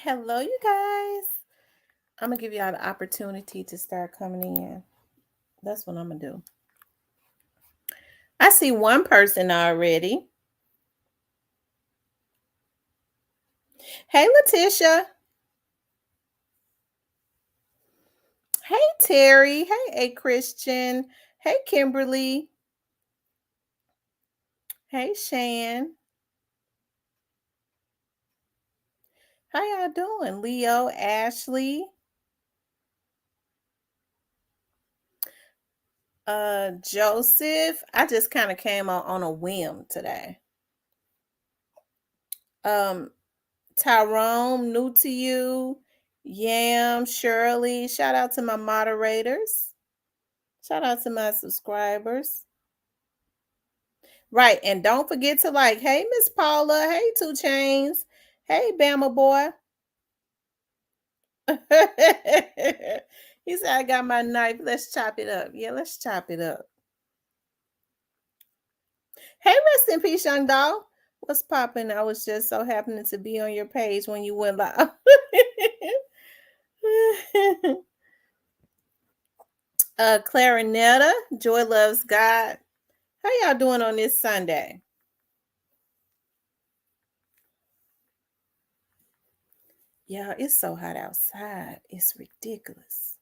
Hello, you guys. I'm gonna give y'all the opportunity to start coming in. That's what I'm gonna do. I see one person already. Hey, Letitia. Hey, Terry. Hey, A Christian. Hey, Kimberly. Hey, Shan. How y'all doing? Leo, Ashley, Joseph. I just kind of came on a whim today. Um, Tyrone, new to you. Yam, Shirley. Shout out to my moderators. Shout out to my subscribers. Right. And don't forget to like, hey, Miss Paula. Hey, Two Chains. Hey, Bama boy. He said, I got my knife. Let's chop it up. Yeah, let's chop it up. Hey, rest in peace, Young Dolph. What's popping? I was just so happening to be on your page when you went live. Clarinetta, Joy Loves God. How y'all doing on this Sunday? Yeah, it's so hot outside. It's ridiculous.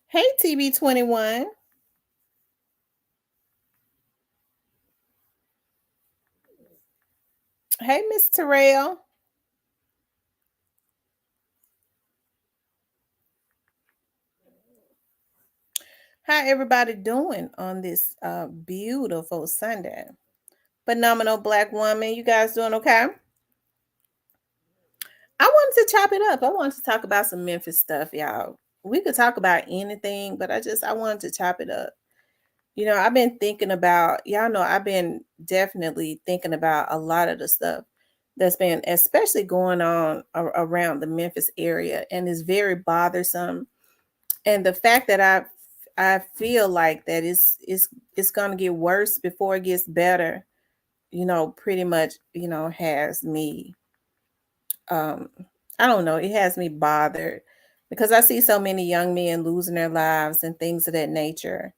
Hey, TB21. Hey, Miss Terrell. How everybody doing on this beautiful Sunday? Phenomenal Black woman. You guys doing okay? I wanted to chop it up. I wanted to talk about some Memphis stuff, y'all. We could talk about anything, but I wanted to chop it up. You know, I've been thinking about, y'all know, I've been definitely thinking about a lot of the stuff that's been especially going on around the Memphis area, and it's very bothersome. And the fact that I feel like that it's going to get worse before it gets better, you know, pretty much, you know, has me um I don't know, it has me bothered because I see so many young men losing their lives and things of that nature.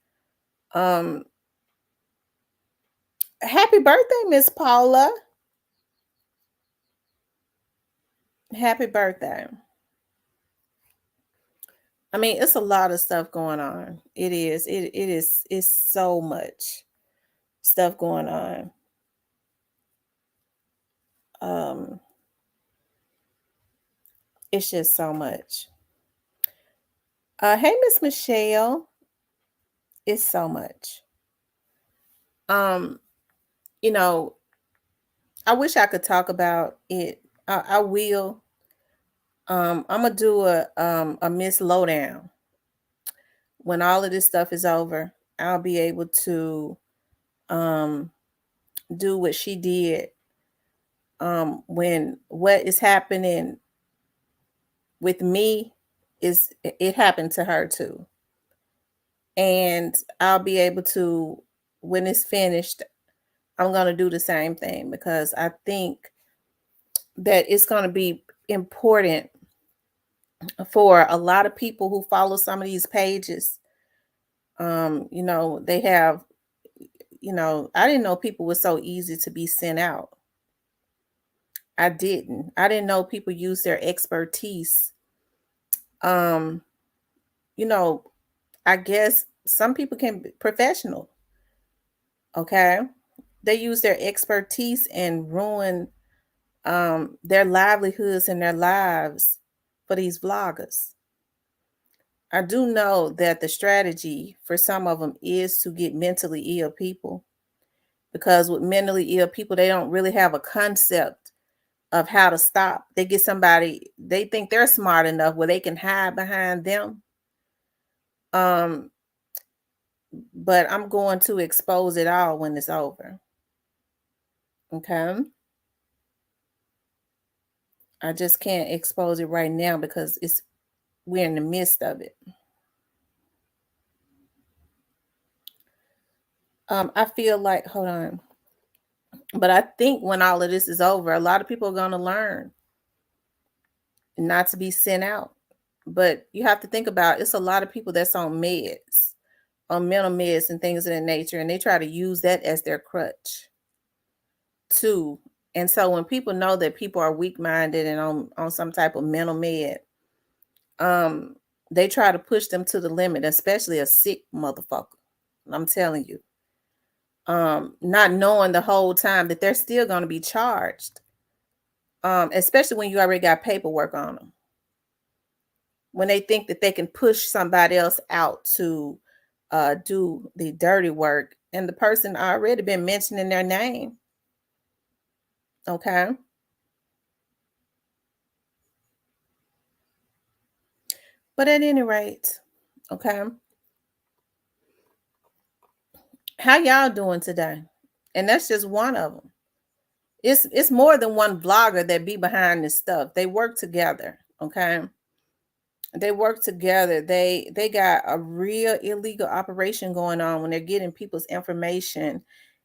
Um Happy birthday, Miss Paula. Happy birthday. I mean, it's a lot of stuff going on. It is. It's so much stuff going on. Um it's just so much. Hey, Miss Michelle. It's so much. Um, you know, I wish I could talk about it. I will. I'm gonna do a Miss Lowdown. When all of this stuff is over, I'll be able to um do what she did. When what is happening with me is it happened to her too. And I'll be able to, when it's finished, I'm going to do the same thing because I think that it's going to be important for a lot of people who follow some of these pages. You know, they have, you know, I didn't know people were so easy to be sent out. I didn't. I didn't know people use their expertise. Um, you know, I guess some people can be professional. Okay. They use their expertise and ruin their livelihoods and their lives for these vloggers. I do know that the strategy for some of them is to get mentally ill people because with mentally ill people, they don't really have a concept of how to stop. They get somebody, they think they're smart enough where they can hide behind them. Um, but I'm going to expose it all when it's over. Okay. I just can't expose it right now because we're in the midst of it. I feel like, hold on. But I think when all of this is over, a lot of people are going to learn not to be sent out. But you have to think about it's a lot of people that's on meds, on mental meds and things of that nature, and they try to use that as their crutch too. And so when people know that people are weak minded and on some type of mental med, um, they try to push them to the limit, especially a sick motherfucker. I'm telling you. Not knowing the whole time that they're still going to be charged. Especially when you already got paperwork on them. When they think that they can push somebody else out to do the dirty work, and the person already been mentioning their name. Okay. But at any rate, okay. How y'all doing today? And that's just one of them. It's more than one vlogger that be behind this stuff. They work together, okay? They work together. They got a real illegal operation going on when they're getting people's information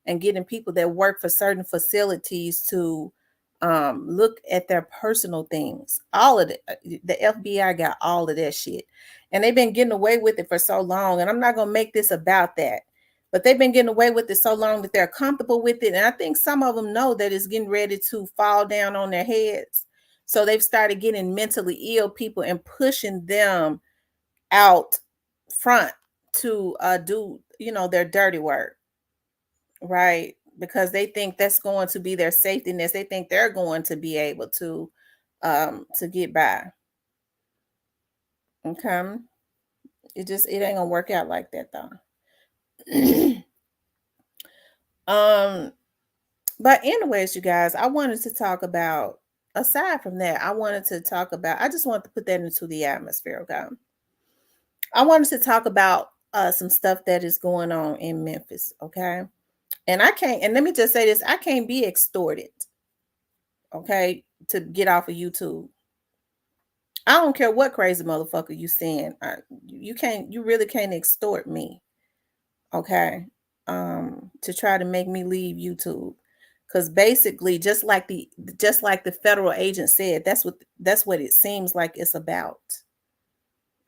and getting people that work for certain facilities to look at their personal things. All of it. The FBI got all of that shit. And they've been getting away with it for so long. And I'm not gonna make this about that. But they've been getting away with it so long that they're comfortable with it. And I think some of them know that it's getting ready to fall down on their heads. So they've started getting mentally ill people and pushing them out front to do, their dirty work, right? Because they think that's going to be their safety nets. They think they're going to be able to get by. Okay. It ain't gonna work out like that though. um But anyways, you guys, I wanted to talk about aside from that, I just want to put that into the atmosphere, okay? I wanted to talk about some stuff that is going on in Memphis, okay? And let me just say this, I can't be extorted, okay, to get off of YouTube. I don't care what crazy motherfucker you saying. You really can't extort me, okay? To try to make me leave YouTube. Because basically, just like the federal agent said, that's what it seems like it's about.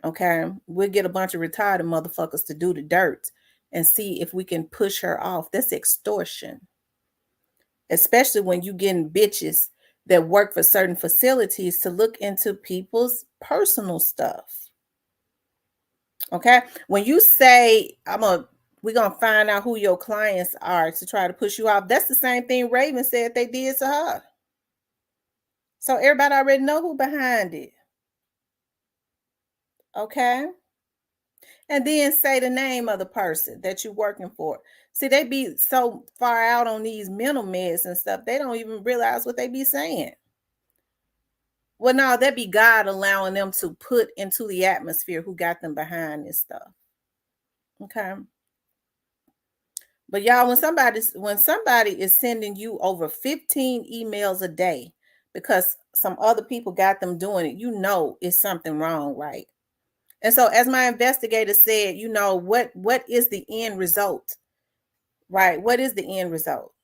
Okay. We'll get a bunch of retarded motherfuckers to do the dirt and see if we can push her off. That's extortion. Especially when you getting bitches that work for certain facilities to look into people's personal stuff. Okay. When you say we're gonna find out who your clients are to try to push you off, that's the same thing Raven said they did to her. So everybody already know who behind it. Okay. And then say the name of the person that you're working for. See, they be so far out on these mental meds and stuff, they don't even realize what they be saying. Well, no, that be God allowing them to put into the atmosphere who got them behind this stuff. Okay. But y'all, when somebody is sending you over 15 emails a day because some other people got them doing it, you know it's something wrong, right? And so as my investigator said, what is the end result? Right? What is the end result?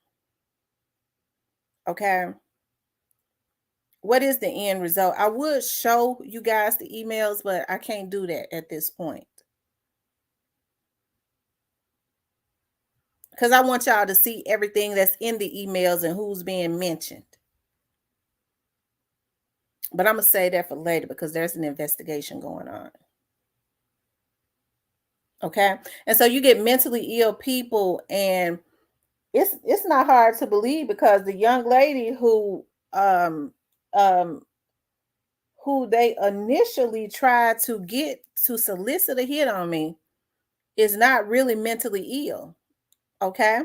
Okay. What is the end result? I would show you guys the emails, but I can't do that at this point. Because I want y'all to see everything that's in the emails and who's being mentioned. But I'm gonna say that for later because there's an investigation going on. Okay. And so you get mentally ill people, and it's not hard to believe because the young lady um um who they initially tried to get to solicit a hit on me is not really mentally ill. Okay.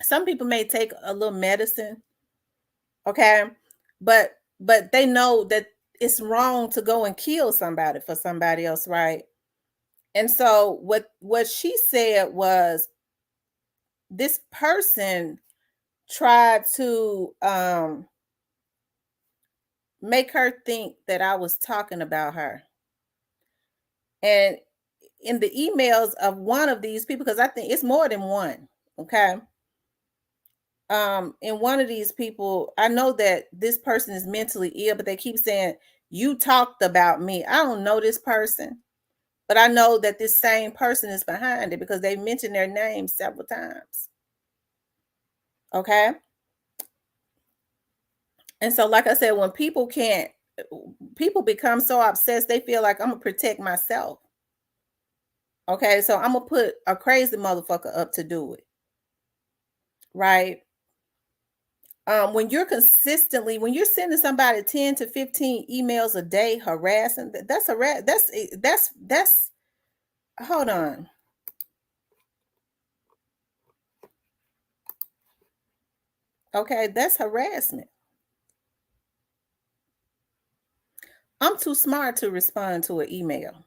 Some people may take a little medicine. Okay. But they know that it's wrong to go and kill somebody for somebody else, right? And so what she said was this person tried to make her think that I was talking about her. And in the emails of one of these people, because I think it's more than one, okay? and one of these people, I know that this person is mentally ill, but they keep saying, you talked about me. I don't know this person, but I know that this same person is behind it because they mentioned their name several times. Okay. And so, like I said, when people can't, people become so obsessed, they feel like I'm gonna protect myself. Okay. So I'm gonna put a crazy motherfucker up to do it. Right. When you're sending somebody 10 to 15 emails a day harassing, that's hold on. Okay, that's harassment. I'm too smart to respond to an email.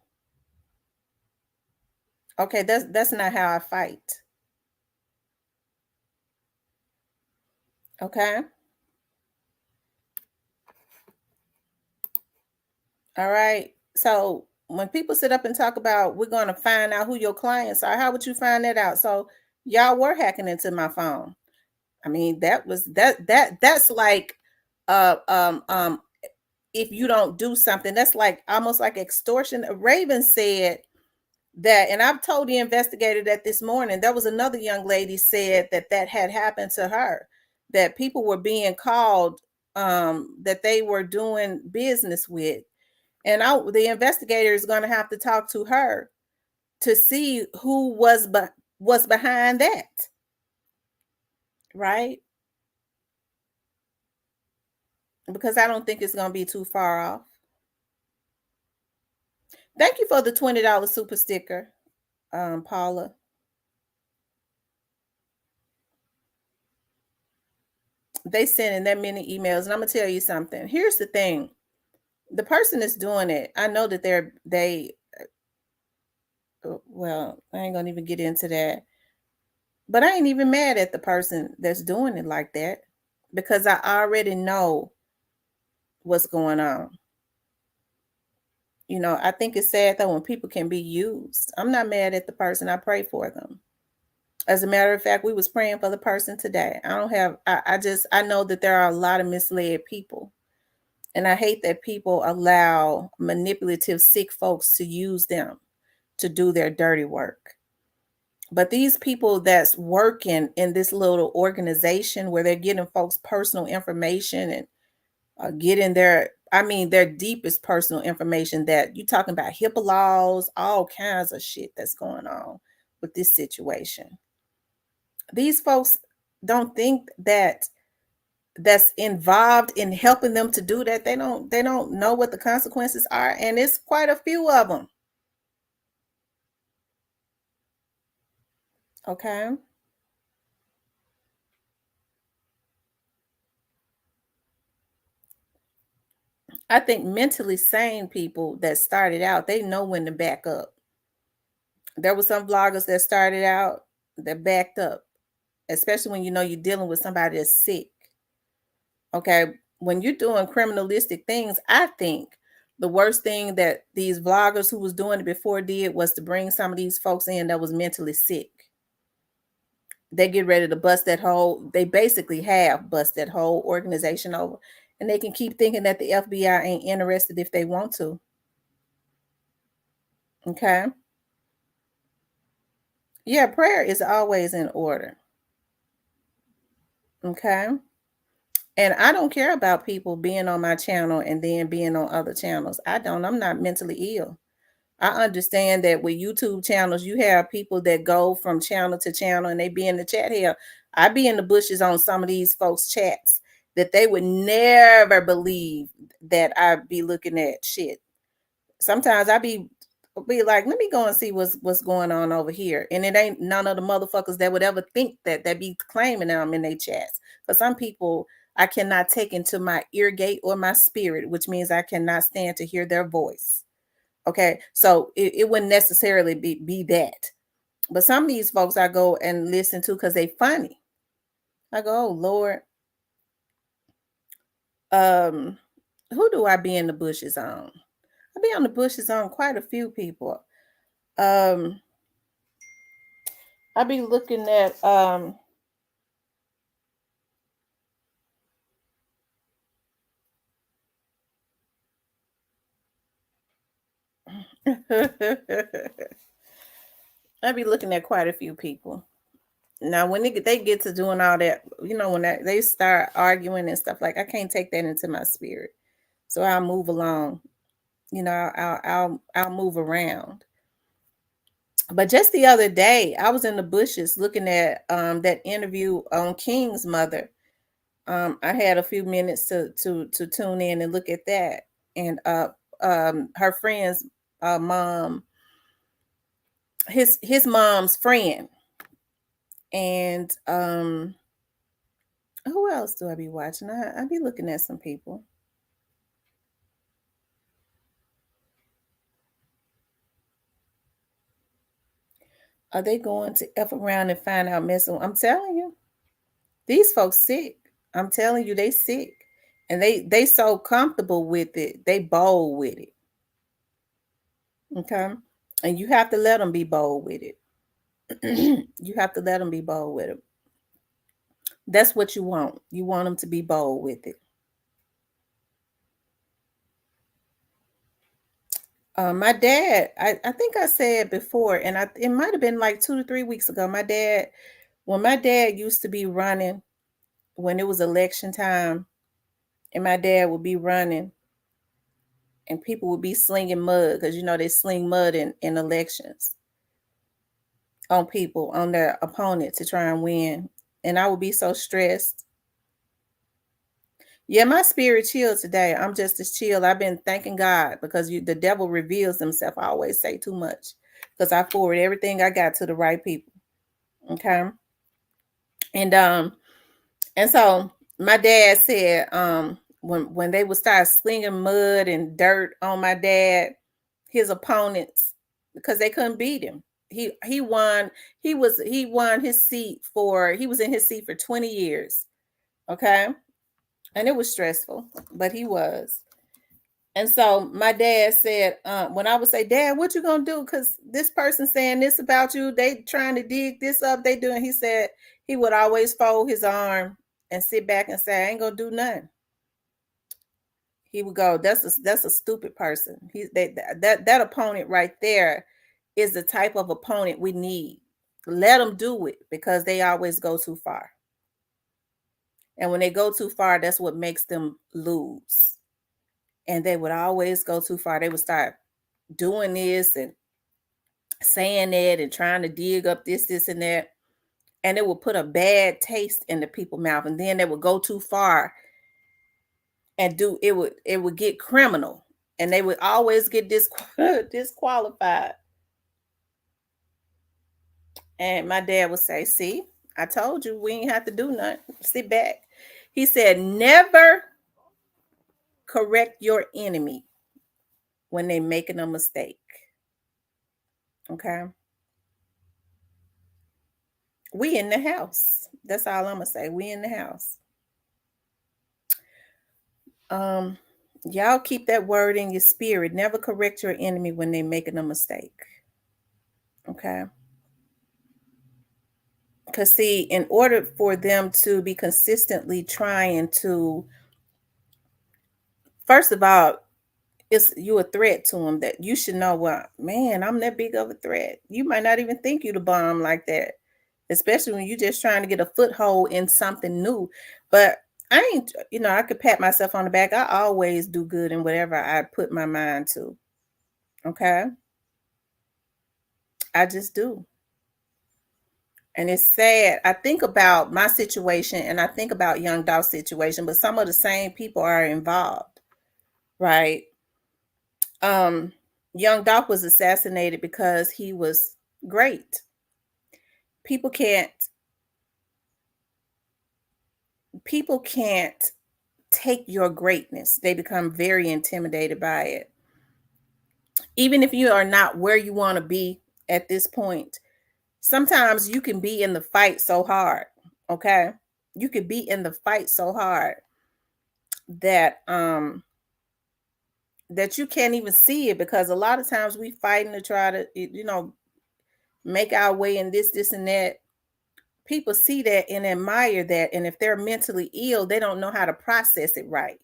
Okay, that's not how I fight. Okay. All right. So when people sit up and talk about we're going to find out who your clients are, how would you find that out? So y'all were hacking into my phone. I mean, that's like uh um um if you don't do something, that's like almost like extortion. Raven said that, and I've told the investigator that this morning. There was another young lady said that that had happened to her, that people were being called that they were doing business with, and the investigator is going to have to talk to her to see who was behind that, right? Because I don't think it's going to be too far off. Thank you for the $20 super sticker, Paula. They sending that many emails, and I'm gonna tell you something. Here's the thing: the person that's doing it, I know that well, I ain't gonna even get into that. But I ain't even mad at the person that's doing it like that because I already know what's going on. I think it's sad though when people can be used. I'm not mad at the person. I pray for them. As a matter of fact, we was praying for the person today. I don't have I know that there are a lot of misled people. And I hate that people allow manipulative sick folks to use them to do their dirty work. But these people that's working in this little organization where they're getting folks personal information and getting their deepest personal information, that you talking about HIPAA laws, all kinds of shit that's going on with this situation. These folks don't think that that's involved in helping them to do that. They don't know what the consequences are, and it's quite a few of them. Okay. I think mentally sane people that started out, they know when to back up. There were some vloggers that started out that backed up, especially when you know you're dealing with somebody that's sick. Okay. When you're doing criminalistic things, I think the worst thing that these vloggers who was doing it before did was to bring some of these folks in that was mentally sick. They get ready to bust that whole, they basically have bust that whole organization over. And they can keep thinking that the FBI ain't interested if they want to. Okay. Yeah, prayer is always in order. Okay. And I don't care about people being on my channel and then being on other channels. I'm not mentally ill. I understand that with YouTube channels, you have people that go from channel to channel and they be in the chat here. I be in the bushes on some of these folks' chats that they would never believe that I'd be looking at shit. Sometimes be like, let me go and see what's going on over here. And it ain't none of the motherfuckers that would ever think that be claiming them in their chats. For some people, I cannot take into my ear gate or my spirit, which means I cannot stand to hear their voice. Okay, so it wouldn't necessarily be that. But some of these folks I go and listen to because they funny. I go, oh Lord, um, who do I be in the bushes on? I be on the bushes on quite a few people. Um, I be looking at I be looking at quite a few people. Now, when they get to doing all that, when they start arguing and stuff, like I can't take that into my spirit. So I'll move along. I'll move around. But just the other day, I was in the bushes looking at that interview on King's mother. I had a few minutes to tune in and look at that, and her friend's mom, his mom's friend, and who else do I be watching? I be looking at some people. Are they going to F around and find out messing? I'm telling you, these folks sick. I'm telling you, they sick, and they so comfortable with it. They bold with it. Okay, and you have to let them be bold with it. You have to let them be bold with it. That's what you want. You want them to be bold with it. My dad, I think I said before, and it might have been like 2 to 3 weeks ago. When my dad used to be running, when it was election time, and my dad would be running, and people would be slinging mud because they sling mud in elections on people, on their opponent to try and win. And I would be so stressed. Yeah, my spirit chill today. I'm just as chill. I've been thanking God because the devil reveals himself. I always say too much because I forward everything I got to the right people. Okay. And so my dad said, when they would start slinging mud and dirt on my dad, his opponents, because they couldn't beat him. He won. He won his seat he was in his seat for 20 years. Okay. And it was stressful, but he was. And so my dad said, when I would say, Dad, what you gonna do? Because this person saying this about you, they trying to dig this up, they doing. He said he would always fold his arm and sit back and say, I ain't gonna do nothing. He would go, that's a stupid person. That opponent right there is the type of opponent we need. Let them do it because they always go too far. And when they go too far, that's what makes them lose. And they would always go too far. They would start doing this and saying that and trying to dig up this and that, and it would put a bad taste in the people's mouth, and then they would go too far and it would get criminal, and they would always get disqualified. And my dad would say, see, I told you we ain't have to do nothing, sit back. He said, never correct your enemy when they making a mistake. Okay, we in the house. That's all I'm gonna say. We in the house. Um, y'all keep that word in your spirit. Never correct your enemy when they're making a mistake. Okay. Because see, in order for them to be consistently trying to, first of all, it's you a threat to them that you should know, well, man, I'm that big of a threat. You might not even think you the bomb like that, especially when you're just trying to get a foothold in something new. But I ain't, I could pat myself on the back. I always do good in whatever I put my mind to. Okay. I just do. And it's sad. I think about my situation and I think about Young Dolph's situation, but some of the same people are involved, right? Um, Young Dolph was assassinated because he was great. People can't people can't take your greatness. They become very intimidated by it. Even if you are not where you want to be at this point, sometimes you can be in the fight so hard, okay? You could be in the fight so hard that that you can't even see it, because a lot of times we fighting to try to make our way in this and that. People see that and admire that, and if they're mentally ill, they don't know how to process it right.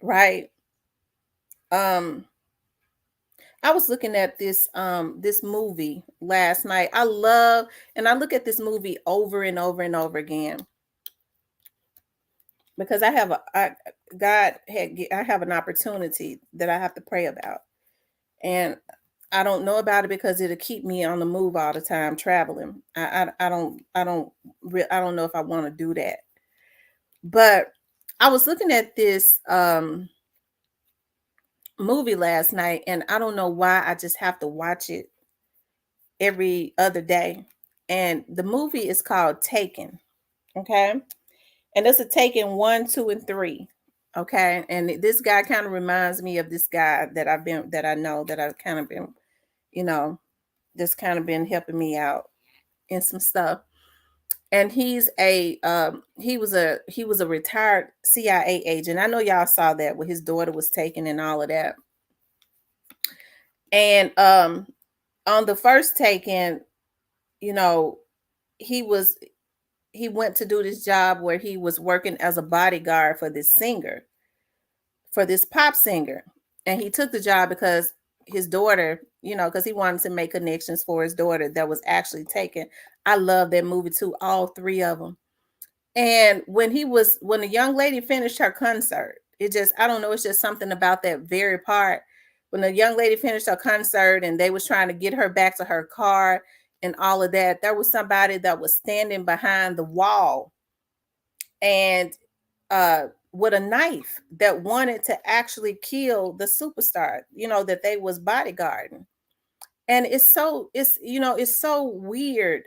Right. um I was looking at this movie last night. I love and I look at this movie over and over and over again because I have an opportunity that I have to pray about. And I don't know about it because it'll keep me on the move all the time traveling. I don't know if I want to do that. But I was looking at this movie last night, and I don't know why I just have to watch it every other day. And the movie is called Taken. Okay. And it's a Taken 1, 2, and 3. Okay. And this guy kind of reminds me of this guy that I know that I've kind of been, you know, just kind of been helping me out in some stuff. And he was a retired CIA agent. I know y'all saw that where his daughter was taken and all of that. And on the first Taken, you know, he was he went to do this job where he was working as a bodyguard for this singer, for this pop singer. And he took the job because his daughter, because he wanted to make connections for his daughter that was actually taken. I love that movie too, all three of them. And when the young lady finished her concert, it just, I don't know, it's just something about that very part. When the young lady finished her concert and they was trying to get her back to her car and all of that, there was somebody that was standing behind the wall and with a knife that wanted to actually kill the superstar, that they was bodyguarding. And it's so weird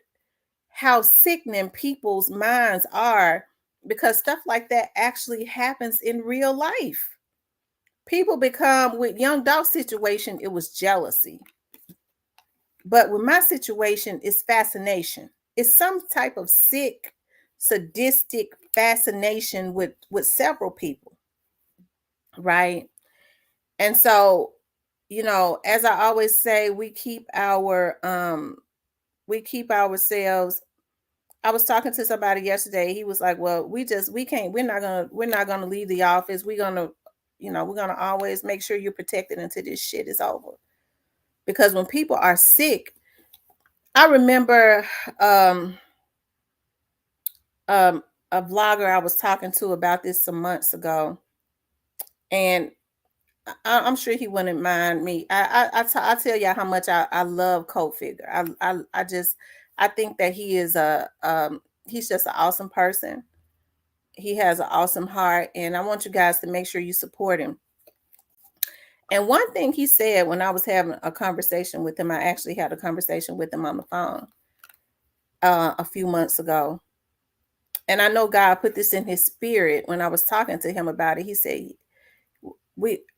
how sickening people's minds are because stuff like that actually happens in real life. People become, with Young Dolph's situation, it was jealousy. But with my situation, it's fascination. It's some type of sick, sadistic fascination with several people, right? And so, as I always say, we keep ourselves. I was talking to somebody yesterday. He was like, "Well, we can't. We're not gonna leave the office. We're gonna always make sure you're protected until this shit is over." Because when people are sick, I remember um, um, a vlogger I was talking to about this some months ago, and I'm sure he wouldn't mind me. I tell y'all how much I love Cold Figure. I think that he's just an awesome person. He has an awesome heart, and I want you guys to make sure you support him. And one thing he said when I was having a conversation with him, I actually had a conversation with him on the phone a few months ago. And I know God put this in his spirit when I was talking to him about it. He said,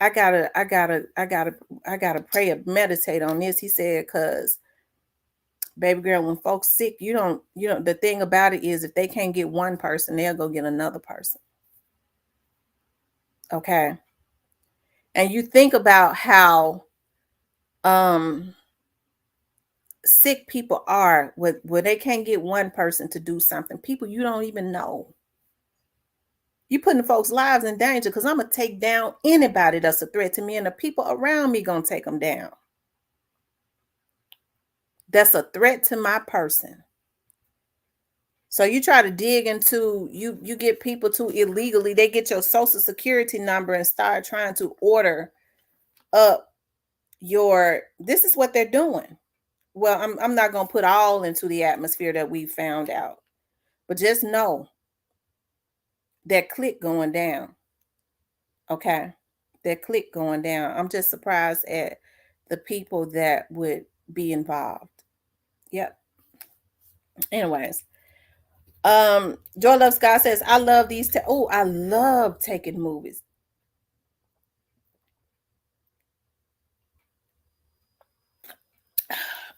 I gotta pray and meditate on this. He said, cause baby girl, when folks sick, the thing about it is if they can't get one person, they'll go get another person. Okay. And you think about how um sick people are where they can't get one person to do something. People you don't even know. You putting folks' lives in danger because I'm gonna take down anybody that's a threat to me, and the people around me gonna take them down. That's a threat to my person. So you try to dig into you get people to illegally, they get your social security number and start trying to order up this is what they're doing. Well, I'm not gonna put all into the atmosphere that we found out, but just know that click going down. Okay. That click going down. I'm just surprised at the people that would be involved. Yep. Anyways. Joy Loves God says, I love I love taking movies.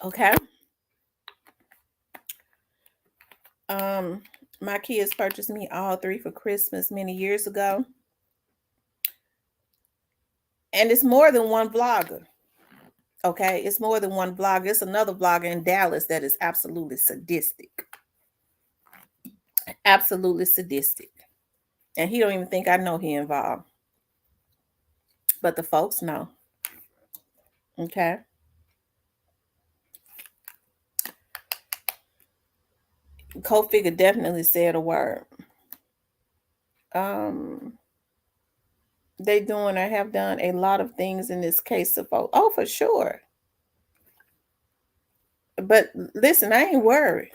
Okay. Um, my kids purchased me all three for Christmas many years ago. And it's more than one vlogger. Okay, it's more than one vlogger. It's another vlogger in Dallas that is absolutely sadistic. Absolutely sadistic. And he don't even think I know he involved. But the folks know. Okay. Co-figure definitely said a word. Um, they doing or have done a lot of things in this case of oh, for sure. But listen, I ain't worried.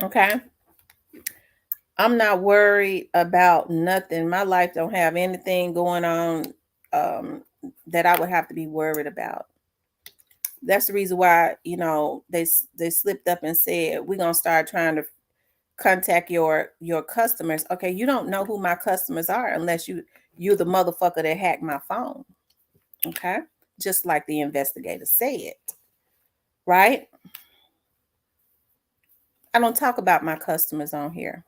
Okay. I'm not worried about nothing. My life don't have anything going on um that I would have to be worried about. That's the reason why, they slipped up and said we're gonna start trying to contact your customers. Okay, you don't know who my customers are unless you're the motherfucker that hacked my phone. Okay, just like the investigator said, right? I don't talk about my customers on here,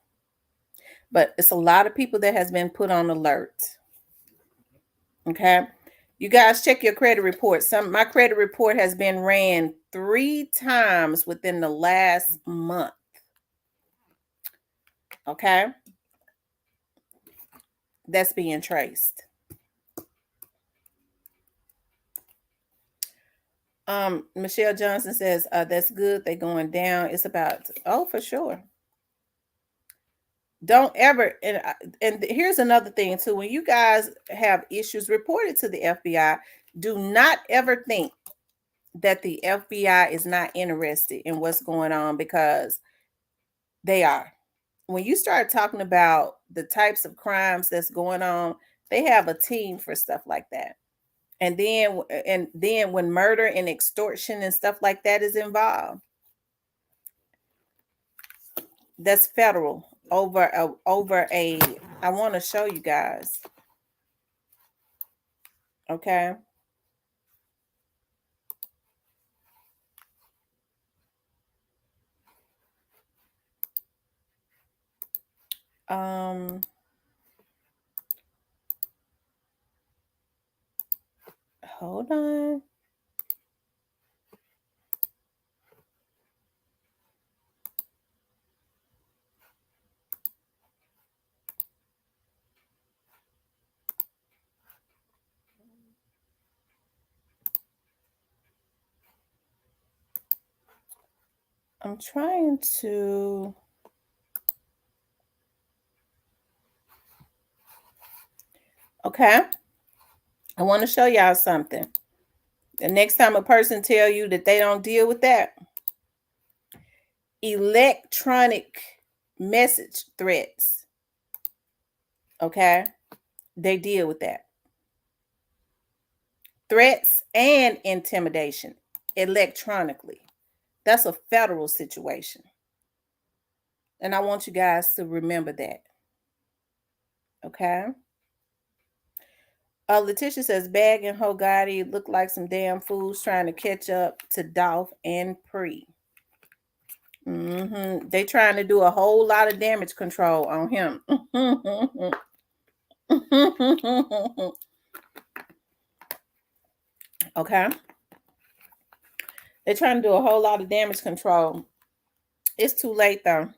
but it's a lot of people that has been put on alert. Okay, you guys check your credit report. My credit report has been ran 3 times within the last month. Okay, that's being traced. Michelle Johnson says, that's good. They going down. It's about, oh, for sure. Don't ever, and here's another thing too. When you guys have issues, reported to the FBI. Do not ever think that the FBI is not interested in what's going on, because they are. When you start talking about the types of crimes that's going on, they have a team for stuff like that. And then when murder and extortion and stuff like that is involved, that's federal over a I want to show you guys. Okay. Um Hold on. I'm trying to Okay. I want to show y'all something. The next time a person tell you that they don't deal with that, electronic message threats, okay? They deal with that. Threats and intimidation electronically. That's a federal situation. And I want you guys to remember that. Okay. Letitia says Bag and Hogatti look like some damn fools trying to catch up to Dolph and Pre. They trying to do a whole lot of damage control on him. Okay. They're trying to do a whole lot of damage control. It's too late though.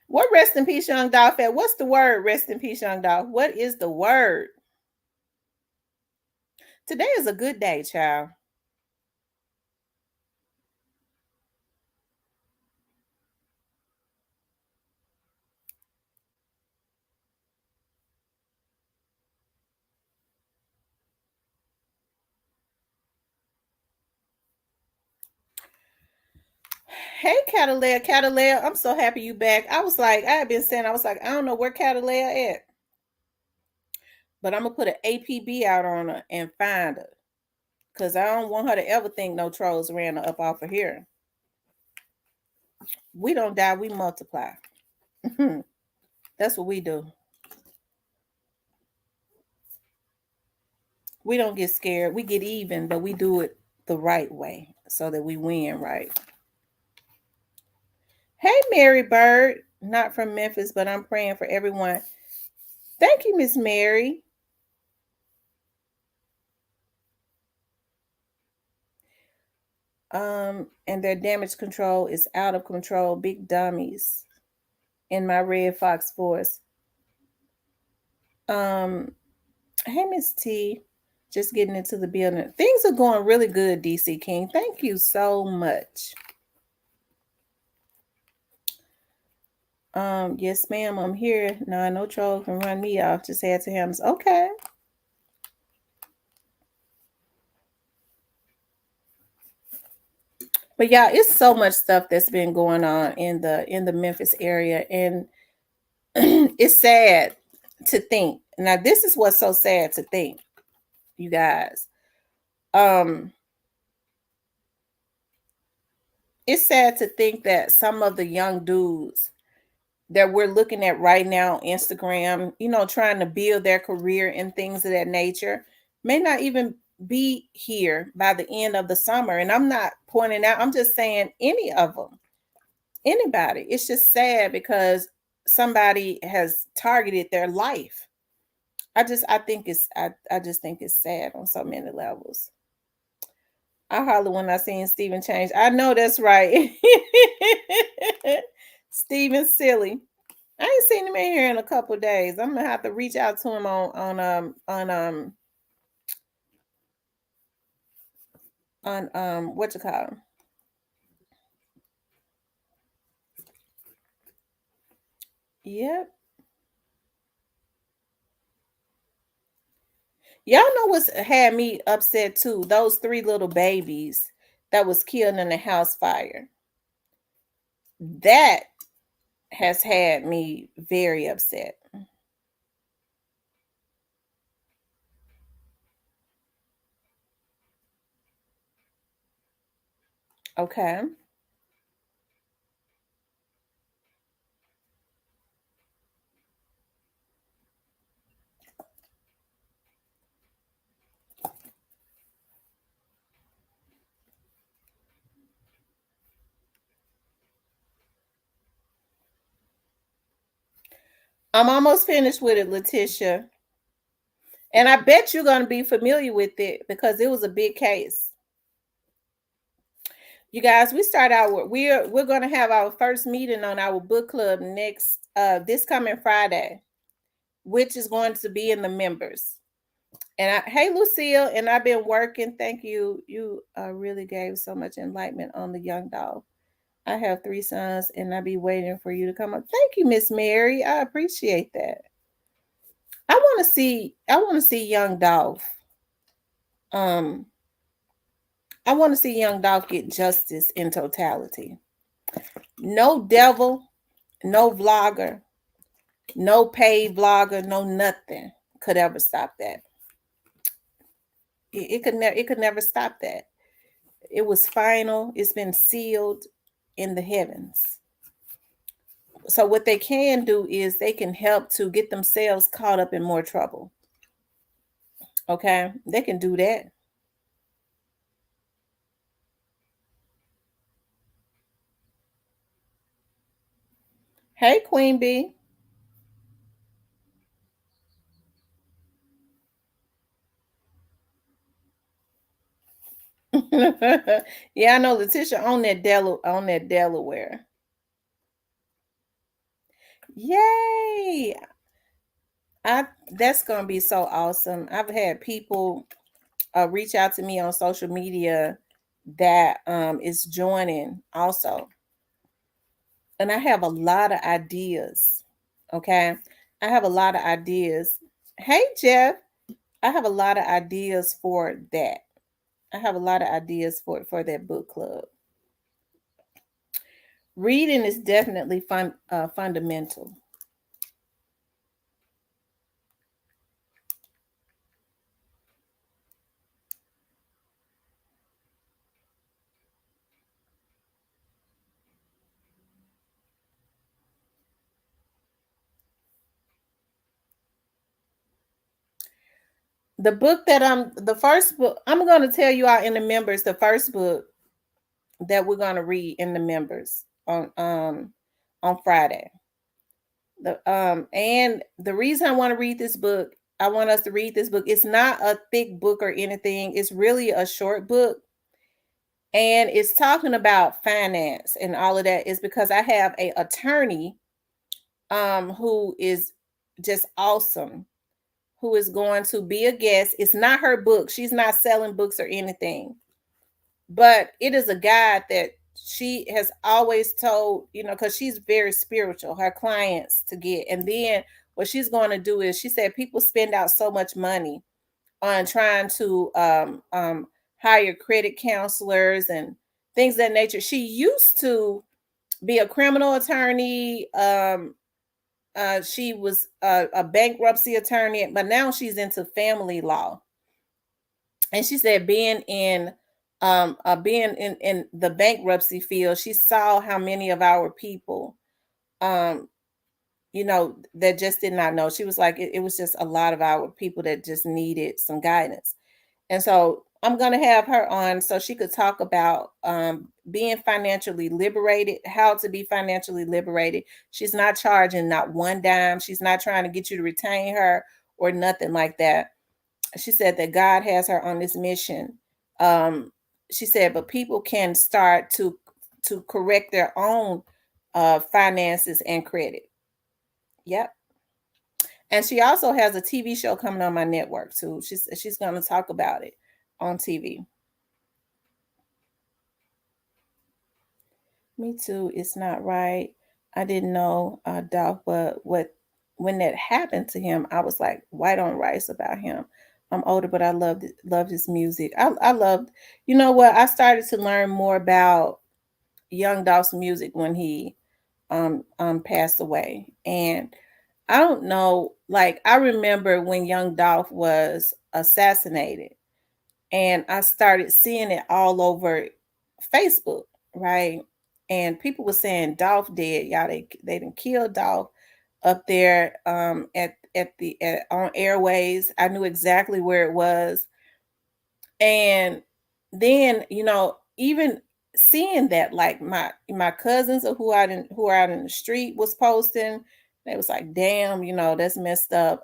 What rest in peace, Young Dolph at? What's the word, rest in peace, Young Dolph? What is the word? Today is a good day, child. Hey, Catalea, I'm so happy you back. I was like, I had been saying, I was like, I don't know where Catalea at, but I'm gonna put an APB out on her and find her, because I don't want her to ever think no trolls ran her up off of here. We don't die, we multiply. That's what we do. We don't get scared. We get even, but we do it the right way so that we win, right? Hey, Mary Bird, not from Memphis, but I'm praying for everyone. Thank you, Miss Mary. And their damage control is out of control. Big dummies in my Red Fox force. Hey, Miss T. Just getting into the building. Things are going really good, DC King. Thank you so much. Yes, ma'am, I'm here. Nah, no troll can run me off. Just had to him. Okay. But yeah, it's so much stuff that's been going on in the Memphis area, and it's sad to think. Now, this is what's so sad to think, you guys. It's sad to think that some of the young dudes that we're looking at right now on Instagram, trying to build their career and things of that nature, may not even be here by the end of the summer. And I'm not pointing out, I'm just saying any of them, anybody. It's just sad because somebody has targeted their life. I just think it's sad on so many levels. I holler when I seen Steven change. I know that's right. Steven silly. I ain't seen him in here in a couple of days. I'm gonna have to reach out to him on what you call him. Yep. Y'all know what's had me upset too? Those 3 little babies that was killed in the house fire. That has had me very upset. Okay. I'm almost finished with it, Letitia. And I bet you're going to be familiar with it because it was a big case. You guys, we start out. We're going to have our first meeting on our book club next this coming Friday, which is going to be in the members. And hey, Lucille, and I've been working. Thank you. You really gave so much enlightenment on the Young Dolph. I have 3 sons, and I'll be waiting for you to come up. Thank you, Miss Mary. I appreciate that. I want to see. I want to see Young Dolph. I want to see Young Dolph get justice in totality. No devil, no vlogger, no paid vlogger, no nothing could ever stop that. It could never. It could never stop that. It was final. It's been sealed in the heavens. So what they can do is they can help to get themselves caught up in more trouble. Okay, they can do that. Hey, Queen Bee. Yeah, I know Letitia on that Delaware. Yay! That's gonna be so awesome. I've had people reach out to me on social media that is joining also, and I have a lot of ideas. Okay, I have a lot of ideas. Hey, Jeff, I have a lot of ideas for that. I have a lot of ideas for that book club. Reading is definitely fundamental. The first book I'm going to tell you out in the members, the first book that we're going to read in the members on Friday. And the reason I want to read this book, I want us to read this book. It's not a thick book or anything. It's really a short book. And it's talking about finance and all of that. Is because I have a attorney who is just awesome, who is going to be a guest. It's not her book. She's not selling books or anything, but it is a guide that she has always told, because she's very spiritual, her clients to get. And then what she's going to do is, she said people spend out so much money on trying to hire credit counselors and things of that nature. She used to be a criminal attorney. She was a bankruptcy attorney, but now she's into family law. And she said being in the bankruptcy field, she saw how many of our people um that just did not know. She was like, it was just a lot of our people that just needed some guidance. And so I'm going to have her on so she could talk about being financially liberated, how to be financially liberated. She's not charging not one dime. She's not trying to get you to retain her or nothing like that. She said that God has her on this mission. She said, but people can start to correct their own finances and credit. Yep. And she also has a TV show coming on my network too. She's going to talk about it on TV. Me too. It's not right. I didn't know Dolph, but when that happened to him, I was like white on rice about him. I'm older, but I loved his music. I loved, you know what? I started to learn more about Young Dolph's music when he passed away. And I don't know, like I remember when Young Dolph was assassinated, and I started seeing it all over Facebook, right? And people were saying Dolph dead, y'all. They didn't kill Dolph up there on Airways. I knew exactly where it was, and then even seeing that, like my cousins who are out in the street was posting. They was like, damn, that's messed up.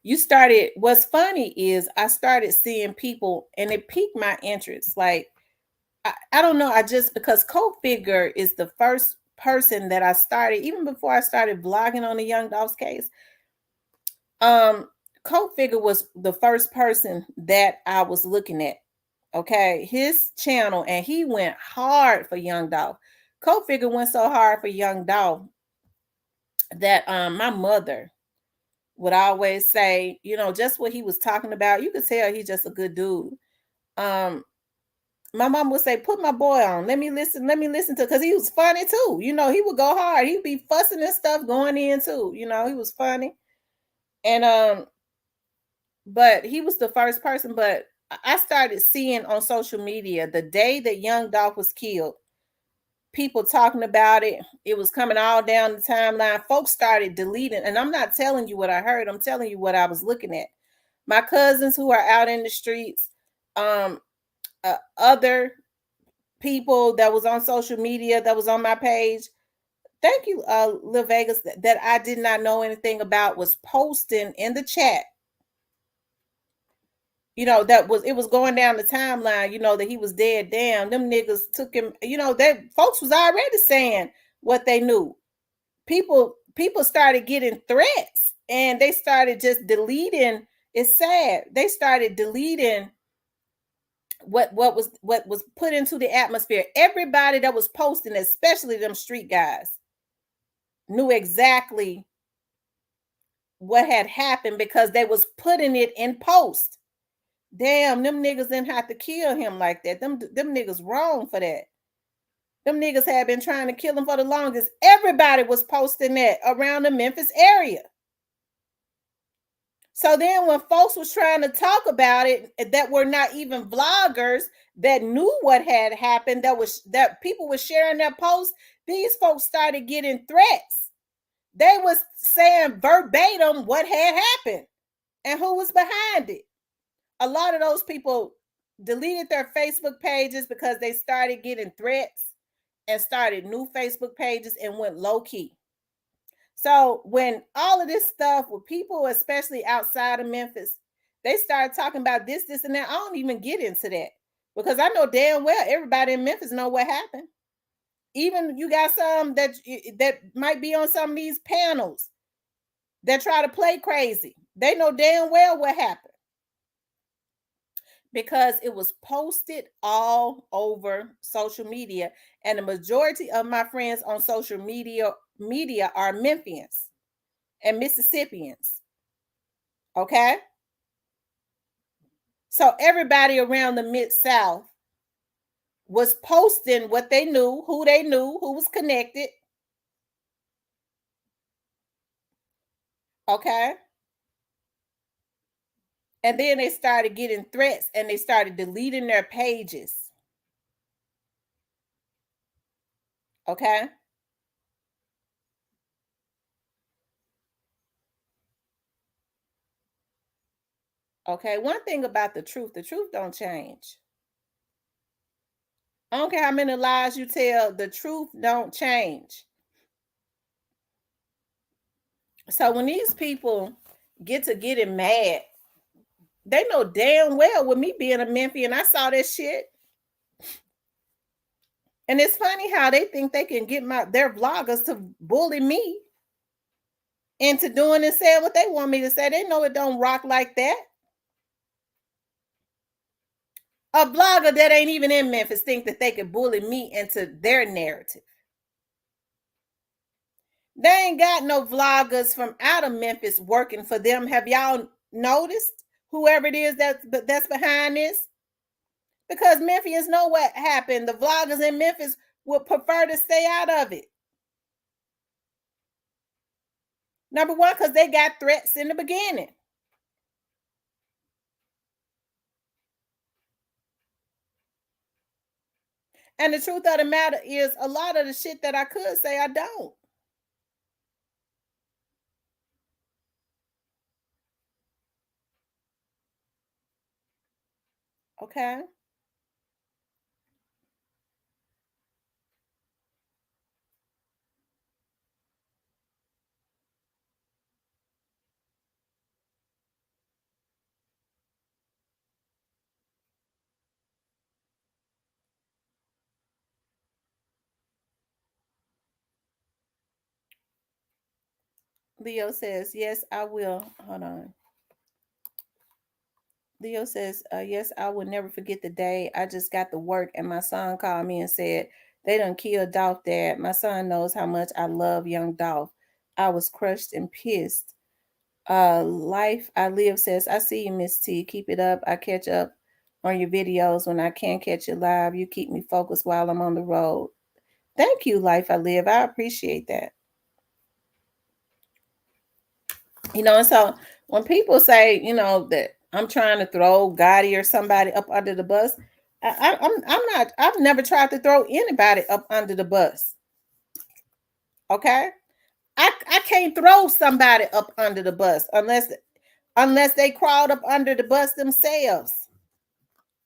What's funny is I started seeing people, and it piqued my interest. Like, I don't know, because Coke Figure is the first person that I started, even before I started vlogging on the Young Dolph's case. Coke Figure was the first person that I was looking at. Okay, his channel, and he went hard for Young Dolph. Coke Figure went so hard for Young Dolph that my mother would always say, just what he was talking about. You could tell he's just a good dude. My mom would say, put my boy on. Let me listen to, because he was funny too. He would go hard. He'd be fussing and stuff going in too. He was funny. And but he was the first person. But I started seeing on social media the day that Young Dolph was killed, people talking about it. It was coming all down the timeline. Folks started deleting, and I'm not telling you what I heard. I'm telling you what I was looking at. My cousins who are out in the streets, other people that was on social media, that was on my page. Thank you, Lil Vegas, that I did not know anything about, was posting in the chat. It was going down the timeline, that he was dead. Damn, them niggas took him, that folks was already saying what they knew. People started getting threats, and they started just deleting. It's sad. They started deleting what was put into the atmosphere. Everybody that was posting, especially them street guys, knew exactly what had happened because they was putting it in post. Damn, them niggas didn't have to kill him like that. Them niggas wrong for that. Them niggas had been trying to kill him for the longest. Everybody was posting that around the Memphis area. So then when folks was trying to talk about it, that were not even vloggers, that knew what had happened, that people were sharing their posts, these folks started getting threats. They was saying verbatim what had happened and who was behind it. A lot of those people deleted their Facebook pages because they started getting threats and started new Facebook pages and went low key. So when all of this stuff with people, especially outside of Memphis, they started talking about this, and that, I don't even get into that, because I know damn well everybody in Memphis know what happened. Even you got some that might be on some of these panels that try to play crazy. They know damn well what happened because it was posted all over social media, and the majority of my friends on social media are Memphians and Mississippians. Okay, so everybody around the Mid-South was posting what they knew, who was connected. Okay, and then they started getting threats and they started deleting their pages. Okay. Okay. One thing about the truth don't change. I don't care how many lies you tell, the truth don't change. So when these people get to getting mad, they know damn well with me being a Memphian, I saw that shit. And it's funny how they think they can get their vloggers to bully me into doing and saying what they want me to say. They know it don't rock like that. A blogger that ain't even in Memphis think that they could bully me into their narrative. They ain't got no vloggers from out of Memphis working for them. Have y'all noticed whoever it is that's behind this? Because Memphians know what happened. The vloggers in Memphis would prefer to stay out of it. Number one, because they got threats in the beginning. And the truth of the matter is, a lot of the shit that I could say, I don't. Okay. Leo says, yes, I will. Hold on. Leo says, yes, I will never forget the day I just got to work and my son called me and said, they done killed Dolph, Dad. My son knows how much I love Young Dolph. I was crushed and pissed. Life I Live says, I see you, Miss T. Keep it up. I catch up on your videos when I can't catch you live. You keep me focused while I'm on the road. Thank you, Life I Live. I appreciate that. And so when people say, that I'm trying to throw Gotti or somebody up under the bus, I'm not. I've never tried to throw anybody up under the bus. Okay, I can't throw somebody up under the bus unless they crawled up under the bus themselves.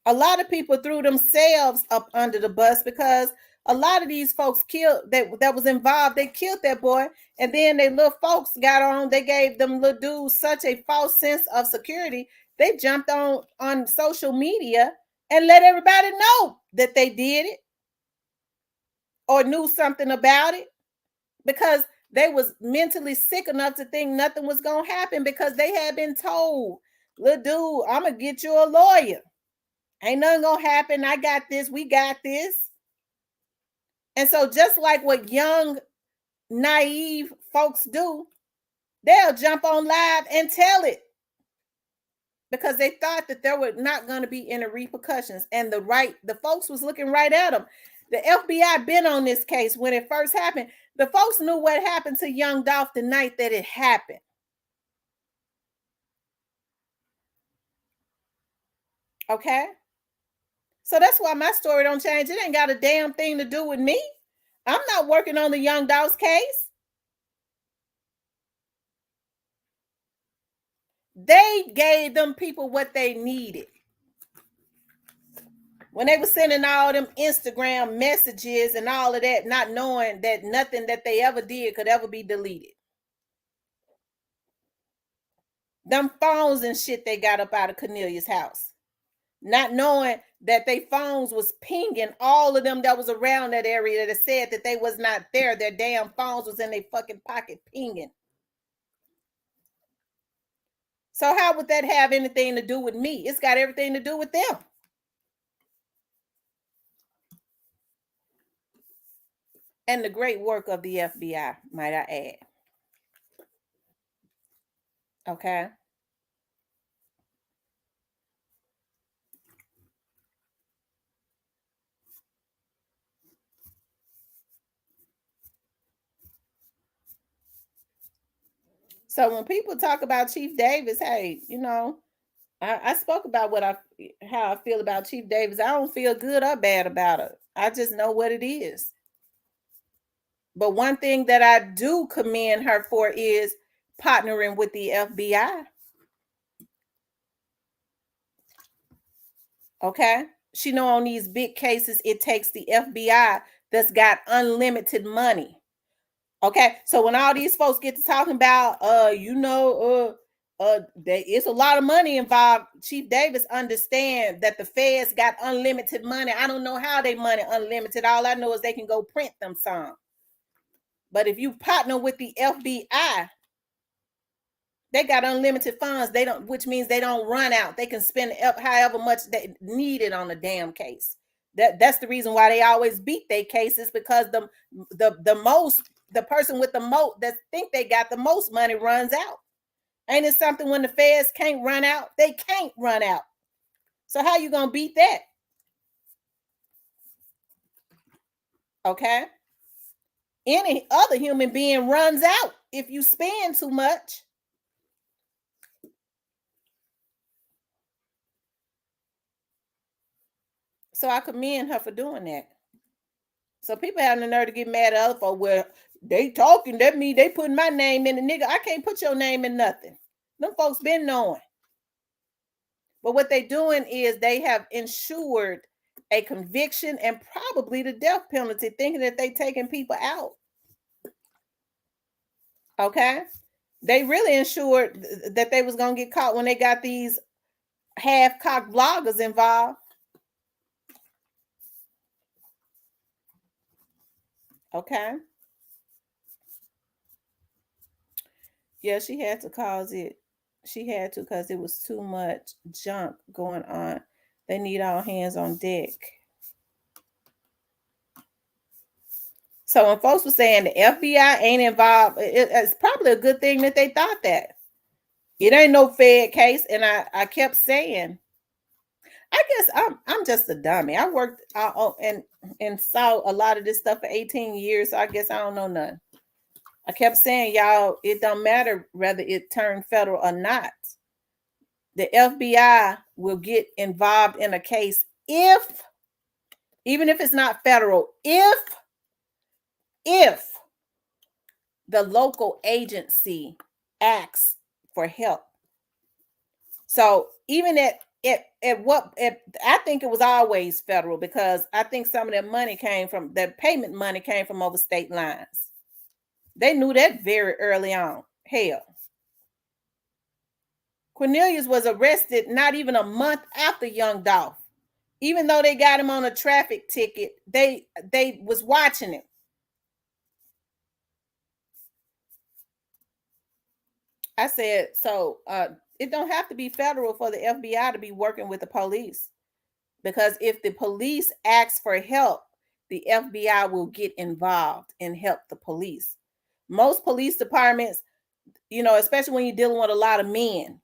A lot of people threw themselves up under the bus because a lot of these folks killed that was involved. They killed that boy, and then they little folks got on. They gave them little dudes such a false sense of security. They jumped on social media and let everybody know that they did it or knew something about it because they was mentally sick enough to think nothing was gonna happen because they had been told, little dude, I'm gonna get you a lawyer. Ain't nothing gonna happen. I got this. We got this. And so, just like what young, naive folks do, they'll jump on live and tell it because they thought that there were not going to be any repercussions. And the folks was looking right at them. The FBI been on this case when it first happened. The folks knew what happened to Young Dolph the night that it happened. Okay. So that's why my story don't change. It ain't got a damn thing to do with me. I'm not working on the Young Dolph's case. They gave them people what they needed. When they were sending all them Instagram messages and all of that, not knowing that nothing that they ever did could ever be deleted. Them phones and shit they got up out of Cornelius' house. Not knowing that they phones was pinging all of them that was around that area that said that they was not there. Their damn phones was in their fucking pocket pinging. So how would that have anything to do with me? It's got everything to do with them. And the great work of the FBI, might I add. Okay. So when people talk about Chief Davis, hey, I spoke about how I feel about Chief Davis. I don't feel good or bad about it. I just know what it is. But one thing that I do commend her for is partnering with the FBI. Okay. She know on these big cases, it takes the FBI that's got unlimited money. Okay. So when all these folks get to talking about it's a lot of money involved. Chief Davis understand that the feds got unlimited money. I don't know how they money unlimited. All I know is they can go print them some. But if you partner with the FBI, they got unlimited funds. They don't, which means they don't run out. They can spend however much they needed on a damn case. That's the reason why they always beat their cases, because the person with the most that think they got the most money runs out. Ain't it something when the feds can't run out? They can't run out. So how you gonna beat that? Okay. Any other human being runs out if you spend too much. So I commend her for doing that. So people having the nerve to get mad at other folks. Well, they talking, that mean they putting my name in the nigga. I can't put your name in nothing. Them folks been knowing. But what they doing is they have ensured a conviction and probably the death penalty, thinking that they taking people out. Okay. They really ensured that they was gonna get caught when they got these half-cocked bloggers involved. Okay. Yeah, she had to cause it. She had to, because it was too much junk going on. They need all hands on deck. So when folks were saying the FBI ain't involved, it's probably a good thing that they thought that. It ain't no Fed case. And I kept saying, I guess I'm just a dummy. I worked and saw a lot of this stuff for 18 years. So I guess I don't know nothing. I kept saying, y'all, it don't matter whether it turned federal or not. The FBI will get involved in a case if, even if it's not federal, if the local agency asks for help. So even I think it was always federal, because I think some of that money payment money came from over state lines. They knew that very early on. Hell, Cornelius was arrested not even a month after Young Dolph. Even though they got him on a traffic ticket, they was watching him. I said, so it don't have to be federal for the FBI to be working with the police, because if the police ask for help, the FBI will get involved and help the police. Most police departments, especially when you're dealing with a lot of men,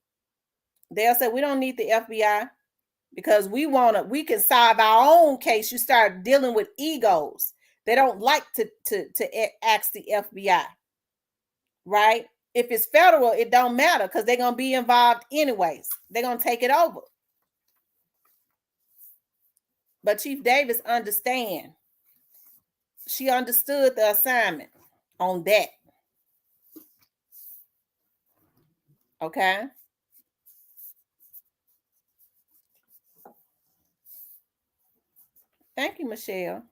they'll say, we don't need the FBI because we can solve our own case. You start dealing with egos. They don't like to ask the FBI, right? If it's federal, it don't matter, because they're gonna be involved anyways. They're gonna take it over. But Chief Davis understand. She understood the assignment on that. Okay. Thank you, Michelle.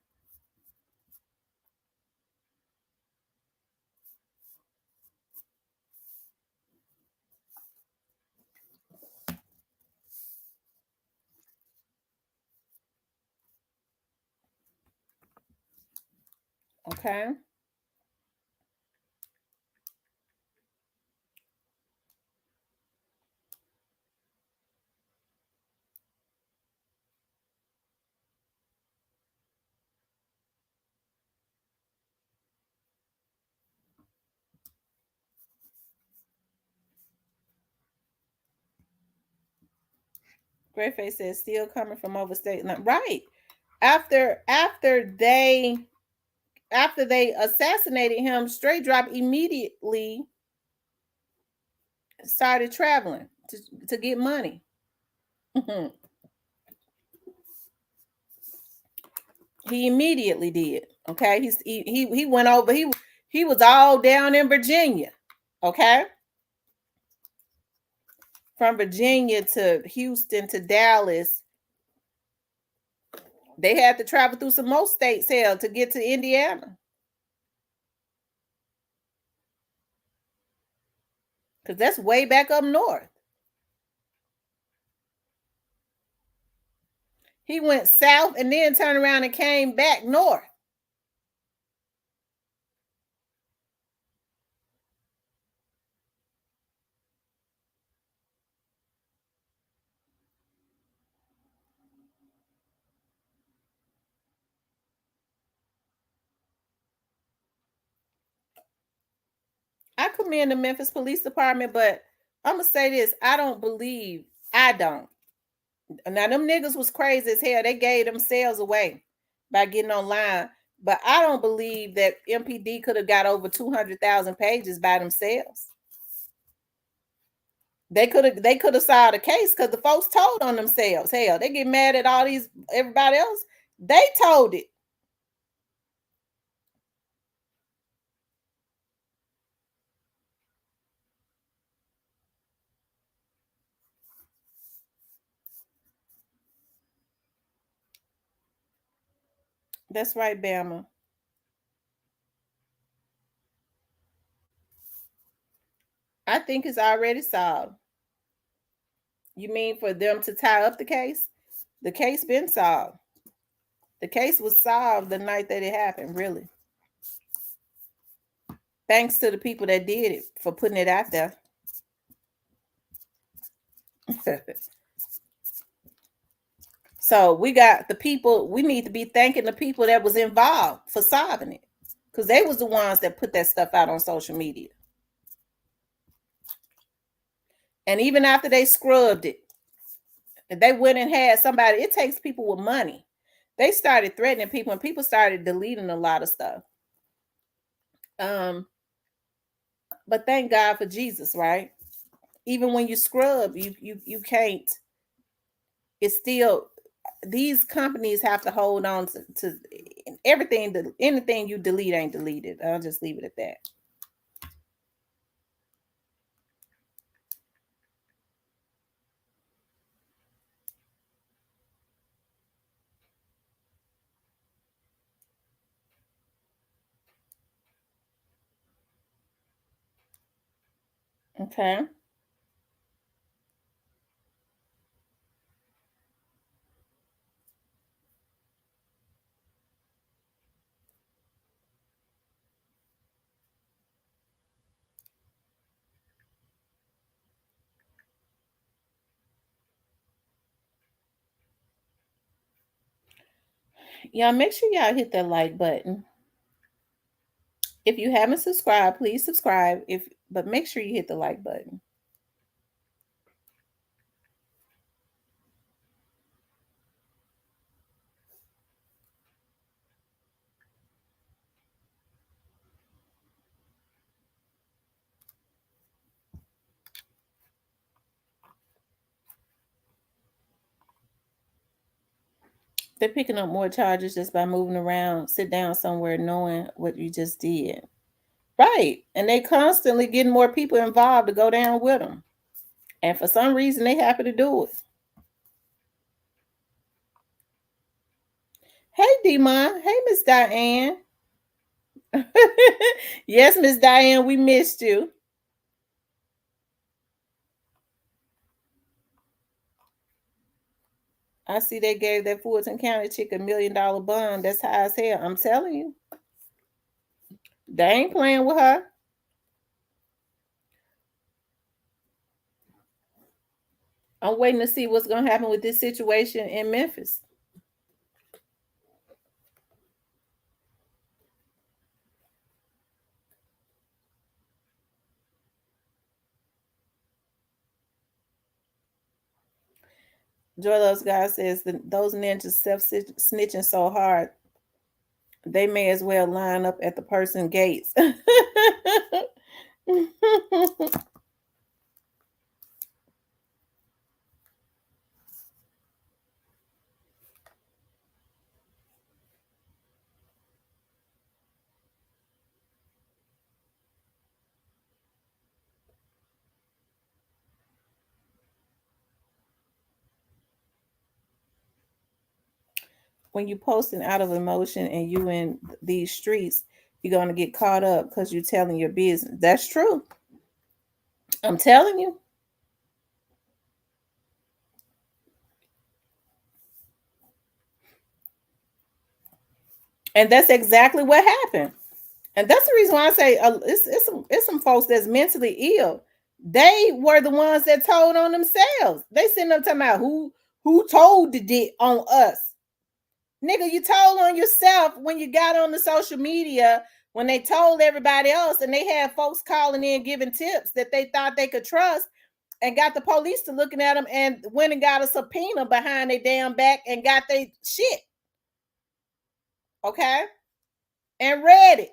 Okay. Greyface says still coming from overstate. Right. After they assassinated him, Straight Drop immediately started traveling to get money. He immediately did. Okay, he went over. He was all down in Virginia. Okay, from Virginia to Houston to Dallas. They had to travel through some more states here to get to Indiana, because that's way back up north. He went south and then turned around and came back north. I commend the Memphis Police Department, but I'm gonna say this: I don't. Now them niggas was crazy as hell. They gave themselves away by getting online, but I don't believe that MPD could have got over 200,000 pages by themselves. They could have solved the case because the folks told on themselves. Hell, they get mad at all these everybody else. They told it. That's right, Bama. I think it's already solved. You mean for them to tie up the case? The case been solved. The case was solved the night that it happened, really. Thanks to the people that did it for putting it out there. So we got the people, we need to be thanking the people that was involved for solving it. Because they was the ones that put that stuff out on social media. And even after they scrubbed it, they went and had somebody, it takes people with money. They started threatening people and people started deleting a lot of stuff. But thank God for Jesus, right? Even when you scrub, you can't, it's still, these companies have to hold on to everything. Anything you delete ain't deleted. I'll just leave it at that. Okay. Y'all make sure y'all hit that like button. If you haven't subscribed, please subscribe. But make sure you hit the like button. They're picking up more charges just by moving around. Sit down somewhere knowing what you just did. Right. And they constantly getting more people involved to go down with them. And for some reason, they happy to do it. Hey, Demon. Hey, Miss Diane. Yes, Miss Diane, we missed you. I see they gave that Fulton County chick $1 million bond. That's high as hell. I'm telling you. They ain't playing with her. I'm waiting to see what's going to happen with this situation in Memphis. Joy Loves God says that those ninjas self snitching so hard, they may as well line up at the person gates. When you posting out of emotion and you in these streets, you're gonna get caught up because you're telling your business. That's true. I'm telling you. And that's exactly what happened. And that's the reason why I say it's some folks that's mentally ill. They were the ones that told on themselves. They sitting up talking about who told the dick on us. Nigga, you told on yourself when you got on the social media, when they told everybody else, and they had folks calling in giving tips that they thought they could trust, and got the police to looking at them and went and got a subpoena behind their damn back and got their shit. Okay? And read it.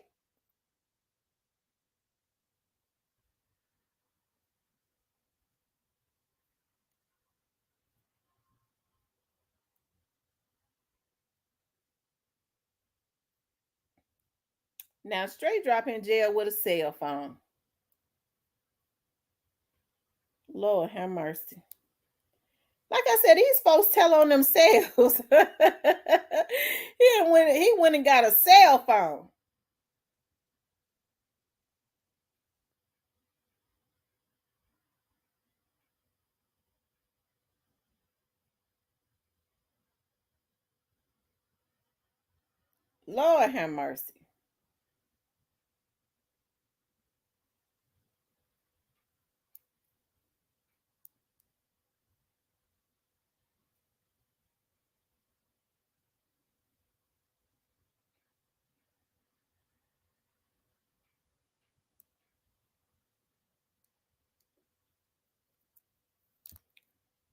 Now, straight drop in jail with a cell phone. Lord have mercy. Like I said, these folks tell on themselves. He went and got a cell phone. Lord have mercy.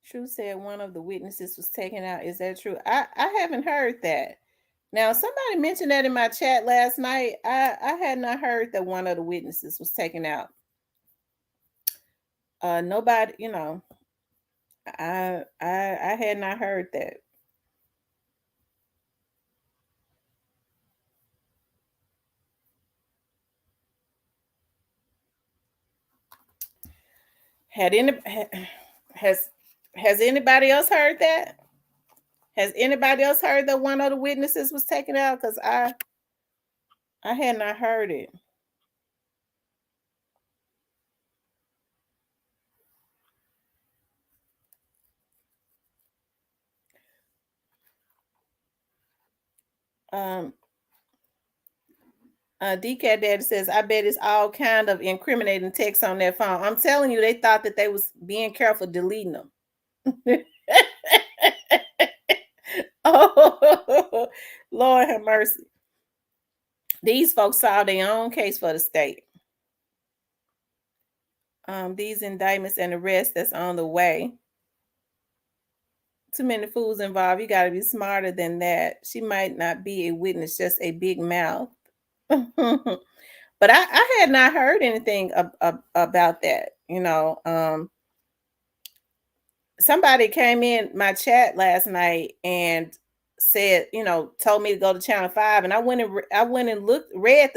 True said one of the witnesses was taken out. Is that true? I haven't heard that. Now, somebody mentioned that in my chat last night. I had not heard that one of the witnesses was taken out. Nobody, I had not heard that. Had any has has anybody else heard that? Has anybody else heard that one of the witnesses was taken out? Because I had not heard it. Um, DCAT Daddy says, I bet it's all kind of incriminating text on that phone. I'm telling you, they thought that they was being careful deleting them. Oh, Lord have mercy. These folks solved their own case for the state. These indictments and arrests that's on the way. Too many fools involved. You got to be smarter than that. She might not be a witness, just a big mouth. But I had not heard anything about that. Somebody came in my chat last night and said, told me to go to Channel 5, and I went and looked, read,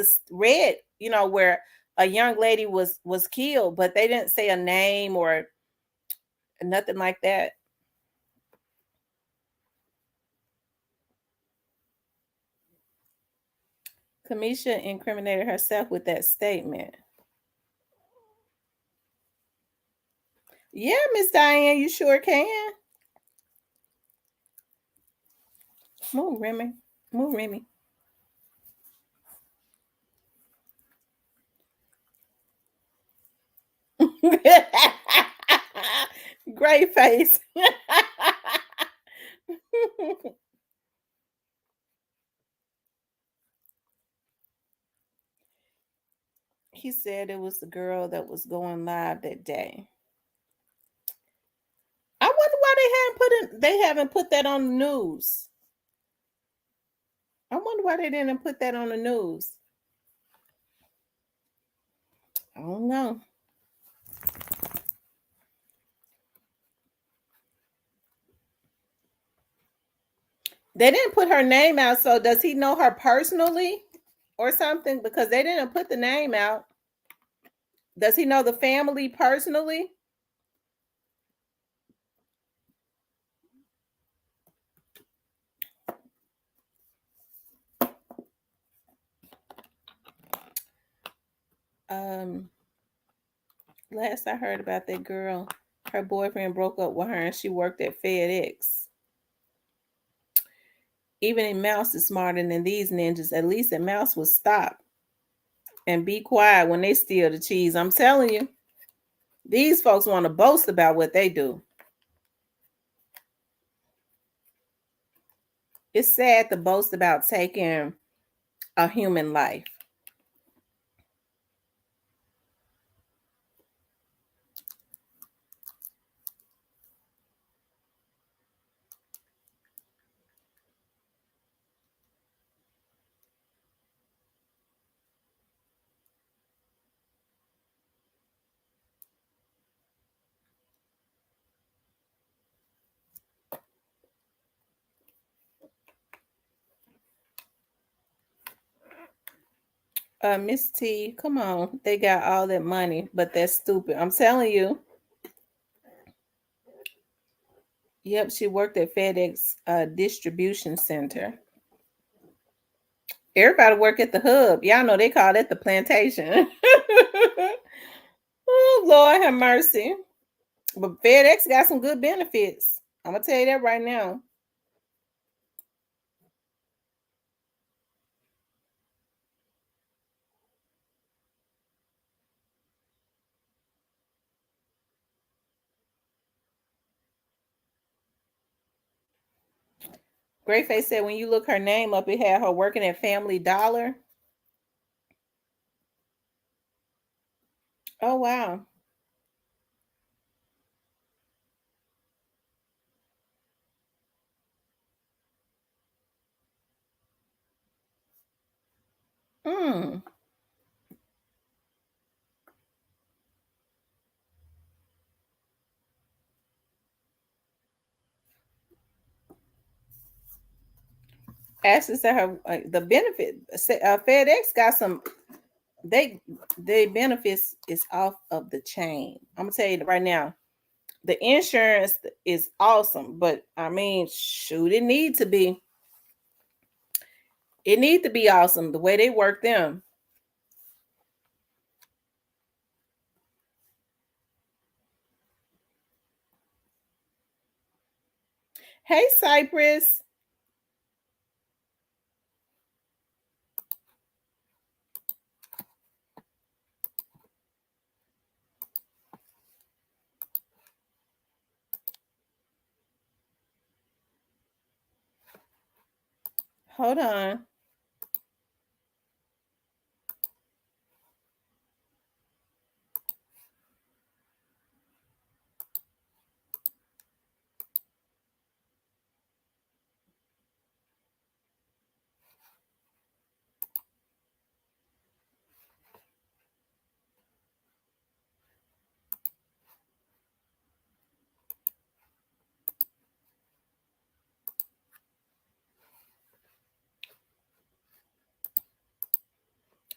where a young lady was killed, but they didn't say a name or nothing like that. Kamisha incriminated herself with that statement. Yeah, Miss Diane, you sure can. Move, Remy. Move, Remy. Great face. He said it was the girl that was going live that day. I wonder why they hadn't they haven't put that on the news. I wonder why they didn't put that on the news. I don't know. They didn't put her name out, so does he know her personally or something? Because they didn't put the name out. Does he know the family personally? Um, Last I heard about that girl, her boyfriend broke up with her and she worked at FedEx. Even a mouse is smarter than these ninjas. At least a mouse will stop and be quiet when they steal the cheese. I'm telling you, these folks want to boast about what they do. It's sad to boast about taking a human life. Miss T, come on. They got all that money, but they're stupid. I'm telling you. Yep, she worked at FedEx distribution center. Everybody work at the hub. Y'all know they call it the plantation. Oh, Lord have mercy. But FedEx got some good benefits. I'm gonna tell you that right now. Greyface said when you look her name up, it had her working at Family Dollar. Oh wow. Hmm. Ashley said her the benefit. FedEx got some. They the benefits is off of the chain. I'm gonna tell you right now. The insurance is awesome, but I mean, shoot, it need to be. It need to be awesome the way they work them. Hey, Cypress. Hold on.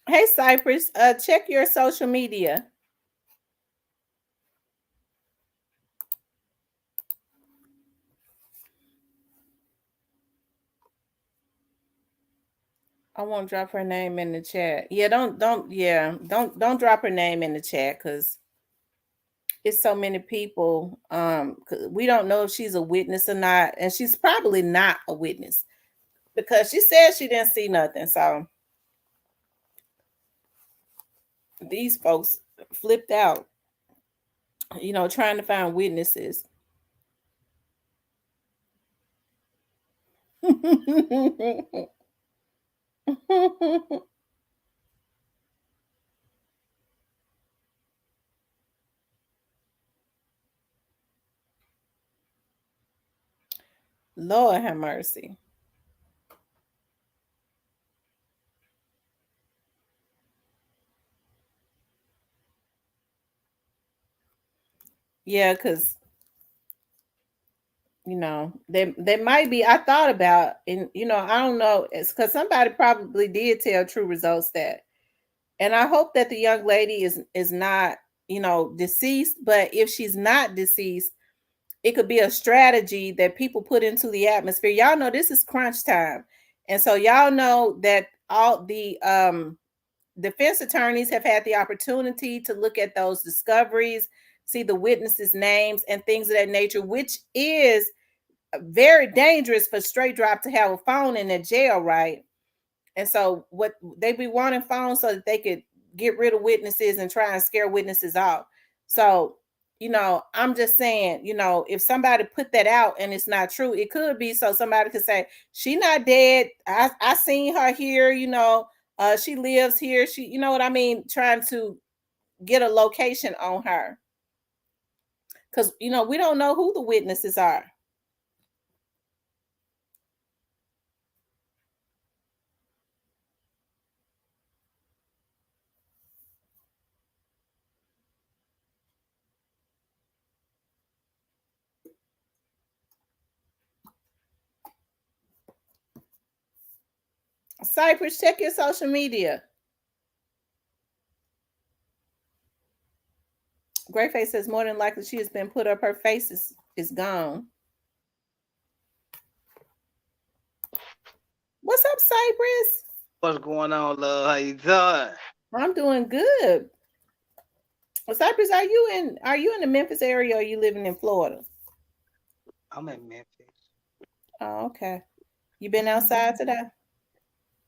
Hey, Cypress. Check your social media. I won't drop her name in the chat. Yeah, don't drop her name in the chat because it's so many people. 'Cause we don't know if she's a witness or not, and she's probably not a witness because she said she didn't see nothing. So these folks flipped out, trying to find witnesses. Lord have mercy. Yeah, because they might be. I thought about, and I don't know. It's because somebody probably did tell True Results that, and I hope that the young lady is not deceased. But if she's not deceased, it could be a strategy that people put into the atmosphere. Y'all know this is crunch time, and so y'all know that all the defense attorneys have had the opportunity to look at those discoveries, see the witnesses' names, and things of that nature, which is very dangerous for straight drop to have a phone in the jail, right? And so what they be wanting phones so that they could get rid of witnesses and try and scare witnesses off. So, I'm just saying, if somebody put that out and it's not true, it could be so somebody could say, she not dead. I seen her here, she lives here. She, you know what I mean? Trying to get a location on her. Because we don't know who the witnesses are. Cypress, check your social media. Greyface says more than likely she has been put up. Her face is gone. What's up, Cypress? What's going on, love? How you doing? I'm doing good. Well, Cypress, are you in the Memphis area or are you living in Florida? I'm in Memphis. Oh, okay. You been outside today?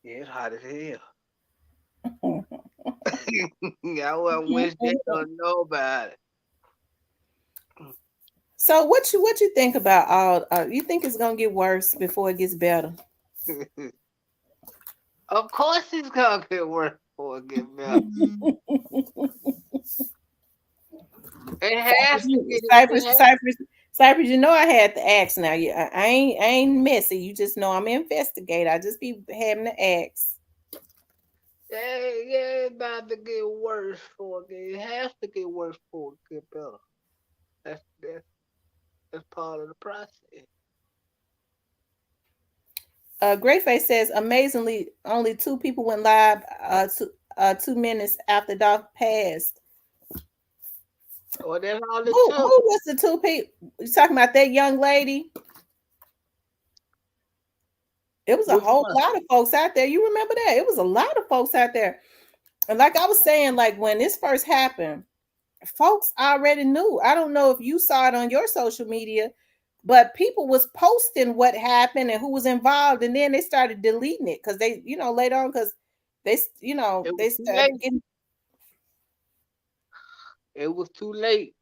Yeah, it's hot as hell. I wouldn't wish that on nobody. So what you think about all? You think it's gonna get worse before it gets better? Of course, it's gonna get worse before it get better. It has to get. It Cypress, has, Cypress, Cypress. You know I had to ask. Now, I ain't messy. You just know I'm an investigator. I just be having to ask. yeah, it's about to get worse before it has to get worse before it get better. That's part of the process. Greyface says, amazingly, only two people went live 2 minutes after Dolph passed. Well, that's all it Who took. was the two people? You talking about that young lady? It was a Which whole one? lot of folks out there. You remember that? It was a lot of folks out there. And like I was saying, like when this first happened, folks already knew. I don't know if you saw it on your social media, but people was posting what happened and who was involved, and then they started deleting it because they, later on, because they, It was they too started late. getting. It was too late.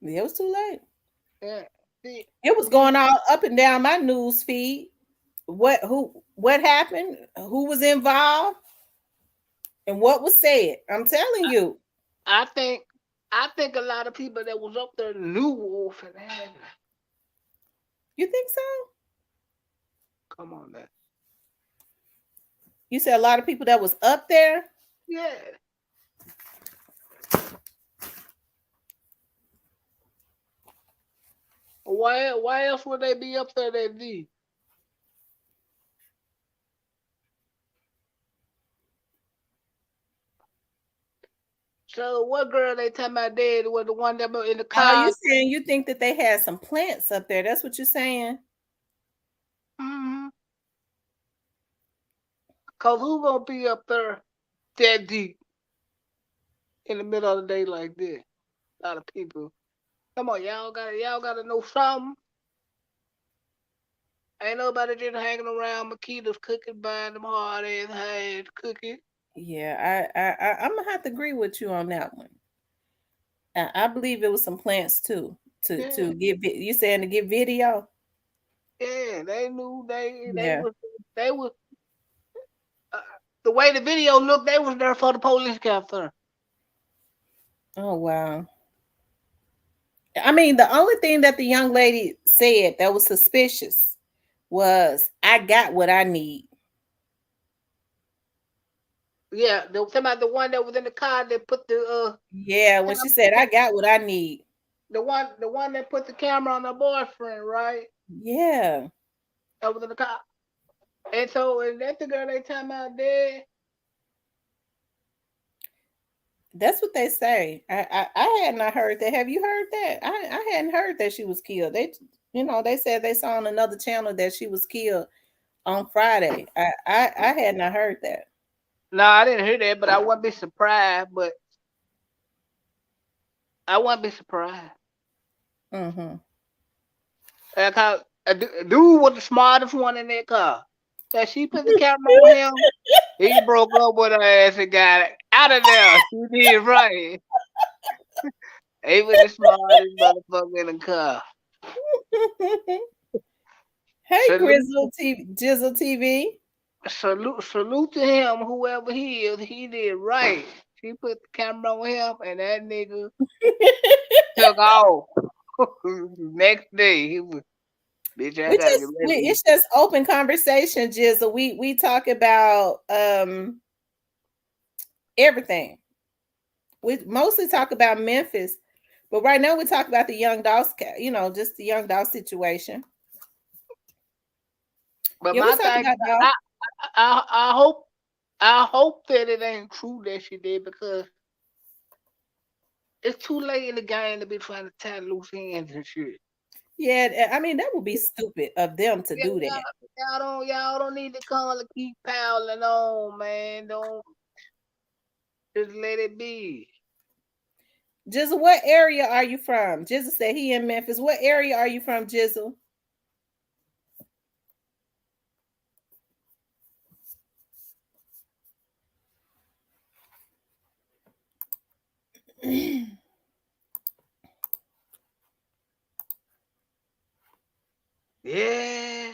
It was too late. Yeah. See, It was see, going all up and down my news feed. What happened? Who was involved? And what was said? I'm telling you. I think I think a lot of people that was up there knew Wolf and had it. You think so? Come on now. You said a lot of people that was up there. Yeah. Why else would they be up there that deep? So what girl they talking about dead was the one that was in the Oh, you car? saying you think that they had some plants up there? That's what you're saying? Mm-hmm. Cause who gonna be up there that deep in the middle of the day like this? A lot of people. Come on, y'all gotta know something. Ain't nobody just hanging around Makita's cooking, buying them hard ass hand cookies. Yeah, I'm gonna have to agree with you on that one. I believe it was some plants too. Yeah, To get you saying to get video? yeah. They knew Yeah. they was uh, the way the video looked. They was there for the police capture. Oh wow. I mean, the only thing that the young lady said that was suspicious was I got what I need. Yeah, somebody, the one that was in the car that put the Yeah, when she said I put got what I need. the one that put the camera on her boyfriend, right? Yeah. That was in the car. And so, and that's the girl they talking about dead. That's what they say. I had not heard that. Have you heard that? I hadn't heard that she was killed. They said they saw on another channel that she was killed on Friday. I had not heard that. No, I didn't hear that, but I wouldn't be surprised. But I wouldn't be surprised. Mm-hmm. Like how dude was the smartest one in that car. That she put the camera on him. He broke up with her ass and got out of there. He did right. He was the smartest motherfucker in the car. Hey, Salute, Jizzle TV. salute to him, whoever he is. He did right. She put the camera on him, and that nigga took off. Next day, he was, bitch, I gotta get ready. It's just open conversation, Jizzle. We talk about everything. We mostly talk about Memphis, but right now we talk about the Young Dolph, just the Young Dolph situation. But Yeah, we my talk thing, about I, Dolph. I hope that it ain't true that she did, because it's too late in the game to be trying to tie loose ends and shit. Yeah, I mean that would be stupid of them to Yeah, do that. y'all don't need to come and keep piling on, man. Don't, just let it be. Jizzle, what area are you from? Jizzle said he in Memphis. What area are you from, Jizzle? Yeah,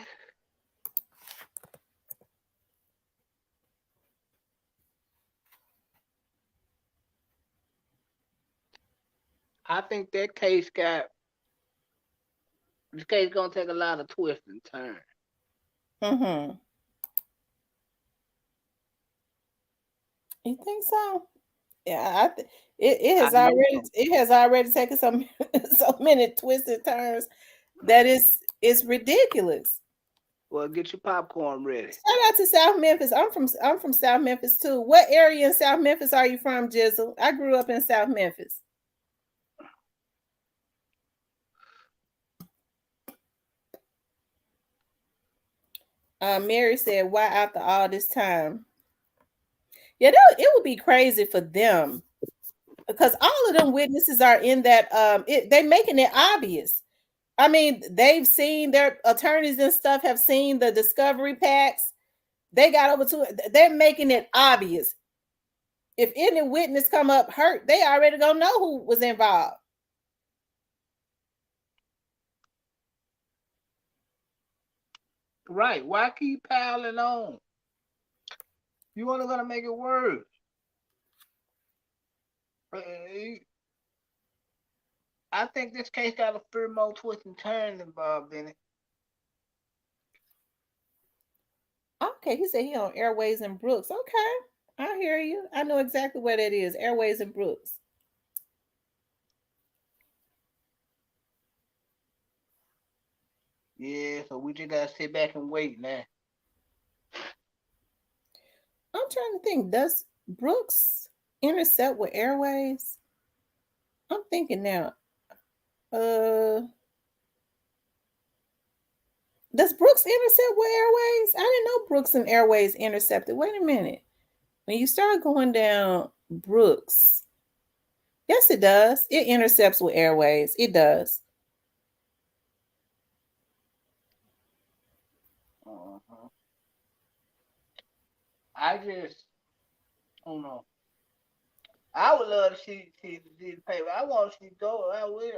I think this case gonna take a lot of twists and turns. Mm-hmm. You think so? Yeah, I know so. it has already taken some so many twists and turns that it's ridiculous. Well, get your popcorn ready. Shout out to South Memphis. I'm from South Memphis too. What area in South Memphis are you from, Jizzle? I grew up in South Memphis. Mary said, "Why after all this time?" Yeah, it would be crazy for them because all of them witnesses are in that. They making it obvious. I mean, they've seen their attorneys and stuff have seen the discovery packs. They got over to it. They're making it obvious. If any witness come up hurt, they already gonna know who was involved. Right? Why keep piling on? You only gonna make it worse. Uh, I think this case got a few more twists and turns involved in it. Okay, he said he on Airways and Brooks. Okay, I hear you. I know exactly where that is. Airways and Brooks. Yeah, so we just gotta sit back and wait now. I'm trying to think. Does Brooks intercept with Airways? I'm thinking now. Uh, does Brooks intercept with Airways? I didn't know Brooks and Airways intercepted. Wait a minute. When you start going down Brooks, yes, it does. It intercepts with Airways. It does. Uh-huh. I just don't know. I would love to see the paper. I want to see go. I will.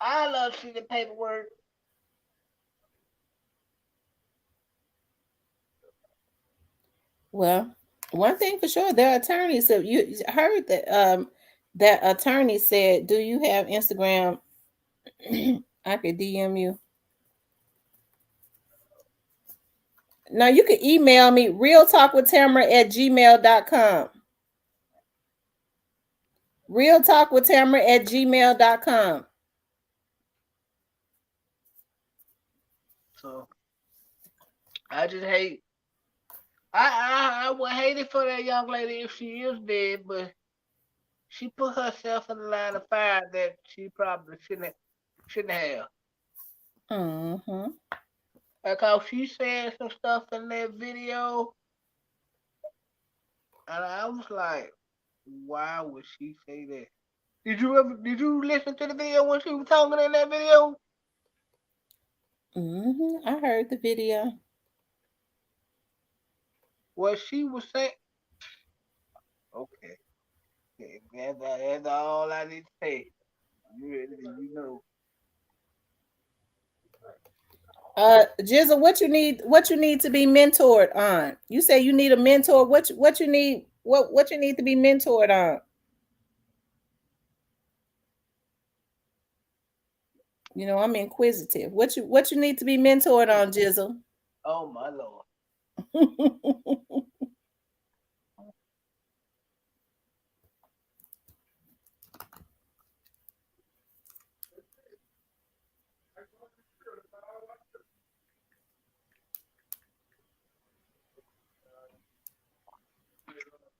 I love to see the paperwork. Well, one thing for sure, their attorney. So you heard that that attorney said, "Do you have Instagram? I could DM you." Now you can email me realtalkwithtamara@gmail.com. Realtalkwithtamara@gmail.com. So I just hate. I would hate it for that young lady if she is dead, but she put herself in the line of fire that she probably shouldn't have. Mm-hmm. Like how she said some stuff in that video, and I was like, why would she say that? Did you listen to the video when she was talking in that video? Mm-hmm. I heard the video. What she was saying? Okay, okay, that's all I need to say. You know. Jizzle, what you need to be mentored on? You say you need a mentor. What you need? What you need to be mentored on? You know, I'm inquisitive. What you need to be mentored on, Jizzle? Oh my lord.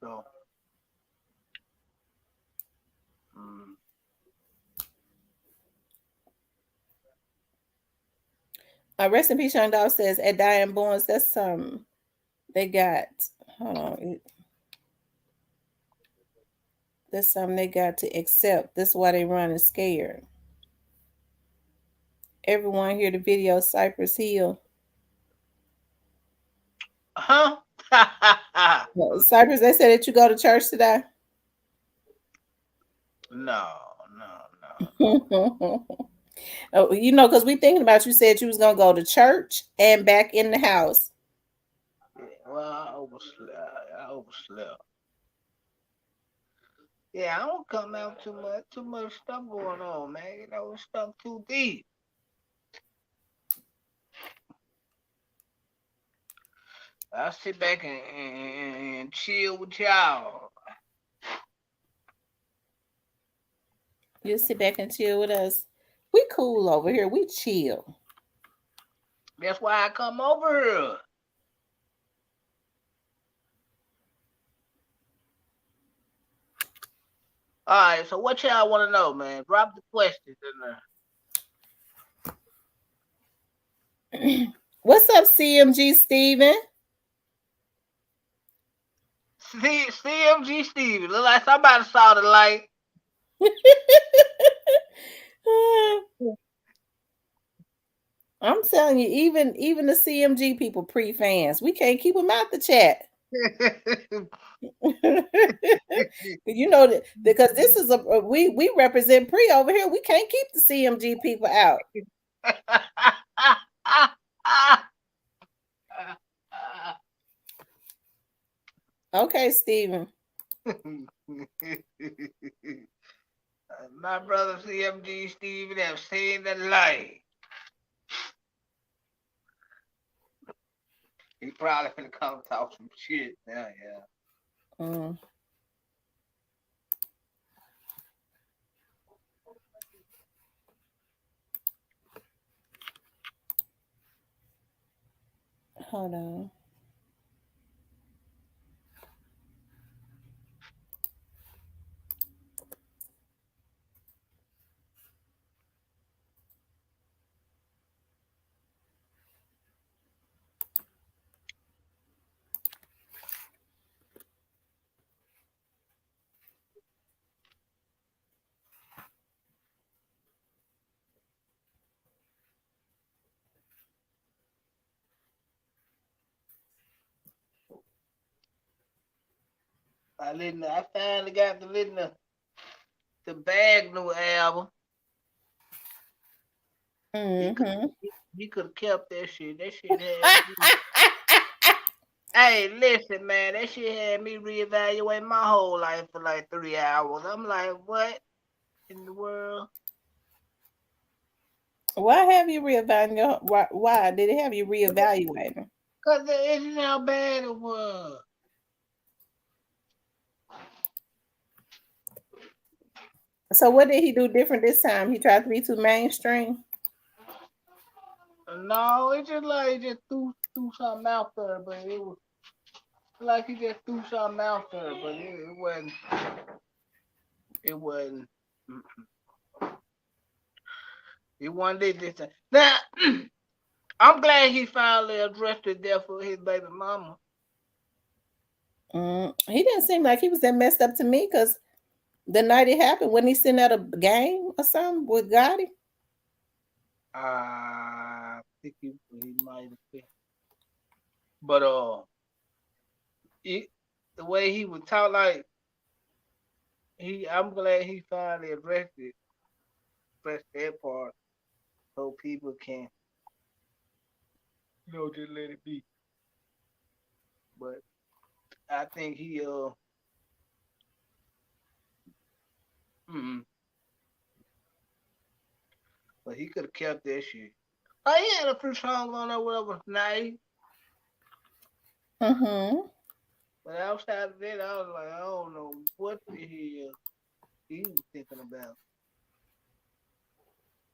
So, mm, Rest in peace, Young Dolph says at Diane Bourne's. That's they got. Hold on, that's something they got to accept. That's why they running scared. Everyone hear the video Cypress Hill. huh? Cypress, they said that you go to church today. No, no, no, no. Oh, you know, because we thinking about you said you was gonna go to church and back in the house. Yeah, well, I overslept. I overslept. Yeah, I don't come out too much. Too much stuff going on, man. You know, stuff too deep. I sit back and chill with y'all. You sit back and chill with us. We cool over here. We chill. That's why I come over here. All right, so what y'all want to know, man? Drop the questions in What's up, CMG Steven? there. CMG Stevie, look like somebody saw the light. I'm telling you, even the CMG people pre-fans, we can't keep them out the chat. You know that because this is we represent pre over here. We can't keep the CMG people out. Okay, Steven. My brother CMG Stevie have seen the light. He probably gonna come talk some shit now, yeah. Mm, hold on. I finally got to listen to the Bag new album. He could Mm-hmm. he could have kept that shit. That shit had me. Hey, listen, man, that shit had me reevaluate my whole life for like 3 hours. I'm like, what in the world? Why have you reevaluated? Why did it have you reevaluating? Cause it's how bad it was. So what did he do different this time? He tried to be too mainstream. No, it's just like he just threw something out there, but it was like he just threw something out there, but it wasn't it wasn't this time. Now I'm glad he finally addressed the death of his baby mama. He didn't seem like he was that messed up to me because the night it happened, when he sitting at a game or something with Gotti. I think he might have been, but it, the way he would talk, like I'm glad he finally addressed that part, so people can just let it be. But I think mm, but he could have kept that shit. Oh, he had a few songs on there where it was nice, Mm-hmm. but outside of that, I was like, I don't know what the hell he was thinking about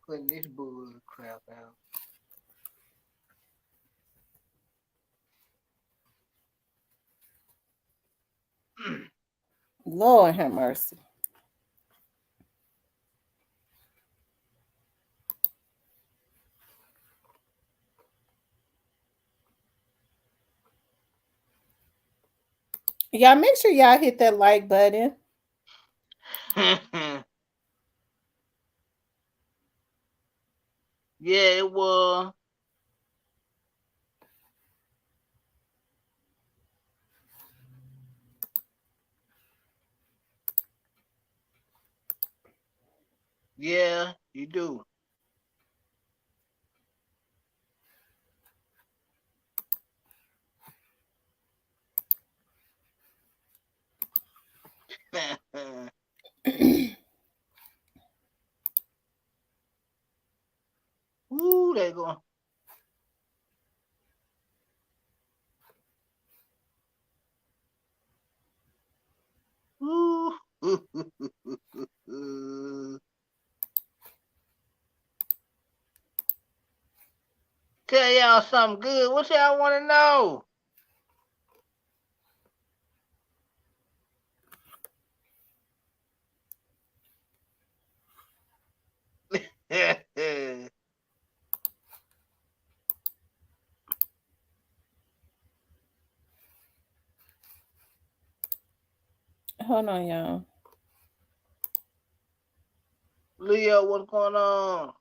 putting this bull crap out. Lord have mercy. Y'all make sure y'all hit that like button. Yeah, it was. Yeah, you do. Ooh, they go. Ooh. Tell y'all something good. What y'all want to know? Hold on, y'all. Leo, what's going on?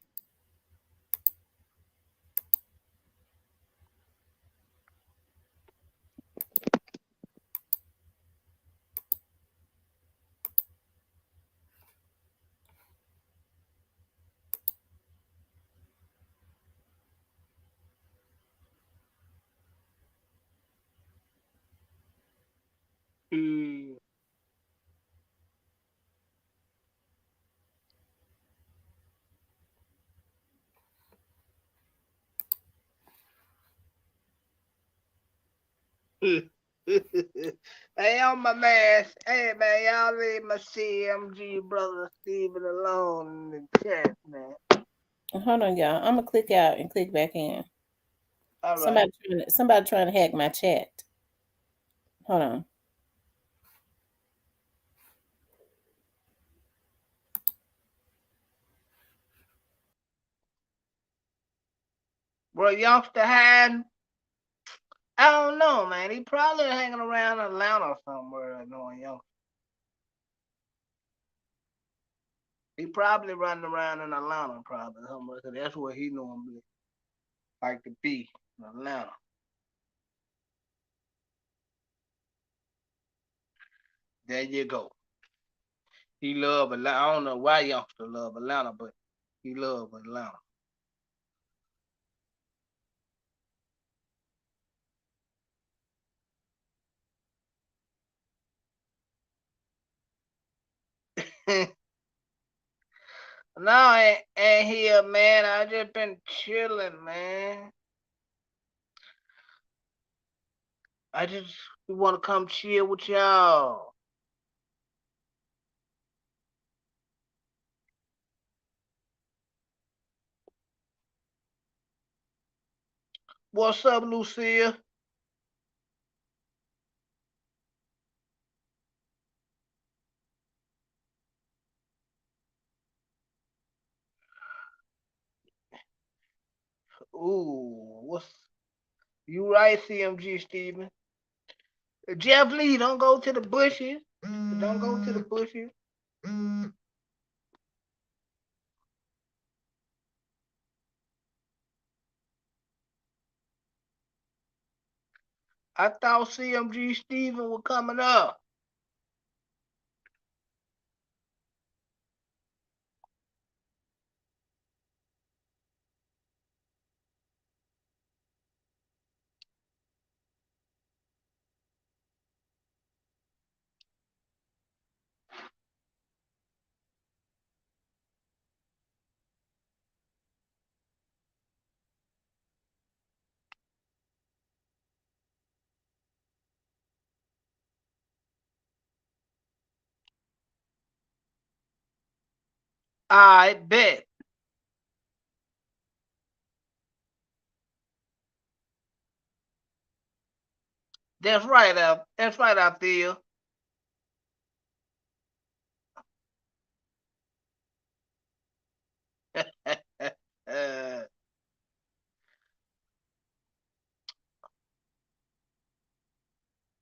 Mm. Hey, on my man. Hey, man, y'all leave my CMG brother Steven alone in the chat, man. Hold on, y'all. I'm gonna click out and click back in. All right. Somebody trying to hack my chat. Hold on. Bro, youngster hiding. I don't know, man. He probably hanging around Atlanta somewhere, knowing young. He probably running around in Atlanta, probably somewhere, 'cause that's where he normally like to be, in Atlanta. There you go. He love Atlanta. I don't know why youngster love Atlanta, but he love Atlanta. No, ain't here, man. I just been chilling, man. I just want to come chill with y'all. What's up, Lucia? Ooh, what's you right, CMG Steven? Jeff Lee, don't go to the bushes. Don't go to the bushes. I thought CMG Steven was coming up. I bet. That's right, that's right, I feel.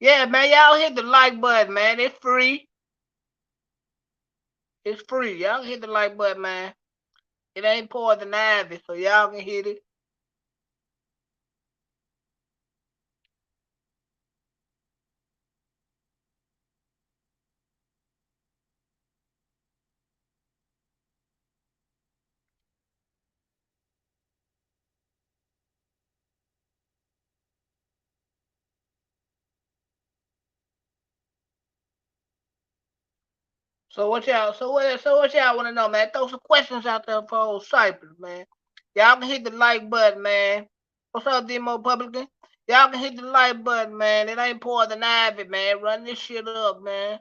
Yeah, man, y'all hit the like button, man. It's free. It's free. Y'all hit the like button, man. It ain't poison ivy, so y'all can hit it. So what y'all want to know, man? Throw some questions out there for old Cypress, man. Y'all can hit the like button, man. What's up, Demo Publican? Y'all can hit the like button, man. It ain't poison ivy, man. Run this shit up, man.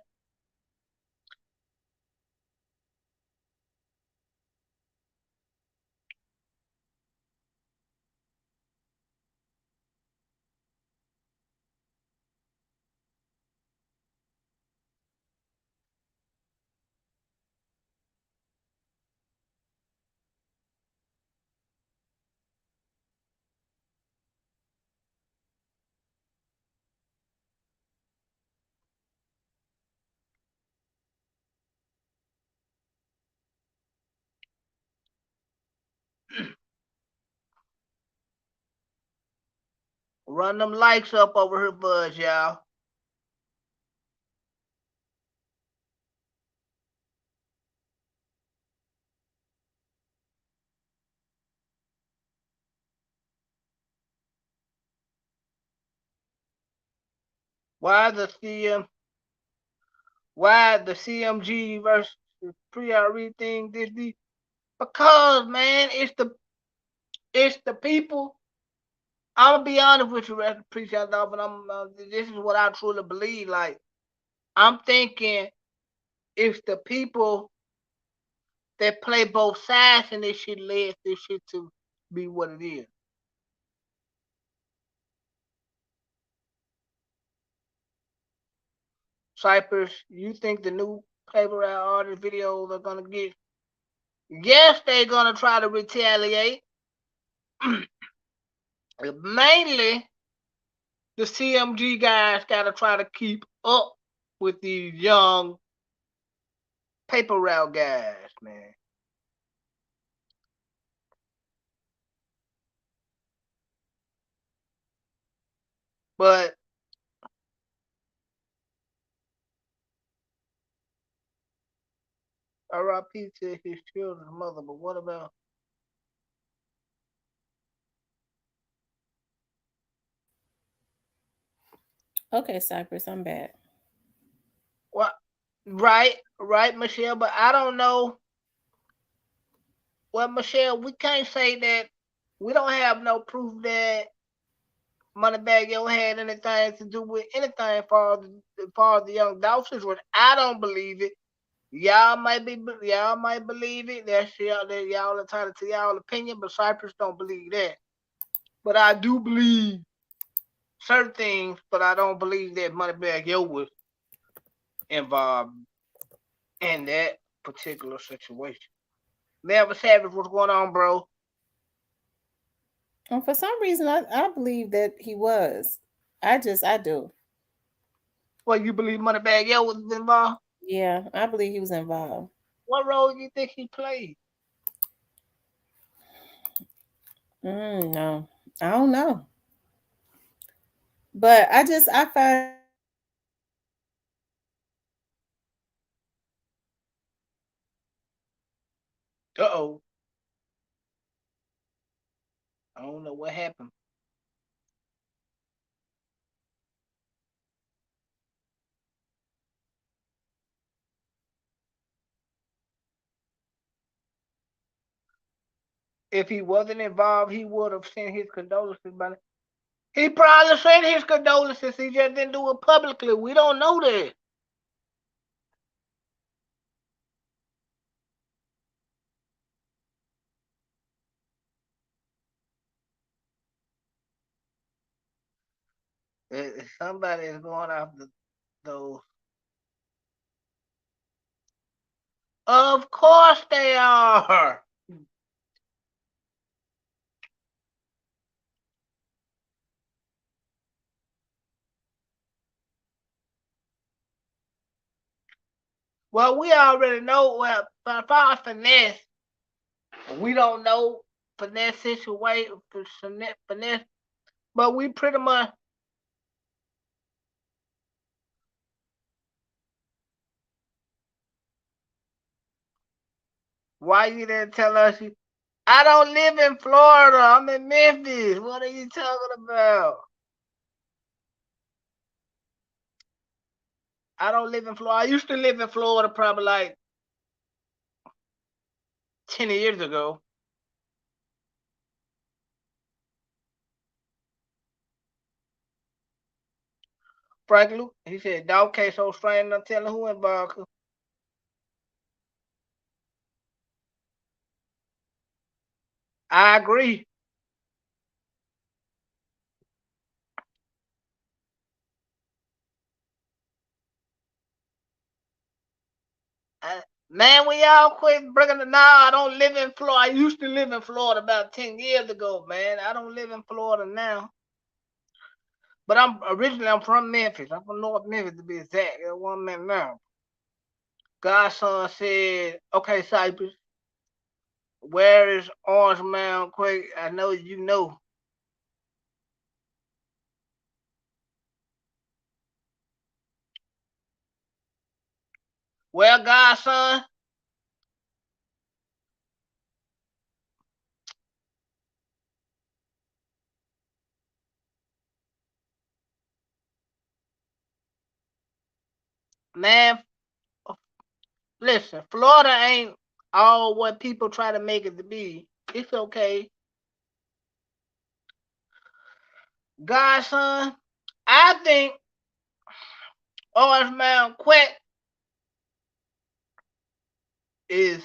Run them likes up over here, buzz, y'all. Why the CM? Why the CMG versus pre-RE thing this deep? Because man, it's the people. I'm gonna be honest with you, appreciate that, but this is what I truly believe. Like I'm thinking, it's the people that play both sides, and this shit led this shit to be what it is. Cypress, you think the new paper route artist videos are gonna get? Yes, they're gonna try to retaliate. Mainly, the CMG guys gotta try to keep up with these young paper route guys, man. But RIP to his children's mother. But what about Okay, Cypress, I'm back. what? Right, right, Michelle. But I don't know. Well, Michelle, we can't say that. We don't have no proof that Moneybag Yo had anything to do with anything for the Young Dolph situation. I don't believe it. Y'all might believe it. That's y'all entitled to y'all opinion, but Cypress don't believe that. But I do believe certain things, but I don't believe that Moneybag Yo was involved in that particular situation. Melvin Savage, what's going on, bro? And for some reason, I believe that he was. I do. What you believe Moneybag Yo was involved? Yeah, I believe he was involved. What role do you think he played? No, I don't know. But I find it interesting that Uh oh. I don't know what happened. If he wasn't involved, he would have sent his condolences. But he probably sent his condolences. He just didn't do it publicly. We don't know that. Somebody is going after those. Of course they are. Well, we already know. Well, as far as finesse, we don't know finesse situation, finesse, but we pretty much. Why you didn't tell us? I don't live in Florida. I'm in Memphis. What are you talking about? I don't live in Florida. I used to live in Florida probably like 10 years ago. Frankly, he said, dog case so strange, I'm telling who involved. I agree. I, man, we all quit bringing it now. I don't live in Florida. I used to live in Florida about 10 years ago, man. I don't live in Florida now. But I'm from Memphis. I'm from North Memphis to be exact. That's one man now. Godson said, okay, Cypress, where is Orange Mound Quick? I know you know. Well, Godson, man, listen, Florida ain't all what people try to make it to be. It's okay. Godson, I think Orange Mound Quick is,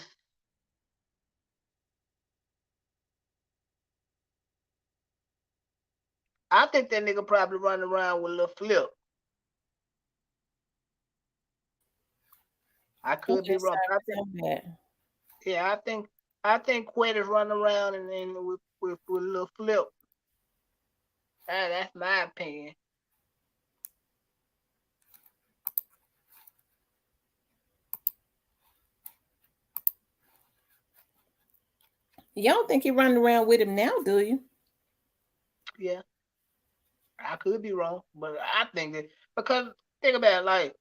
I think that nigga probably running around with a little flip. I could be just wrong. I think, sounds so bad. yeah, I think Quet is running around and with a little flip. That's my opinion. You don't think he running around with him now, do you? Yeah, I could be wrong, but I think that because think about it, like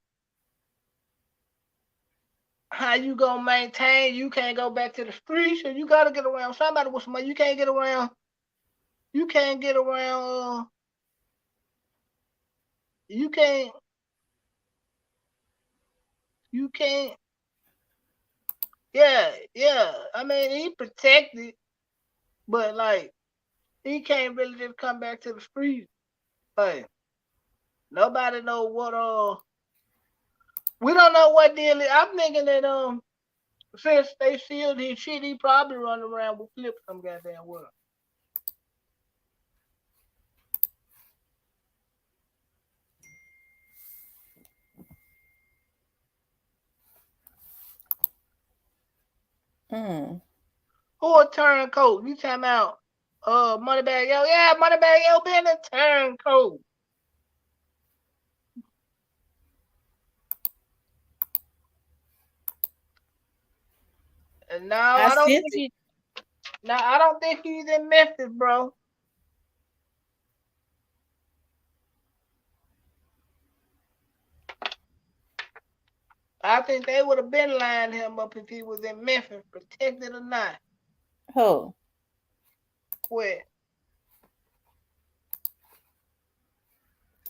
how you gonna maintain? You can't go back to the streets, and you gotta get around somebody with somebody. You can't get around. You can't get around. You can't. You can't. Yeah, yeah. I mean, he protected, but like he can't really just come back to the streets. Hey, nobody know what we don't know what deal is. I'm thinking that since they sealed his shit, he probably run around with flips some goddamn well. Mm. Who a turncoat? You talking about Moneybag Yo? Yeah, Moneybag Yo been a turncoat. And now I I don't sent think it. he now I don't think he's in Memphis, bro. I think they would have been lining him up if he was in Memphis, protected or not. Oh, Where?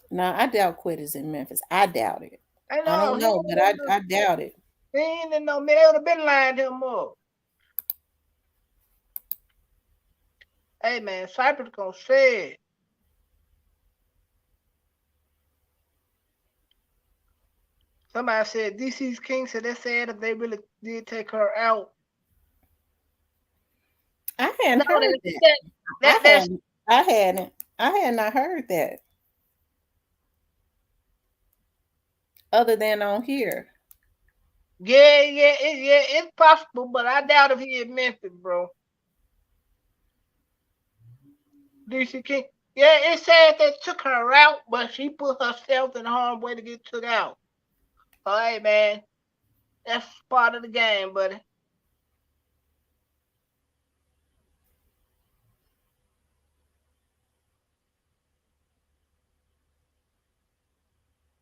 no, I doubt Quitters in Memphis. I doubt it. I I know don't he know, but I doubt it. ain't in no man. They would have been lining him up. Hey man, Cypress gonna say it. Somebody said DC's King said they said if they really did take her out. I No, hadn't heard that. that, I that's hadn't. I hadn't. I had not heard that other than on here. it's possible, but I doubt if he in Memphis, bro. DC King. Yeah, it said they took her out, but she put herself in harm's way to get took out. All right, man. That's part of the game, buddy.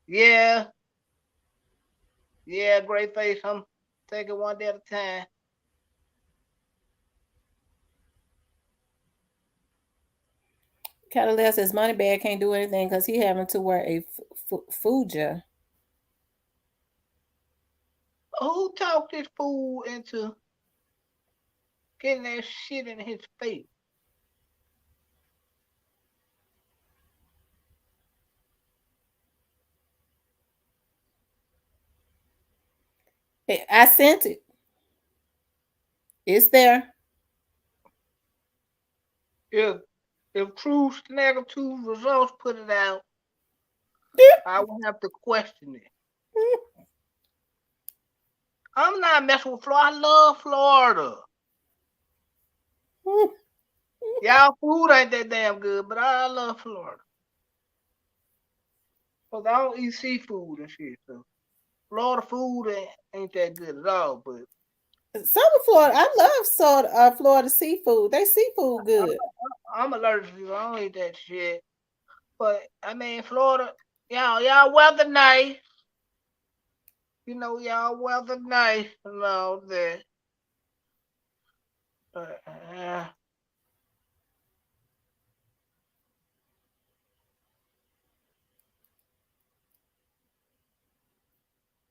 Yeah, yeah, great face. I'm taking one day at a time. Cadillac says Moneybag can't do anything because he having to wear a fuja. Who talked this fool into getting that shit in his face? I sent it. It's there. If True Snagger 2 results put it out, I will have to question it. I'm not messing with Florida. I love Florida. Y'all food ain't that damn good, but I love Florida. Cause I don't eat seafood and shit. So Florida food ain't that good at all. But Some of Florida, I love Florida seafood. They seafood good. I'm allergic to it. I don't eat that shit. But I mean, Florida, y'all weather nice. You know, y'all weather nice and all that. But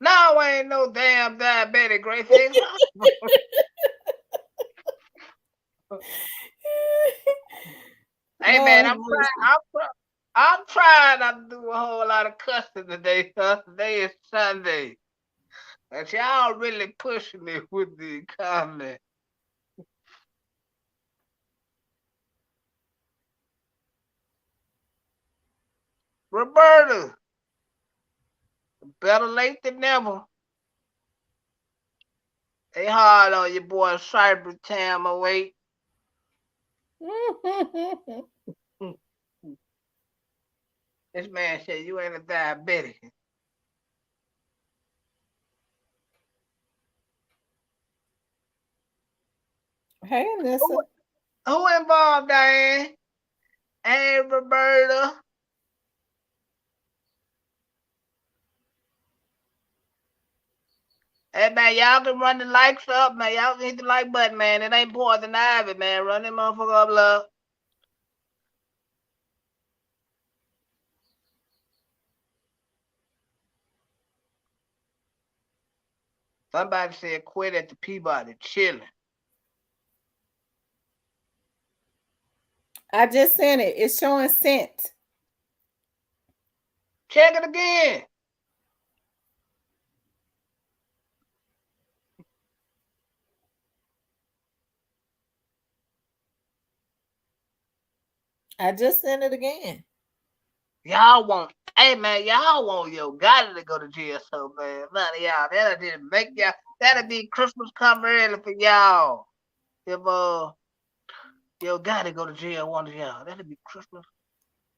now I ain't no damn diabetic, great thing. Hey Lord man, have I'm trying. mercy. I'm trying not to do a whole lot of cussing today. Cause today is Sunday, and y'all really pushing me with the comment. Roberta, better late than never. They hard on your boy Cyber Tam 08. This man said you ain't a diabetic. Hey, Who, Anissa. who involved, Diane? Hey, Roberta. Hey, man, y'all can run the likes up, man. Y'all can hit the like button, man. It ain't poison ivy, man. Run that motherfucker up, love. Somebody said quit at the Peabody, chilling. I just sent it. It's showing sent. Check it again. I just sent it again. Y'all want, hey man, y'all want Yo Gotti to go to jail so bad. None of y'all. That'll just make y'all. That'll be Christmas come early for y'all. If Yo Gotti go to jail, one of y'all. That'll be Christmas.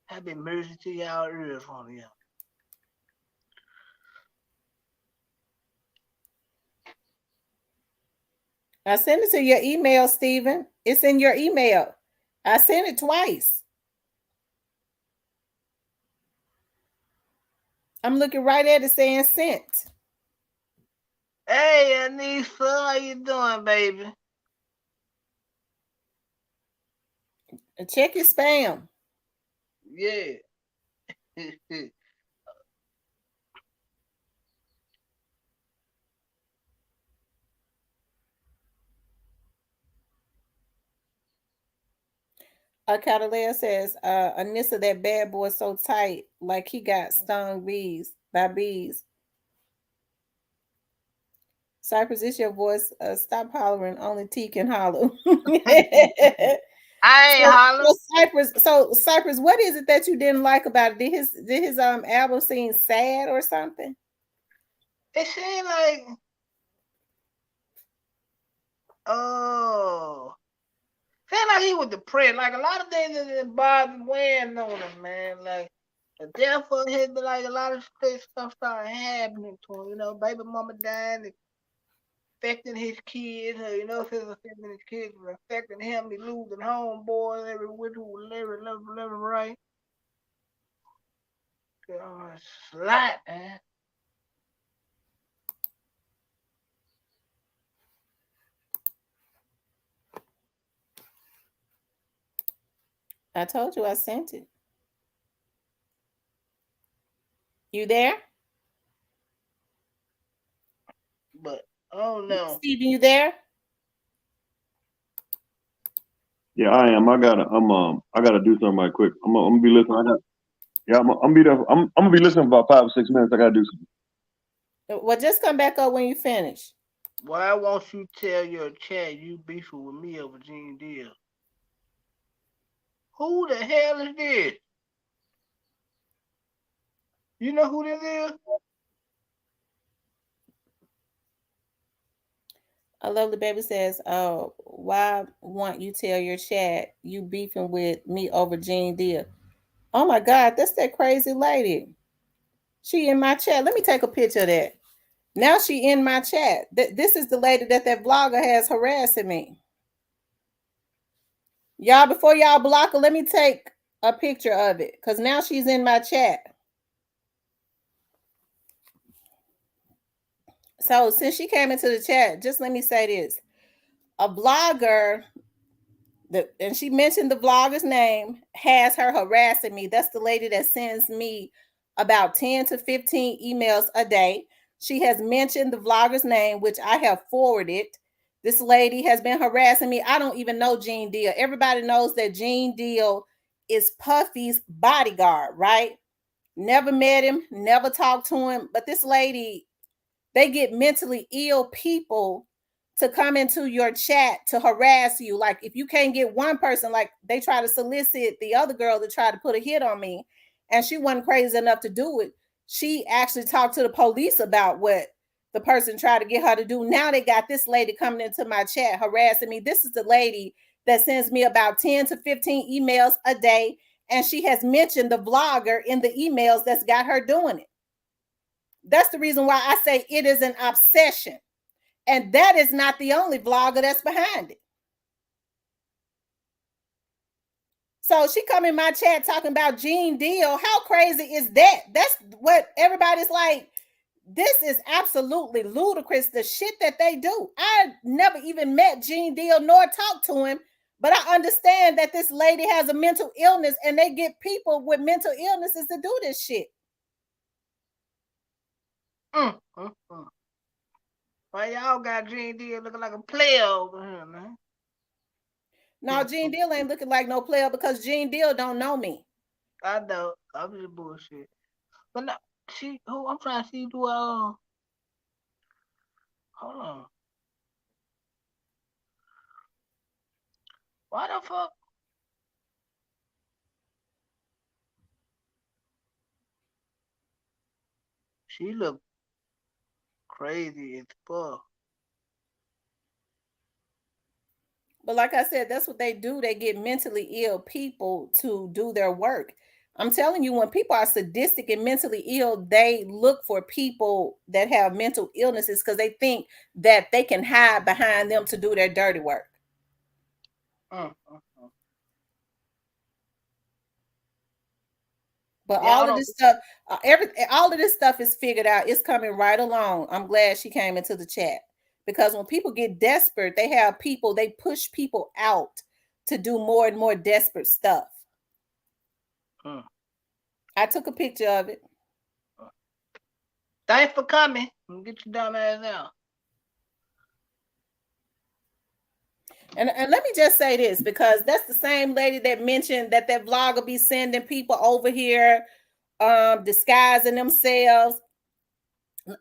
That'll be mercy to y'all ears, one of y'all. I sent it to your email, Stephen. It's in your email. I sent it twice. I'm looking right at it saying sent. Hey, Anissa, how you doing, baby? Check your spam. Yeah. Catalea says, Anissa, that bad boy so tight, like he got stung by bees. Cypress, it's your voice. Stop hollering. Only T can holler. I ain't hollering. Cypress, what is it that you didn't like about it? Did his album seem sad or something? It seemed like, oh, seemed like he was depressed. Like a lot of things that bothered weighing on him, man. Like the death of his, like a lot of stuff started happening to him. You know, baby mama dying, affecting his kids. You know, if it's affecting his kids, it's affecting him. He losing homeboys every which who living right. It's a lot, man. I told you I sent it. You there? But oh no, Steven, you there? Yeah, I am. I gotta do something right quick. I'm gonna be listening. I'm gonna be there. I'm gonna be listening for about 5 or 6 minutes. I gotta do something. Well, just come back up when you finish. why won't you tell your chat you beefing with me over Gene Deal? Who the hell is this? You know who this is? A lovely baby says, "Oh, why won't you tell your chat you beefing with me over Gene Deal?" Oh my God, that's that crazy lady. She in my chat. Let me take a picture of that. Now she in my chat. This is the lady that vlogger has harassing me. Y'all, before y'all block her, let me take a picture of it because now she's in my chat. So since she came into the chat, just let me say this. A blogger, and she mentioned the vlogger's name, has her harassing me. That's the lady that sends me about 10 to 15 emails a day. She has mentioned the vlogger's name, which I have forwarded. This lady has been harassing me. I don't even know Gene Deal. Everybody knows that Gene Deal is Puffy's bodyguard, right? Never met him, never talked to him. But this lady, they get mentally ill people to come into your chat to harass you. Like if you can't get one person, like they try to solicit the other girl to try to put a hit on me, and she wasn't crazy enough to do it. She actually talked to the police about what the person tried to get her to do. Now they got this lady coming into my chat harassing me. This is the lady that sends me about 10 to 15 emails a day, and she has mentioned the vlogger in the emails that's got her doing it. That's the reason why I say it is an obsession. And that is not the only vlogger that's behind it. So she come in my chat talking about Gene Deal. How crazy is that? That's what everybody's like. This is absolutely ludicrous, the shit that they do. I never even met Gene Deal nor talked to him, but I understand that this lady has a mental illness and they get people with mental illnesses to do this shit. Why y'all got Gene Deal looking like a player over here, man? No, Gene Deal ain't looking like no player because Gene Deal don't know me. I know. I'm just bullshit. But no, she. Who I'm trying to see. Do hold on. Why the fuck? She look crazy as fuck. But like I said, that's what they do. They get mentally ill people to do their work. I'm telling you, when people are sadistic and mentally ill, they look for people that have mental illnesses because they think that they can hide behind them to do their dirty work. Mm, mm, mm. But Yeah, all hold of on. this stuff, all of this stuff is figured out. It's coming right along. I'm glad she came into the chat because when people get desperate, they have people. They push people out to do more and more desperate stuff. Mm, I took a picture of it. mm. Thanks for coming. Get your dumb ass out. And let me just say this because that's the same lady that mentioned that vlogger be sending people over here disguising themselves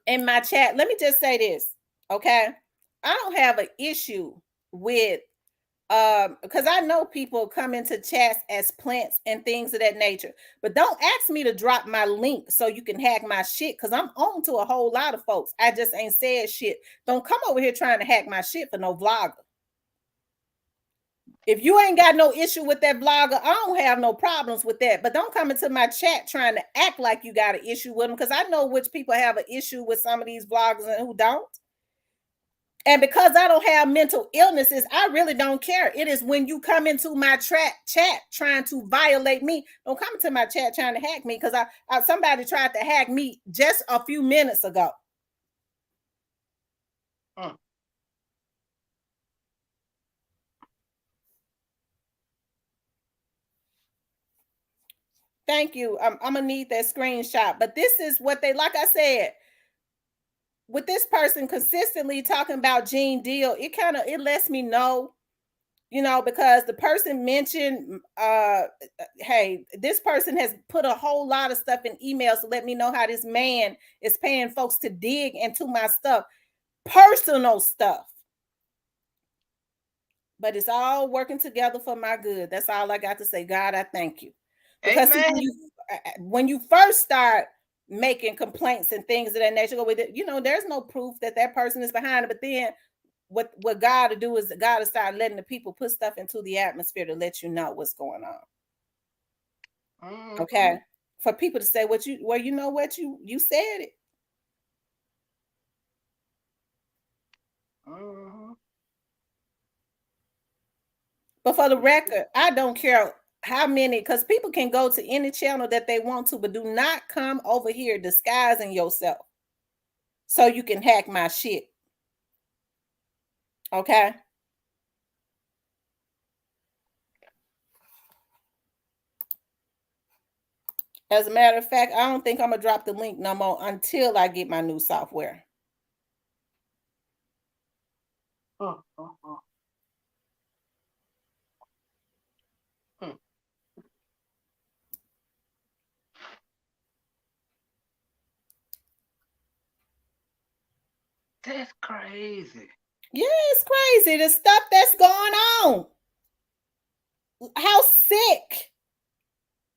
in my chat. Let me just say this, okay? I don't have an issue with because I know people come into chats as plants and things of that nature, but don't ask me to drop my link so you can hack my shit because I'm on to a whole lot of folks. I just ain't said shit. Don't come over here trying to hack my shit for no vlogger. If you ain't got no issue with that vlogger, I don't have no problems with that. But don't come into my chat trying to act like you got an issue with them because I know which people have an issue with some of these vloggers and who don't. And because I don't have mental illnesses, I really don't care. It is when you come into my chat trying to violate me. Don't come into my chat trying to hack me because somebody tried to hack me just a few minutes ago. Mm. Thank you. I'm gonna need that screenshot. But this is what they, like I said, with this person consistently talking about Gene Deal, it lets me know, because the person mentioned hey, this person has put a whole lot of stuff in emails to let me know how this man is paying folks to dig into my stuff, personal stuff. But it's all working together for my good. That's all I got to say. God, I thank you. Because see, Amen. when you first start making complaints and things of that nature, go with it, there's no proof that person is behind it. But then what God to do is God to start letting the people put stuff into the atmosphere to let you know what's going on. Mm-hmm. Okay. For people to say you know what you said it. Mm-hmm. But for the record, I don't care how many, because people can go to any channel that they want to, but do not come over here disguising yourself so you can hack my shit. Okay. As a matter of fact, I don't think I'm gonna drop the link no more until I get my new software. Mm-hmm. Mm. That's crazy. Yeah, it's crazy the stuff that's going on. How sick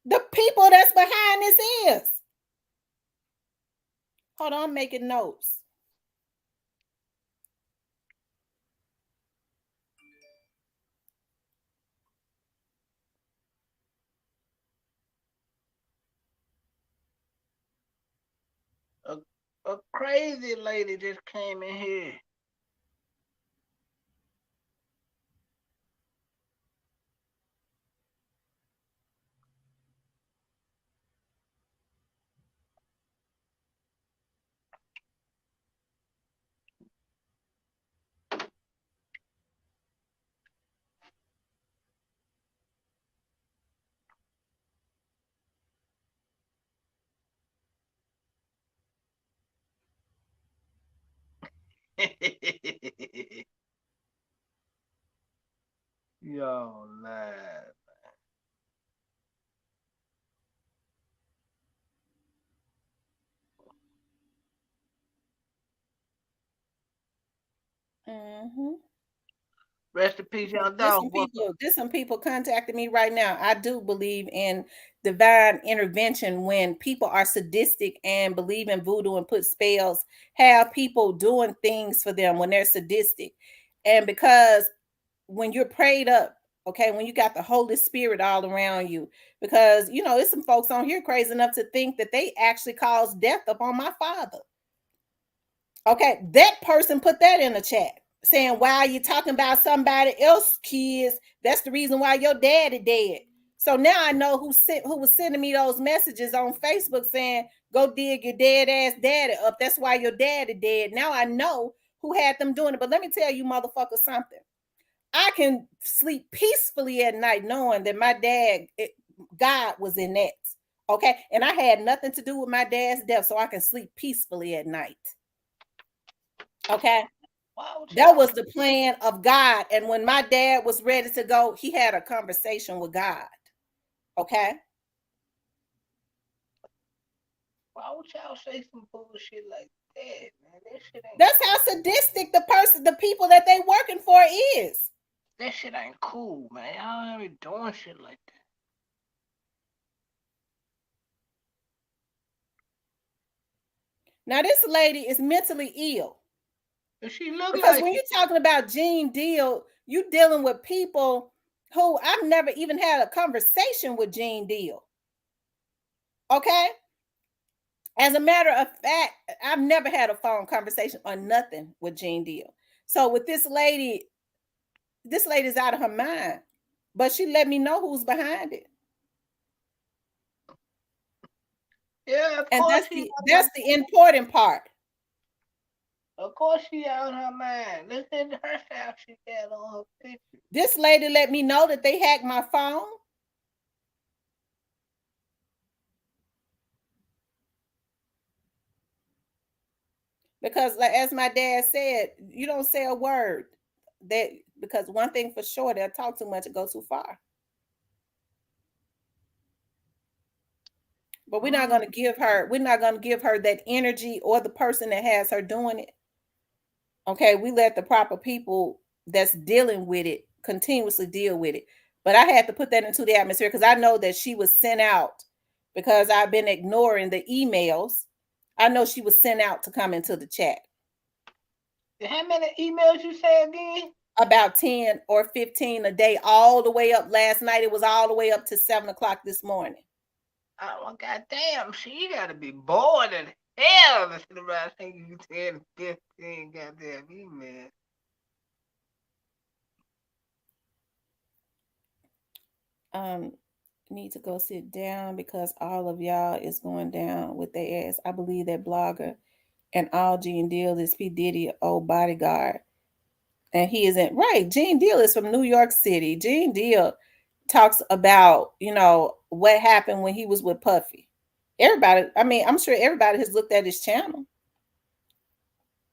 the people that's behind this is. Hold on, I'm making notes. A, a crazy lady just came in here. Yo, lad. Mm-hmm. Rest in peace, Young Dolph. There's some people contacting me right now. I do believe in divine intervention when people are sadistic and believe in voodoo and put spells, have people doing things for them when they're sadistic. And because when you're prayed up, okay, when you got the Holy Spirit all around you, because there's some folks on here crazy enough to think that they actually caused death upon my father. Okay, that person put that in the chat saying, why are you talking about somebody else's kids? That's the reason why your daddy dead. So now I know who was sending me those messages on Facebook saying, go dig your dead ass daddy up. That's why your daddy dead. Now I know who had them doing it. But let me tell you, motherfucker, something. I can sleep peacefully at night knowing that my dad, God was in that. Okay. And I had nothing to do with my dad's death, so I can sleep peacefully at night. Okay. That was the plan of God. And when my dad was ready to go, he had a conversation with God. Okay. Why would y'all say some bullshit like that, man? That shit ain't That's how sadistic the people that they working for is. That shit ain't cool, man. Y'all ain't doing shit like that. Now, this lady is mentally ill. She look because like when you're talking about Gene Deal, you dealing with people who I've never even had a conversation with Gene Deal. Okay. As a matter of fact, I've never had a phone conversation or nothing with Gene Deal. So with this lady's out of her mind, but she let me know who's behind it. Yeah, of And course that's the important part. Of course she out her mind. Look at her how she got on her picture. This lady let me know that they hacked my phone. Because like as my dad said, you don't say a word. That because one thing for sure, they'll talk too much and go too far. But we're not going to give her that energy or the person that has her doing it. Okay, we let the proper people that's dealing with it continuously deal with it. But I had to put that into the atmosphere because I know that she was sent out because I've been ignoring the emails. I know she was sent out to come into the chat. How many emails you say again? About 10 or 15 a day, all the way up. Last night, it was all the way up to 7 o'clock this morning. Oh, goddamn. She got to be bored as hell to sit around thinking you 10 15 goddamn emails. Need to go sit down because all of y'all is going down with their ass. I believe that blogger and all Gene Deal is P. Diddy old bodyguard. And he isn't right. Gene Deal is from New York City. Gene Deal talks about, what happened when he was with Puffy. Everybody, I'm sure everybody has looked at his channel.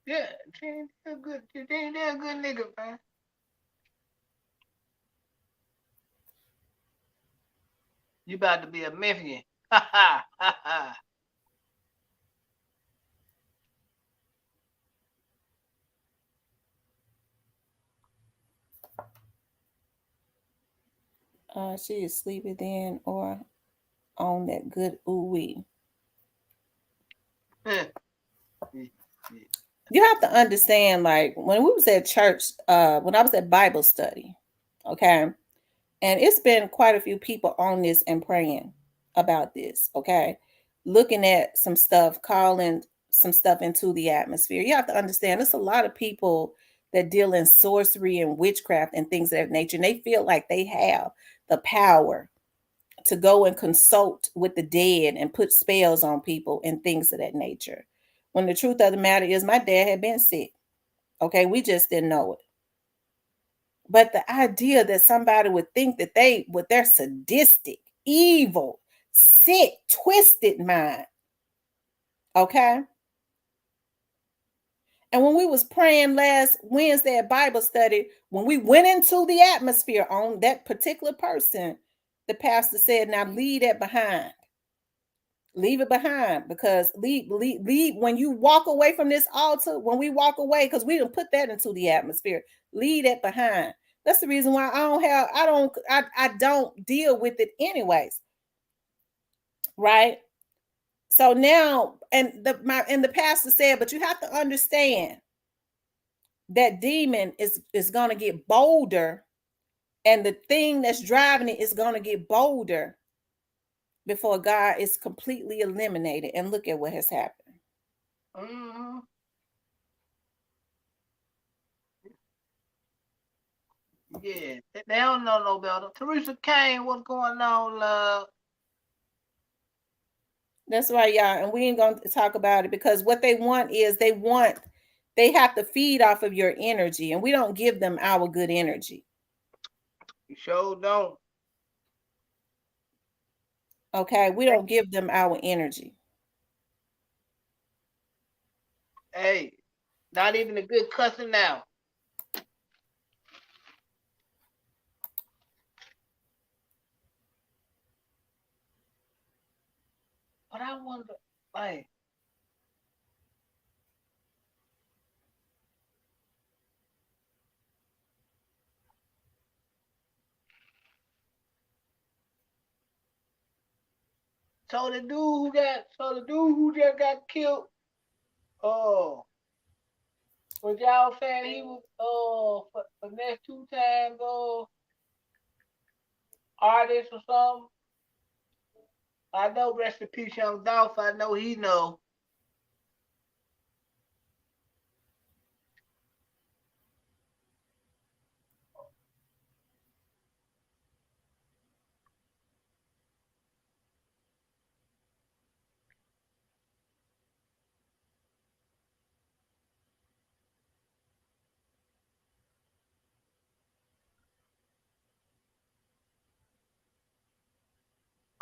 Yeah, Gene Deal good. Gene Deal good nigga, man. You about to be a Memphian. Ha ha ha ha. She is sleeping then or on that good ooh-wee. You have to understand, like when we was at church, when I was at Bible study, okay, and it's been quite a few people on this and praying about this, okay, looking at some stuff, calling some stuff into the atmosphere. You have to understand there's a lot of people that deal in sorcery and witchcraft and things of that nature, and they feel like they have the power to go and consult with the dead and put spells on people and things of that nature. When the truth of the matter is, my dad had been sick. Okay, we just didn't know it. But the idea that somebody would think that with their sadistic, evil, sick, twisted mind, okay? And when we was praying last Wednesday at Bible study, when we went into the atmosphere on that particular person, the pastor said, now leave that behind. Leave it behind, because leave when you walk away from this altar, when we walk away, because we didn't put that into the atmosphere. Leave that behind. That's the reason why I don't deal with it anyways. Right? So now, and the pastor said, but you have to understand that demon is gonna get bolder, and the thing that's driving it is gonna get bolder before God is completely eliminated. And look at what has happened. Mm-hmm. Yeah, they don't know no better. Teresa Kane, what's going on, love? That's right, y'all. And we ain't gonna talk about it, because what they want is they have to feed off of your energy, and we don't give them our good energy. You sure don't. Okay, we don't give them our energy. Hey, not even a good cussing now. But I wonder, like, so the dude who just got killed, oh, was y'all saying he was for next 2 times artist or something? I know, rest in peace, Young Dolph. I know he know.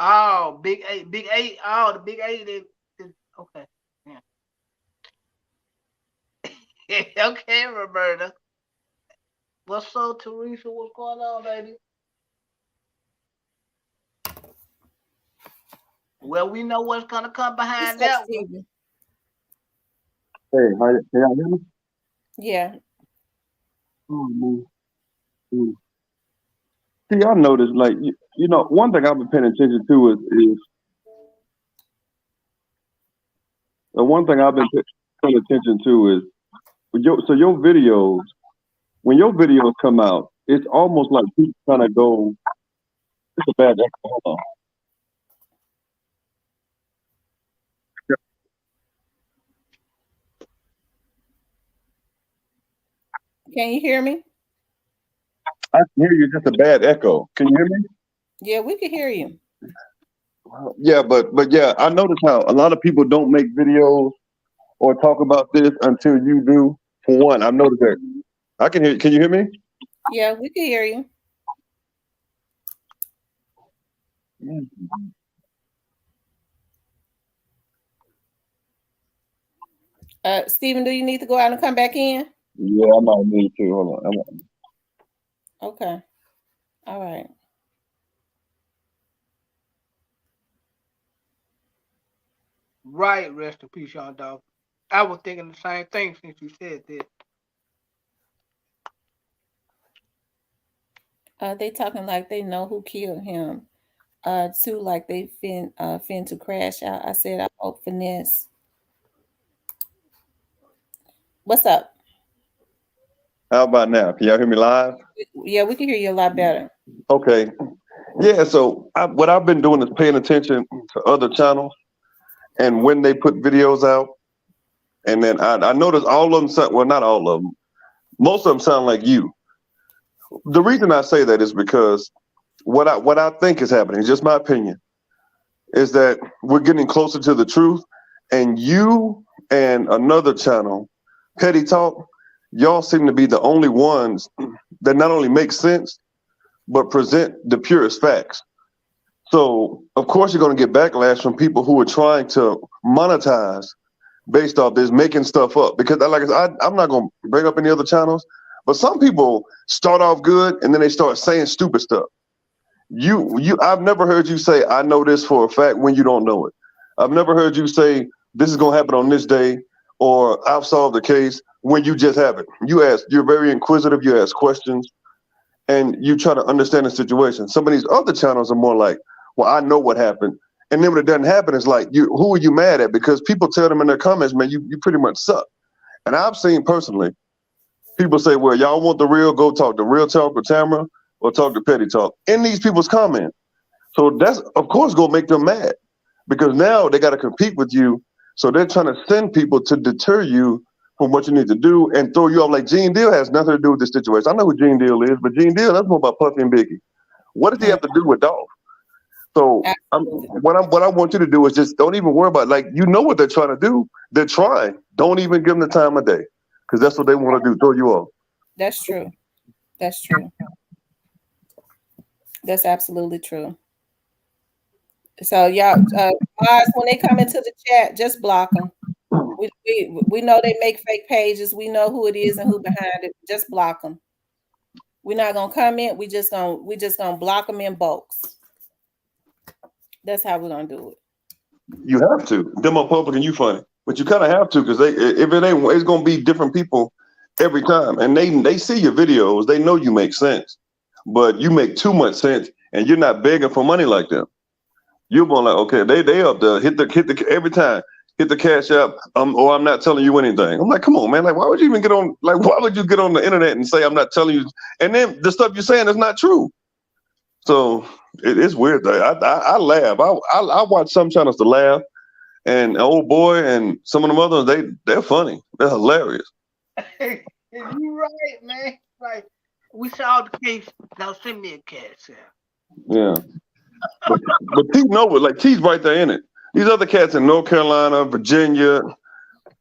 Oh, Big Eight, Big Eight. Oh, the Big Eight. Okay. Yeah. Okay, Roberta. What's up, Teresa? What's going on, baby? Well, we know what's gonna come behind What's up, that one. Stephen? Hey, can y'all hear me? Yeah. Oh, man. See, I noticed, like, you know, one thing I've been paying attention to is the one thing I've been paying attention to is your videos. When your videos come out, it's almost like people kind of go. It's a bad echo. Hold on. Can you hear me? I can hear you. Just a bad echo. Can you hear me? Yeah, we can hear you. Yeah, but yeah, I notice how a lot of people don't make videos or talk about this until you do. For one, I've noticed that. I can hear. Can you hear me? Yeah, we can hear you. Stephen, do you need to go out and come back in? Yeah, I might need to. Hold on. Okay. All right. Right, rest in peace, Young Dolph. I was thinking the same thing since you said that. They talking like they know who killed him. Too, like they fin to crash out. I said, I hope finesse. What's up? How about now? Can y'all hear me live? Yeah, we can hear you a lot better. Okay. Yeah. So what I've been doing is paying attention to other channels and when they put videos out, and then I notice all of them sound, well, not all of them. Most of them sound like you. The reason I say that is because what I think is happening, just my opinion, is that we're getting closer to the truth, and you and another channel, Petty Talk, y'all seem to be the only ones that not only make sense but present the purest facts. So of course you're going to get backlash from people who are trying to monetize based off this, making stuff up. Because like I said, I'm not going to bring up any other channels, but some people start off good and then they start saying stupid stuff. I've never heard you say, I know this for a fact when you don't know it. I've never heard you say this is gonna happen on this day, or I've solved the case when you just haven't. You ask. You're very inquisitive. You ask questions, and you try to understand the situation. Some of these other channels are more like, well, I know what happened. And then when it doesn't happen, it's like, who are you mad at? Because people tell them in their comments, man, you pretty much suck. And I've seen personally, people say, well, y'all want the real, go talk the real talk with Tamara or talk the petty talk in these people's comments. So that's, of course, going to make them mad because now they got to compete with you. So they're trying to send people to deter you from what you need to do and throw you off. Like Gene Deal has nothing to do with this situation. I know who Gene Deal is, but Gene Deal, that's more about Puffy and Biggie. What does he have to do with Dolph? So what I want you to do is just don't even worry about it. Like, you know what they're trying to do. They're trying. Don't even give them the time of day because that's what they want to do, throw you off. That's true. That's true. That's absolutely true. So y'all, guys, when they come into the chat, just block them. We know they make fake pages. We know who it is and who behind it. Just block them. We're not gonna comment. We just gonna block them in bulks. That's how we're gonna do it. You have to. Them Republican, you funny, but you kind of have to because if it ain't, it's gonna be different people every time, and they see your videos. They know you make sense, but you make too much sense, and you're not begging for money like them. You're more like, okay, they up there hit the every time. Hit the cash app, or I'm not telling you anything. I'm like, come on, man. Like, why would you even get on? Like, why would you get on the internet and say I'm not telling you? And then the stuff you're saying is not true. So it's weird. I laugh. I watch some channels to laugh, and Old Boy and some of them others, they're funny. They're hilarious. Hey, you right, man. Like, we solved the case. Now send me a cash app. Yeah, but T know it. Like, T's right there in it. These other cats in North Carolina, Virginia,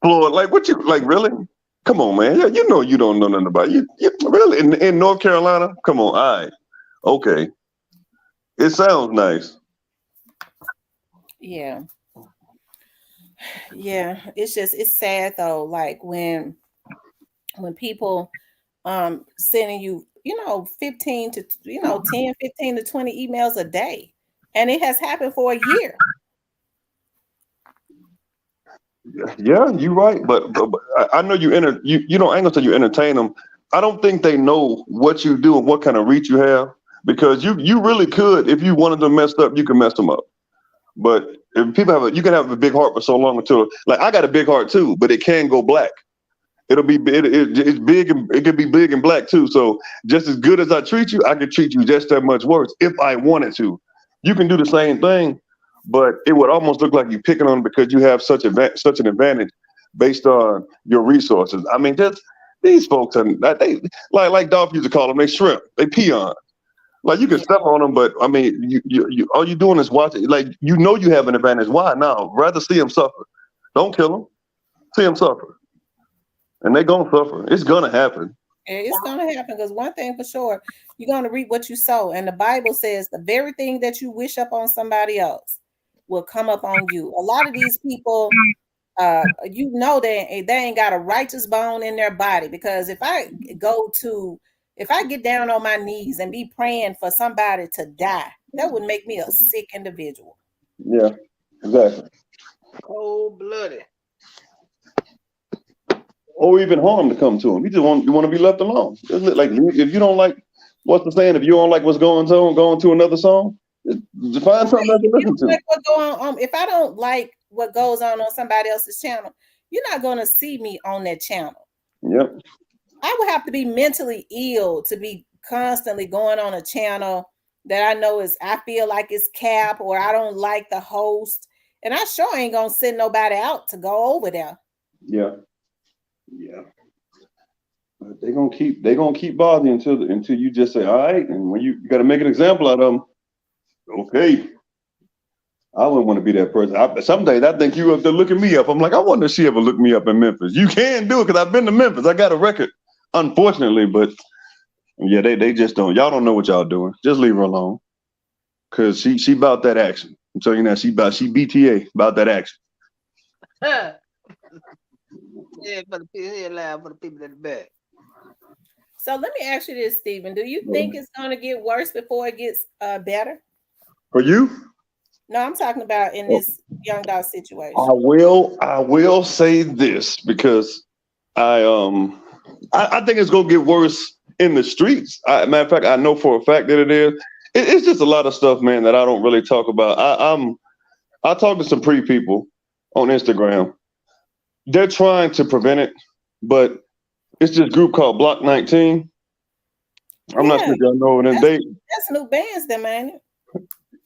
Florida, like, what you like? Really? Come on, man. Yeah, you know you don't know nothing about it. You really in North Carolina? Come on, all right, okay. It sounds nice. Yeah. Yeah. It's sad though. Like when people sending you, 15 to 10, 15 to 20 emails a day. And it has happened for a year. Yeah, you're right. But I know you don't. I ain't gonna say you entertain them. I don't think they know what you do and what kind of reach you have because you really could, if you wanted them messed up, you can mess them up. But if people you can have a big heart for so long until, like, I got a big heart too, but it can go black. It'll be it's big and it can be big and black too. So just as good as I treat you, I could treat you just that much worse if I wanted to. You can do the same thing, but it would almost look like you're picking on them because you have such an advantage based on your resources. I mean, just these folks are they like Dolph used to call them. They shrimp. They peon. Like, you can step on them, but I mean, you all you're doing is watching. Like, you have an advantage. Why now? Rather see them suffer. Don't kill them. See them suffer. And they're going to suffer. It's going to happen. It's going to happen because one thing for sure, you're going to reap what you sow. And the Bible says the very thing that you wish up on somebody else will come up on you. A lot of these people, they ain't got a righteous bone in their body, because if I get down on my knees and be praying for somebody to die, that would make me a sick individual. Yeah, exactly. Cold-blooded. Or even harm to come to them. You want to be left alone. Like, if you don't like, what's the saying? If you don't like what's going to another song, just find something else to listen to. Like what's going on. If I don't like what goes on somebody else's channel, you're not going to see me on that channel. Yep. I would have to be mentally ill to be constantly going on a channel that I know I feel like it's cap, or I don't like the host, and I sure ain't gonna send nobody out to go over there. Yeah. Yeah. But they're gonna keep bothering until you just say, all right, and when you got to make an example out of them. Okay. I wouldn't want to be that person. Some days I think you up there looking me up. I'm like, I wonder if she ever looked me up in Memphis. You can do it because I've been to Memphis. I got a record, unfortunately, but yeah, they just don't. Y'all don't know what y'all doing. Just leave her alone, because she about that action. I'm telling you now, she BTA about that action. Yeah, for the people in the back. So let me ask you this, Stephen. Do you think it's going to get worse before it gets better? For you? No, I'm talking about in this Young Dolph I situation. will say this because I I think it's gonna get worse in the streets. Matter of fact, I know for a fact that it is. It's just a lot of stuff, man, that I don't really talk about. I talk to some pretty people on Instagram. They're trying to prevent it, but it's this group called Block 19. I'm not sure Yeah, if y'all know it. And that's that's new bands, them, ain't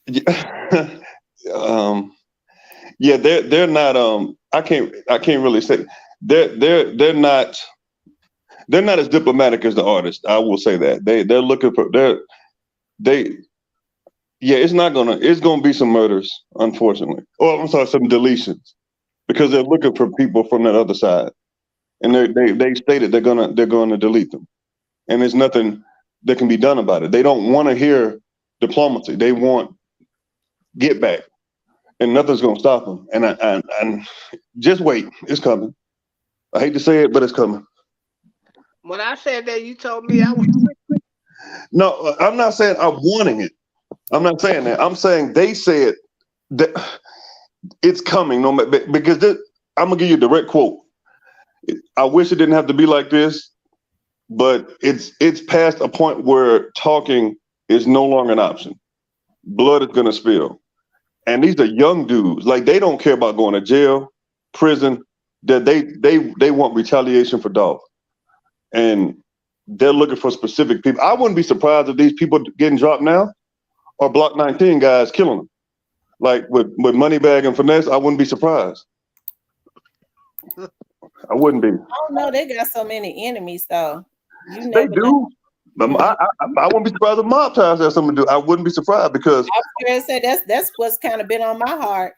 it? um, yeah, they're not. I can't really say they're not as diplomatic as the artists. I will say that they're looking for they yeah. It's gonna be some murders, unfortunately. Oh, I'm sorry, some deletions because they're looking for people from that other side, and they stated they're gonna delete them, and there's nothing that can be done about it. They don't want to hear diplomacy. They want get back, and nothing's gonna stop them. And just wait, it's coming. I hate to say it, but it's coming. When I said that, you told me I was. No, I'm not saying I'm wanting it. I'm not saying that. I'm saying they said that it's coming. No, because I'm gonna give you a direct quote. I wish it didn't have to be like this, but it's past a point where talking is no longer an option. Blood is gonna spill, and these are young dudes. Like they don't care about going to jail, prison. That they want retaliation for Dolph, and they're looking for specific people. I wouldn't be surprised if these people getting dropped now are Block 19 guys killing them. Like with Moneybag and Finesse, I wouldn't be surprised. I wouldn't be. I don't know. They got so many enemies, though. You They never know. do. I wouldn't be surprised if mob ties have something to do. I wouldn't be surprised because I was gonna say that's what's kind of been on my heart.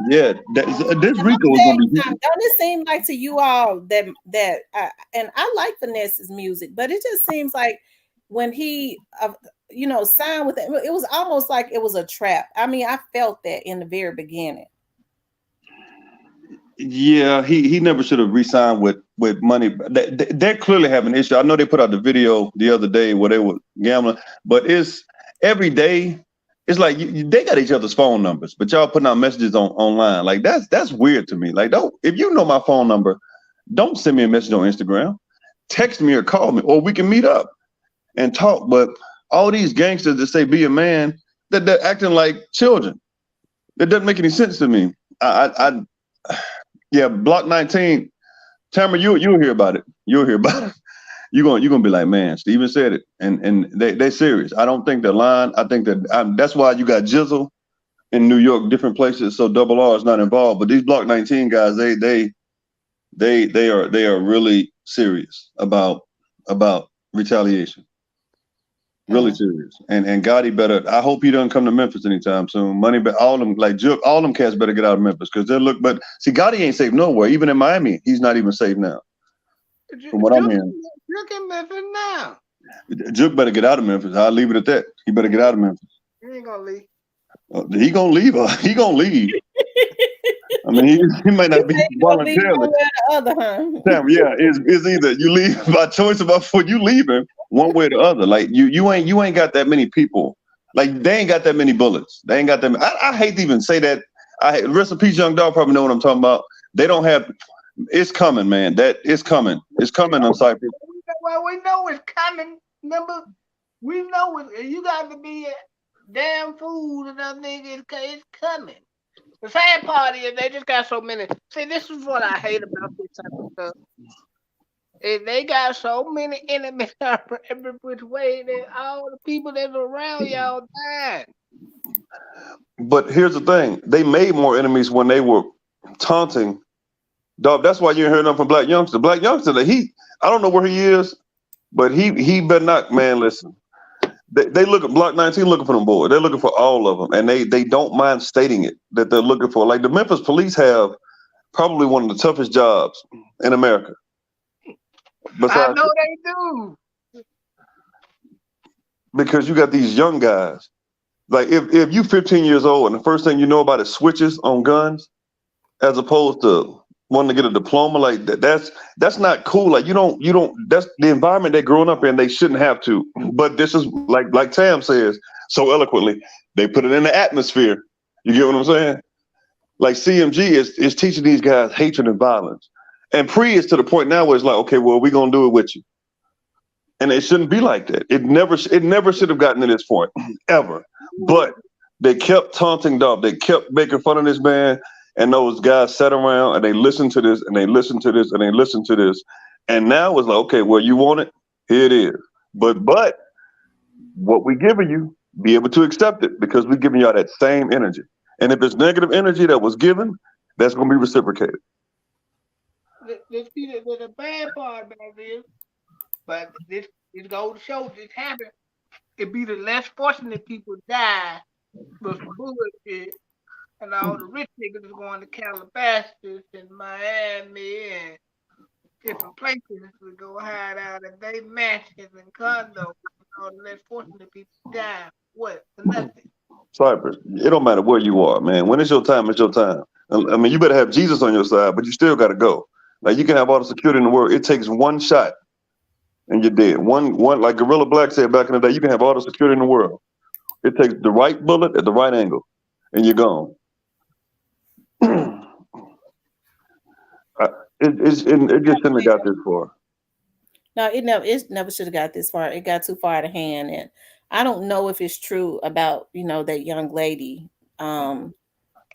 yeah, this And I'm Rico is saying, gonna be hitting. don't it seem like to you all that and I like Finesse's music, but it just seems like when he signed with it was almost like it was a trap. I mean, I felt that in the very beginning. Yeah, he never should have re-signed with money. They're clearly having an issue. I know they put out the video the other day where they were gambling, but it's every day. It's like they got each other's phone numbers, but y'all putting out messages online. Like that's weird to me. Like don't if you know my phone number, don't send me a message on Instagram. Text me or call me, or we can meet up and talk. But all these gangsters that say be a man, that they're acting like children. It doesn't make any sense to me. Yeah, Block 19. Tamara, you'll hear about it. You'll hear about it. You're gonna be like, man, Steven said it, and they're serious. I don't think they're lying. I think that that's why you got Jizzle in New York, different places, so Double R is not involved. But these Block 19 guys, they are really serious about retaliation. Really serious. And Gotti better. I hope he doesn't come to Memphis anytime soon. Money, but all them like Juke, all them cats better get out of Memphis because they look. But see, Gotti ain't safe nowhere. Even in Miami, he's not even safe now. From what I'm hearing, Look in Memphis now. Juke better get out of Memphis. I'll leave it at that. He better get out of Memphis. He ain't gonna leave. He gonna leave. He gonna leave. I mean, he might not be voluntarily. One way or the other, huh? Sam, yeah, it's either you leave by choice about foot, you leaving one way or the other. Like you ain't got that many people. Like they ain't got that many bullets. They ain't got that. I hate to even say that. Rest in peace, Young Dolph probably know what I'm talking about. They don't have. It's coming, man. That it's coming. It's coming on Cypress. Well, we know it's coming. Remember, we know it. You got to be a damn fool to that nigga. It's coming. The sad part is they just got so many. See, this is what I hate about this type of stuff. And they got so many enemies every which way that all the people that's around y'all died. But here's the thing: they made more enemies when they were taunting. Dog, that's why you ain't heard nothing from Black Youngster. Black Youngster, I don't know where he is, but he better not, man. Listen, they look at Block 19 looking for them boys. They're looking for all of them, and they don't mind stating it that they're looking for. Like the Memphis police have probably one of the toughest jobs in America. I know they do. Because you got these young guys. Like if you 15 years old and the first thing you know about is switches on guns, as opposed to wanting to get a diploma, like that's not cool. Like you don't that's the environment they're growing up in. They shouldn't have to. But this is like Tam says so eloquently, they put it in the atmosphere. You get what I'm saying? Like CMG is teaching these guys hatred and violence. And Pre is to the point now where it's like, okay, well, we're gonna do it with you. And it shouldn't be like that. It never should have gotten to this point, ever. But they kept taunting Dolph. They kept making fun of this man. And those guys sat around and they listened to this and they listened to this and they listened to this. And now it's like, okay, well, you want it? Here it is. But what we giving you, be able to accept it because we're giving y'all that same energy. And if it's negative energy that was given, that's going to be reciprocated. The bad part about this, but this goes to show this happened. It be the less fortunate people die with some bullshit, and all the rich niggas is going to Calabasas and Miami and different places to go hide out at they mansions and condos. And all the less fortunate people die. What? For nothing. Cypress, it don't matter where you are, man. When it's your time, it's your time. I mean, you better have Jesus on your side, but you still got to go. Like, you can have all the security in the world. It takes one shot and you're dead. One, like Gorilla Black said back in the day, you can have all the security in the world. It takes the right bullet at the right angle and you're gone. It just shouldn't have got this far. No, it never should have got this far. It got too far out of hand, and I don't know if it's true about that young lady. I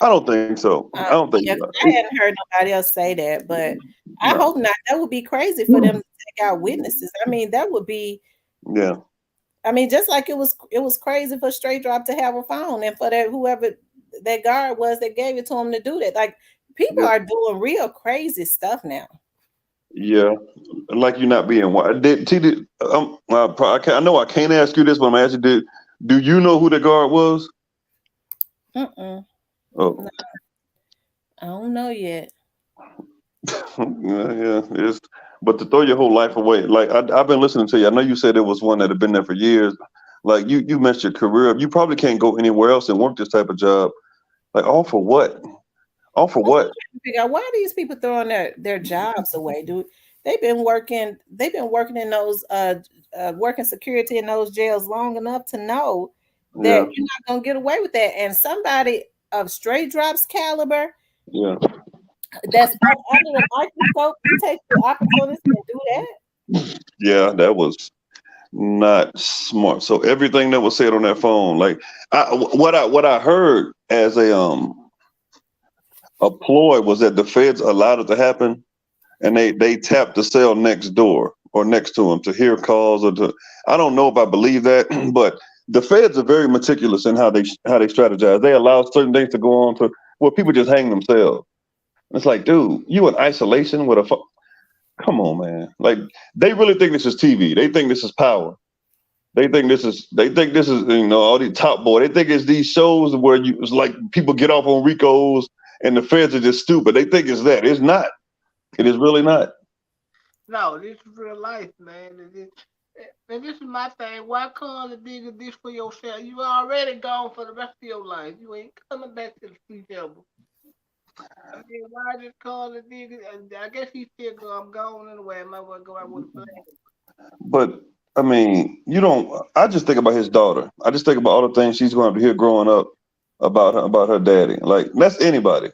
don't think so. I don't think I hadn't heard nobody else say that, but I hope not. That would be crazy for them to take out witnesses. I mean, that would be. Yeah. I mean, just like it was crazy for Straight Drop to have a phone, and for that whoever that guard was that gave it to him to do that. Like, people are doing real crazy stuff now. Yeah, like you not being white. I know I can't ask you this, but I'm asking you, do you know who the guard was? Oh, no. I don't know yet. yeah. But to throw your whole life away, like I've been listening to you. I know you said it was one that had been there for years. Like you messed your career up. You probably can't go anywhere else and work this type of job. Like, all for what? All for what? Figure out why are these people throwing their jobs away, dude? They've been working in those working security in those jails long enough to know that you're not gonna get away with that. And somebody of Straight Drop's caliber, that's under the microscope, you take the opportunity to do that. Yeah, that was not smart. So everything that was said on that phone, like what I heard as a ploy was that the feds allowed it to happen, and they tapped the cell next door or next to them to hear calls or to. I don't know if I believe that, but the feds are very meticulous in how they strategize. They allow certain things to go on to where people just hang themselves. It's like, dude, you in isolation with a phone. Come on, man. Like, they really think this is TV. They think this is power. They think this is all these Top Boy. They think it's these shows where it's like people get off on Ricos and the feds are just stupid. They think it's that. It's not. It is really not. No, this is real life, man. And this is my thing. Why call a nigga this for yourself? You already gone for the rest of your life. You ain't coming back to the street level. I mean, why just call a nigga? I guess he still go. I'm gone anyway. I might well go out with a plan. But I mean, I just think about his daughter. I just think about all the things she's going to hear growing up about her daddy. Like, that's anybody.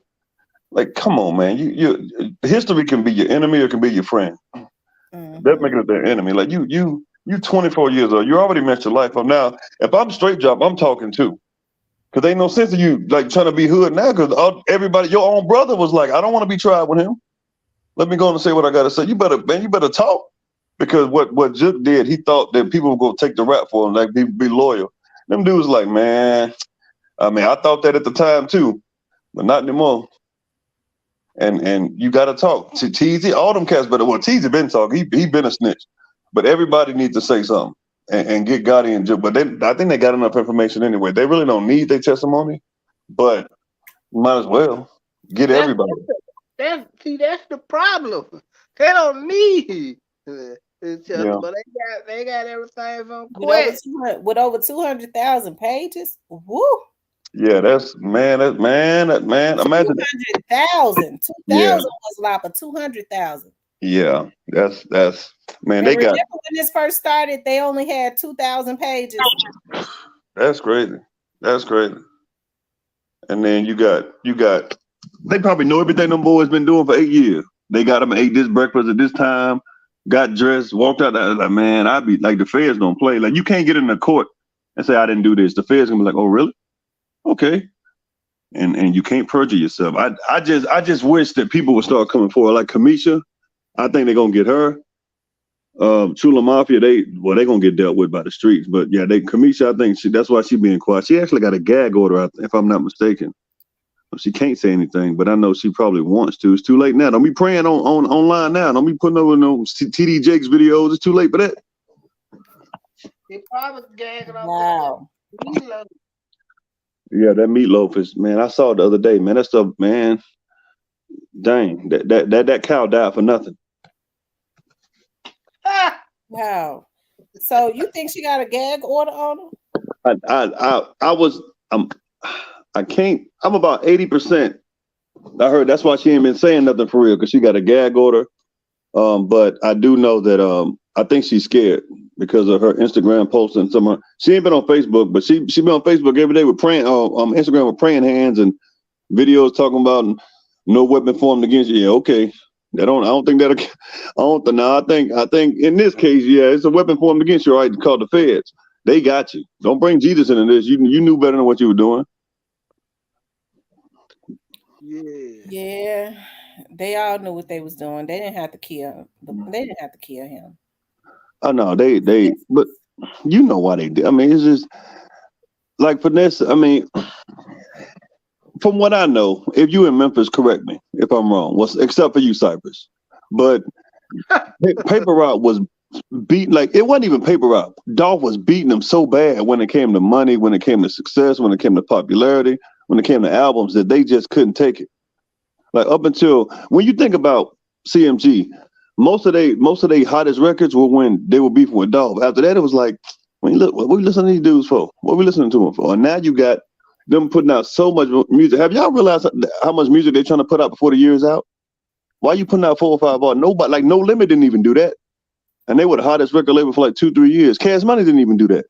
Like, come on, man. History can be your enemy or it can be your friend. Mm-hmm. That making it their enemy. Like, you 24 years old. You already messed your life up. Now, if I'm Straight Drop, I'm talking too. Because ain't no sense of you like trying to be hood now. Because everybody, your own brother was like, I don't want to be tried with him. Let me go and say what I got to say. You better talk. Because what Juk did, he thought that people would go take the rap for him, like be loyal. Them dudes like, man. I mean, I thought that at the time too, but not anymore. And you got to talk to Teezy. All them cats better. Well, Teezy been talking. He been a snitch. But everybody needs to say something and get Gotti in jail. But I think they got enough information anyway. They really don't need their testimony, but might as well get everybody. That's the problem. They don't need each other, but they got everything on quest. With over 200,000 pages. Woo! Yeah, that's man. Imagine 200,000. 2,000 was a lot, but 200,000. Yeah, that's man. And they got. When this first started, they only had 2,000 pages. That's crazy. That's crazy. And then you got they probably know everything them boys been doing for 8 years. They got them ate this breakfast at this time, got dressed, walked out there. Like, man, I'd be like, the feds don't play. Like, you can't get in the court and say I didn't do this. The feds gonna be like, oh really? Okay. And you can't perjure yourself. I just wish that people would start coming forward. Like Kamisha, I think they're gonna get her. Chula Mafia, they gonna get dealt with by the streets. But yeah, Kamisha, I think that's why she being quiet. She actually got a gag order, if I'm not mistaken. She can't say anything, but I know she probably wants to. It's too late now. Don't be praying online now. Don't be putting over no TD Jakes videos. It's too late for that. They probably gagging up. Wow. Yeah, that meatloaf is, man. I saw it the other day, man. That stuff, man. Dang, that cow died for nothing. Wow. So you think she got a gag order on her? I can't. I'm about 80%. I heard that's why she ain't been saying nothing for real, because she got a gag order. But I do know that I think she's scared because of her Instagram posts and some. She ain't been on Facebook, but she been on Facebook every day with praying. Instagram with praying hands and videos talking about no weapon formed against you. Yeah, okay. I don't think that. I think in this case, yeah, it's a weapon formed against you. Right, called the feds. They got you. Don't bring Jesus into this. You knew better than what you were doing. Yeah. They all knew what they was doing. They didn't have to kill him. They didn't have to kill him. Oh no, but you know why they did. I mean, it's just like Vanessa. I mean, from what I know, if you in Memphis, correct me if I'm wrong. Except for you, Cypress. But Paper Rock was beat, like, it wasn't even Paper Rock. Dolph was beating him so bad when it came to money, when it came to success, when it came to popularity, when it came to albums, that they just couldn't take it. Like, up until when you think about CMG, most of they hottest records were when they were beefing with Dolph. After that, it was like, look, what we listening to these dudes for? What we listening to them for? And now you got them putting out so much music. Have y'all realized how much music they're trying to put out before the year's out? Why you putting out 4 or 5 bars? Nobody, like No Limit didn't even do that. And they were the hottest record label for like 2-3 years. Cash Money didn't even do that.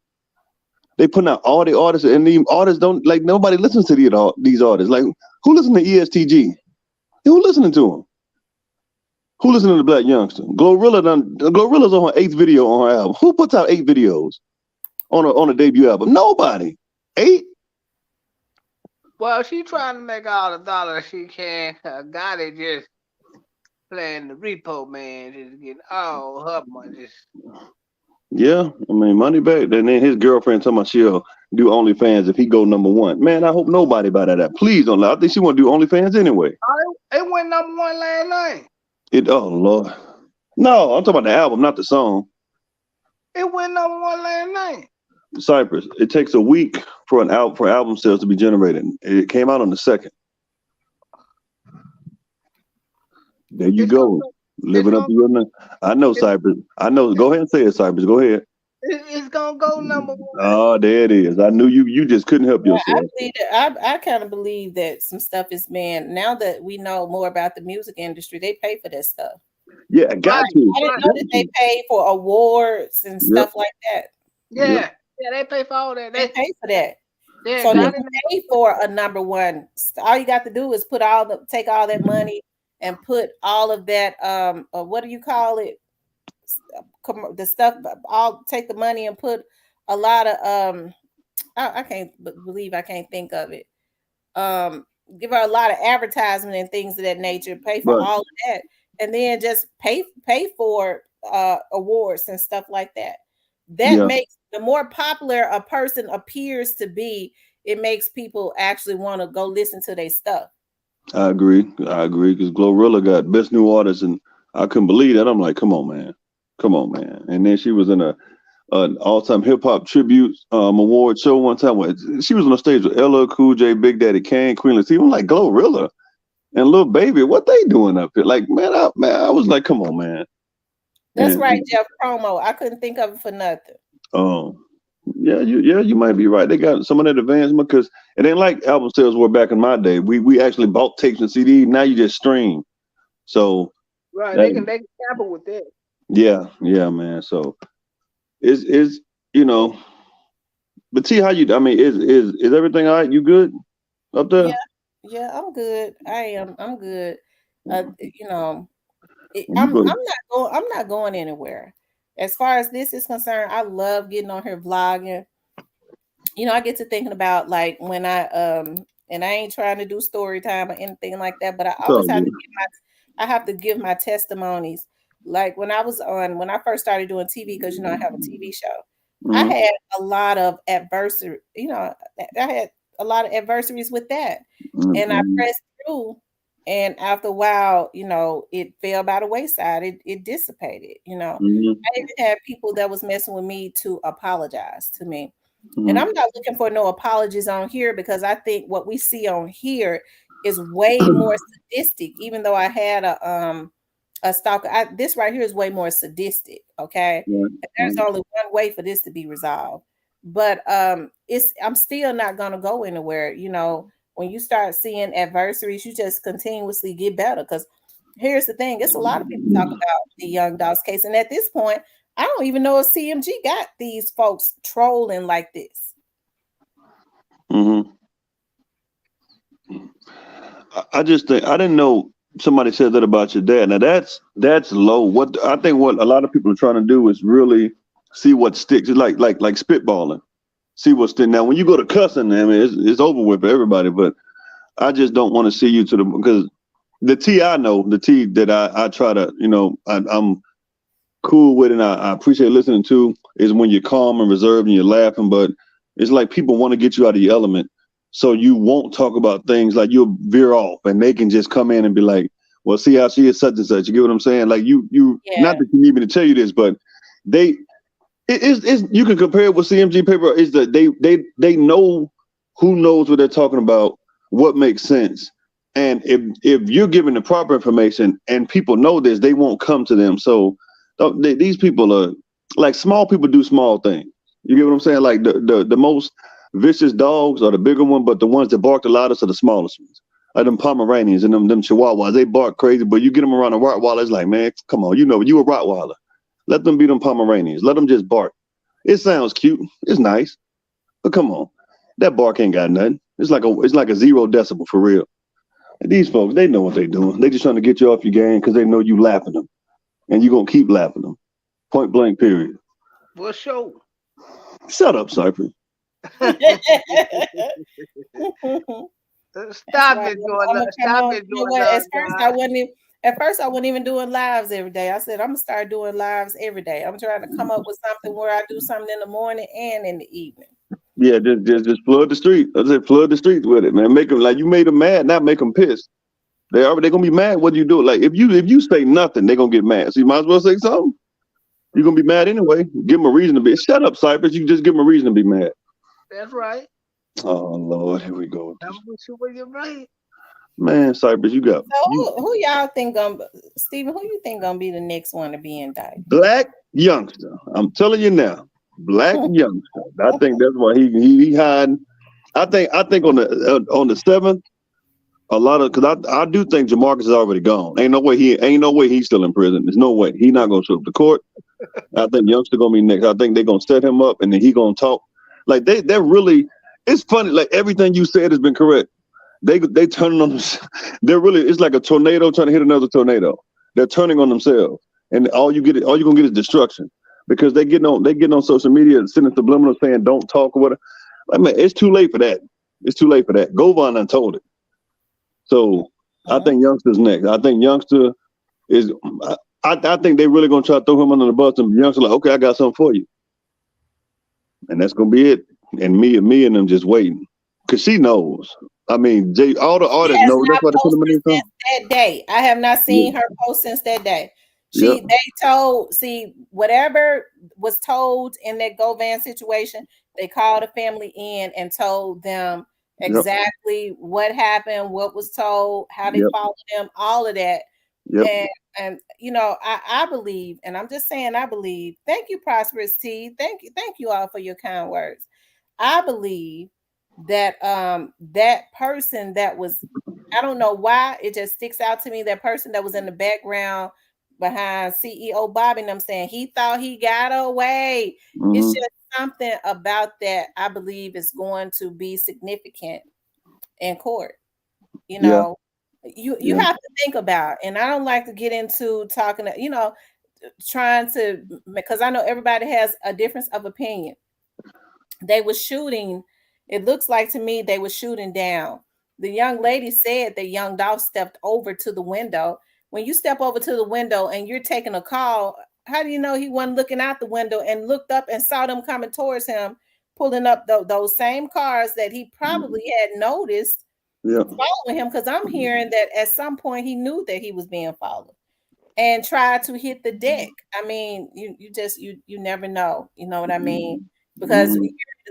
They putting out all the artists, and the artists don't, like, nobody listens to these artists. Like, who listens to ESTG? Who listening to him? Who listening to Black Youngster? Glorilla's on her 8th video on her album. Who puts out 8 videos on a debut album? Nobody. 8? Well, she trying to make all the dollars she can. Gotti just playing the repo man, just getting all her money. Yeah, I mean, money back. And then his girlfriend talking about she'll do OnlyFans if he go #1. Man, I hope nobody buy that. Please don't lie. I think she want to do OnlyFans anyway. It went #1 last night. Oh Lord. No, I'm talking about the album, not the song. It went #1 last night. Cypress. It takes a week for album sales to be generated. It came out on the 2nd. There you go. Living up to your name. I know, Cypress. I know. Go ahead and say it, Cypress. Go ahead. It's gonna go #1. Oh, there it is. I knew you just couldn't help yourself. I kind of believe that some stuff is banned. Now that we know more about the music industry, they pay for that stuff. Yeah, got you. I didn't know that they pay for awards and stuff like that. Yeah, they pay for all that. They pay for that. Yeah, so they pay for a #1. All you got to do is take all that money and put all of that what do you call it? The stuff. I'll take the money and put a lot of I can't believe I can't think of it. Give her a lot of advertisement and things of that nature. Pay for all of that, and then just pay for awards and stuff like that. That makes, the more popular a person appears to be, it makes people actually want to go listen to their stuff. I agree, because Glorilla got Best New Artist, and I couldn't believe that. I'm like, come on, man. And then she was in an all-time hip-hop tribute award show one time. She was on the stage with LL Cool J, Big Daddy Kane, Queen Latifah. I'm like, Glorilla and Lil Baby, what they doing up here? Like, I was like, come on, man. That's right, Jeff Promo. I couldn't think of it for nothing. Oh, yeah, you might be right. They got some of that advancement, because it ain't like album sales were back in my day. We actually bought tapes and CDs. Now you just stream. So they can dabble with that. Yeah, man. So is but T, how you? I mean, is everything all right? You good? up there? Yeah, I'm good. I am. I'm good. You know, You go. I'm not going anywhere. As far as this is concerned, I love getting on here vlogging. I get to thinking about like when and I ain't trying to do story time or anything like that, but I It's always all have to good. give my testimonies. Like when I first started doing TV, because I have a TV show, I Mm-hmm. had a lot of adversity, I had a lot of adversaries with that. And I Mm-hmm. pressed through, and after a while, it fell by the wayside. It dissipated. I Mm-hmm. even had people that was messing with me to apologize to me. And I'm Mm-hmm. not looking for no apologies on here, because I think what we see on here is way more sadistic. Even though I had a stalker, this right here is way more sadistic. Okay, Right. and Right. there's only one way for this to be resolved. But I'm still not gonna go anywhere. When you start seeing adversaries, you just continuously get better. Because here's the thing: it's a lot of people talk about the Young Dolph's case, and at this point, I don't even know if CMG got these folks trolling like this. Mm-hmm. I just think I didn't know somebody said that about your dad. Now that's low. What I think what a lot of people are trying to do is really see what sticks. It's like spitballing. See what sticks. Now when you go to cussing, I mean it's over with for everybody. But I just don't want to see you to the because the T I know the T that I try to I'm cool with and I appreciate listening to is when you're calm and reserved and you're laughing, but it's like people want to get you out of your element. So you won't talk about things like you'll veer off and they can just come in and be like, well, see how she is such and such. You get what I'm saying? Like you not Yeah. that you need me to tell you this, but they it's you can compare it with CMG paper is that they know who knows what they're talking about, what makes sense. And if you're giving the proper information and people know this, they won't come to them. So these people are like small people do small things. You get what I'm saying? Like the most vicious dogs are the bigger one, but the ones that bark the loudest are the smallest ones. Like them Pomeranians and them Chihuahuas, they bark crazy, but you get them around a Rottweiler, it's like, man, come on, you a Rottweiler. Let them be them Pomeranians. Let them just bark. It sounds cute. It's nice, but come on, that bark ain't got nothing. It's like a 0 decibel for real. And these folks, they know what they doing. They just trying to get you off your game because they know you laughing them, and you gonna keep laughing them. Point blank. Period. For sure. Shut up, Cypress. That's Stop right. it, Jordan. I'm gonna come Stop on. it, You know what? Jordan. God. At first I wasn't even doing lives every day. I said I'm gonna start doing lives every day. I'm trying to come up with something where I do something in the morning and in the evening. Yeah, just flood the street. I said flood the streets with it, man. Make them like you made them mad, not make them pissed. They gonna be mad whether you do it. Like if you say nothing, they gonna get mad. So you might as well say something. You're gonna be mad anyway. Give them a reason to be. Shut up, Cypress. You just give them a reason to be mad. That's right. Oh Lord, here we go with I'm this. with you when you're right. Man, Cypress, you got So you who y'all think Stephen? Who you think gonna be the next one to be indicted? black youngster. I'm telling you now, black youngster. I think that's why he hiding. I think on the seventh, a lot of because I do think Jamarcus is already gone. Ain't no way he's still in prison. There's no way he's not gonna show up to court. I think youngster gonna be next. I think they're gonna set him up and then he gonna talk. Like they're really. It's funny. Like everything you said has been correct. They turning on them. They're really. It's like a tornado trying to hit another tornado. They're turning on themselves, and all you gonna get is destruction because they getting on social media and sending subliminal saying don't talk or whatever. I mean, it's too late for that. It's too late for that. Govan done told it. So I Mhm. think youngster's next. I think youngster is. I think they really gonna try to throw him under the bus, and youngster like, okay, I got something for you, and that's gonna be it. And me and them just waiting, cause she knows. I mean, all the She artists has know. That's not why they put them in posted their song. since that day. I have not Yeah, seen her post since that day. yep, They told, see, whatever was told in that Govan situation, they called the family in and told them yep, exactly what happened, what was told, how they yep, followed them, all of that. yep. And I believe, and I'm just saying I believe. Thank you, Prosperous T. Thank you all for your kind words. I believe that that person that was, I don't know why it just sticks out to me, that person that was in the background behind CEO Bobby and I'm saying he thought he got away. It's Hmm. just something about that I believe is going to be significant in court. You Yeah. know, you Yeah. have to think about, and I don't like to get into talking, trying to, because I know everybody has a difference of opinion. They were shooting, it looks like to me they were shooting down. The young lady said that Young Dolph stepped over to the window. When you step over to the window and you're taking a call, how do you know he wasn't looking out the window and looked up and saw them coming towards him, pulling up those same cars that he probably had noticed Yeah. following him? Because I'm hearing that at some point he knew that he was being followed and tried to hit the deck. I mean, you never know. You know what I mean? Because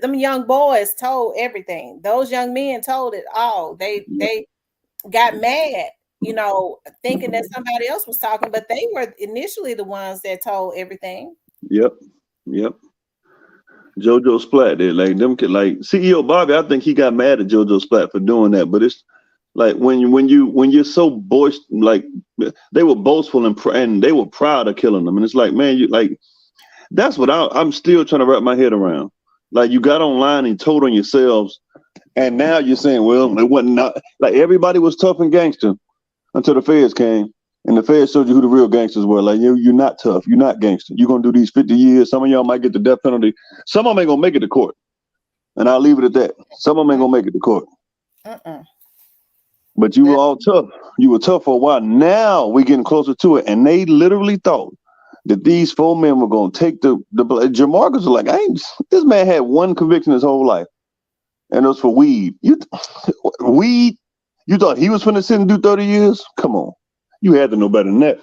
them young boys told everything. Those young men told it all. They got mad, thinking that somebody else was talking, but they were initially the ones that told everything. Yep. Yep. JoJo Splat did like them like CEO Bobby. I think he got mad at JoJo Splat for doing that, but it's like when you're so boisterous, like they were boastful and they were proud of killing them, and it's like, man, you like that's what I'm still trying to wrap my head around. Like you got online and told on yourselves, and now you're saying, well, it wasn't not like everybody was tough and gangster until the feds came. And the feds showed you who the real gangsters were. Like, you're not tough. You're not gangster. You're going to do these 50 years. Some of y'all might get the death penalty. Some of them ain't going to make it to court. And I'll leave it at that. Some of them ain't going to make it to court. But you were all tough. You were tough for a while. Now we're getting closer to it. And they literally thought that these 4 men were going to take the Jamarcus was like, this man had one conviction his whole life. And it was for weed. Weed? You thought he was finna sit and do 30 years? Come on. You had to know better than that.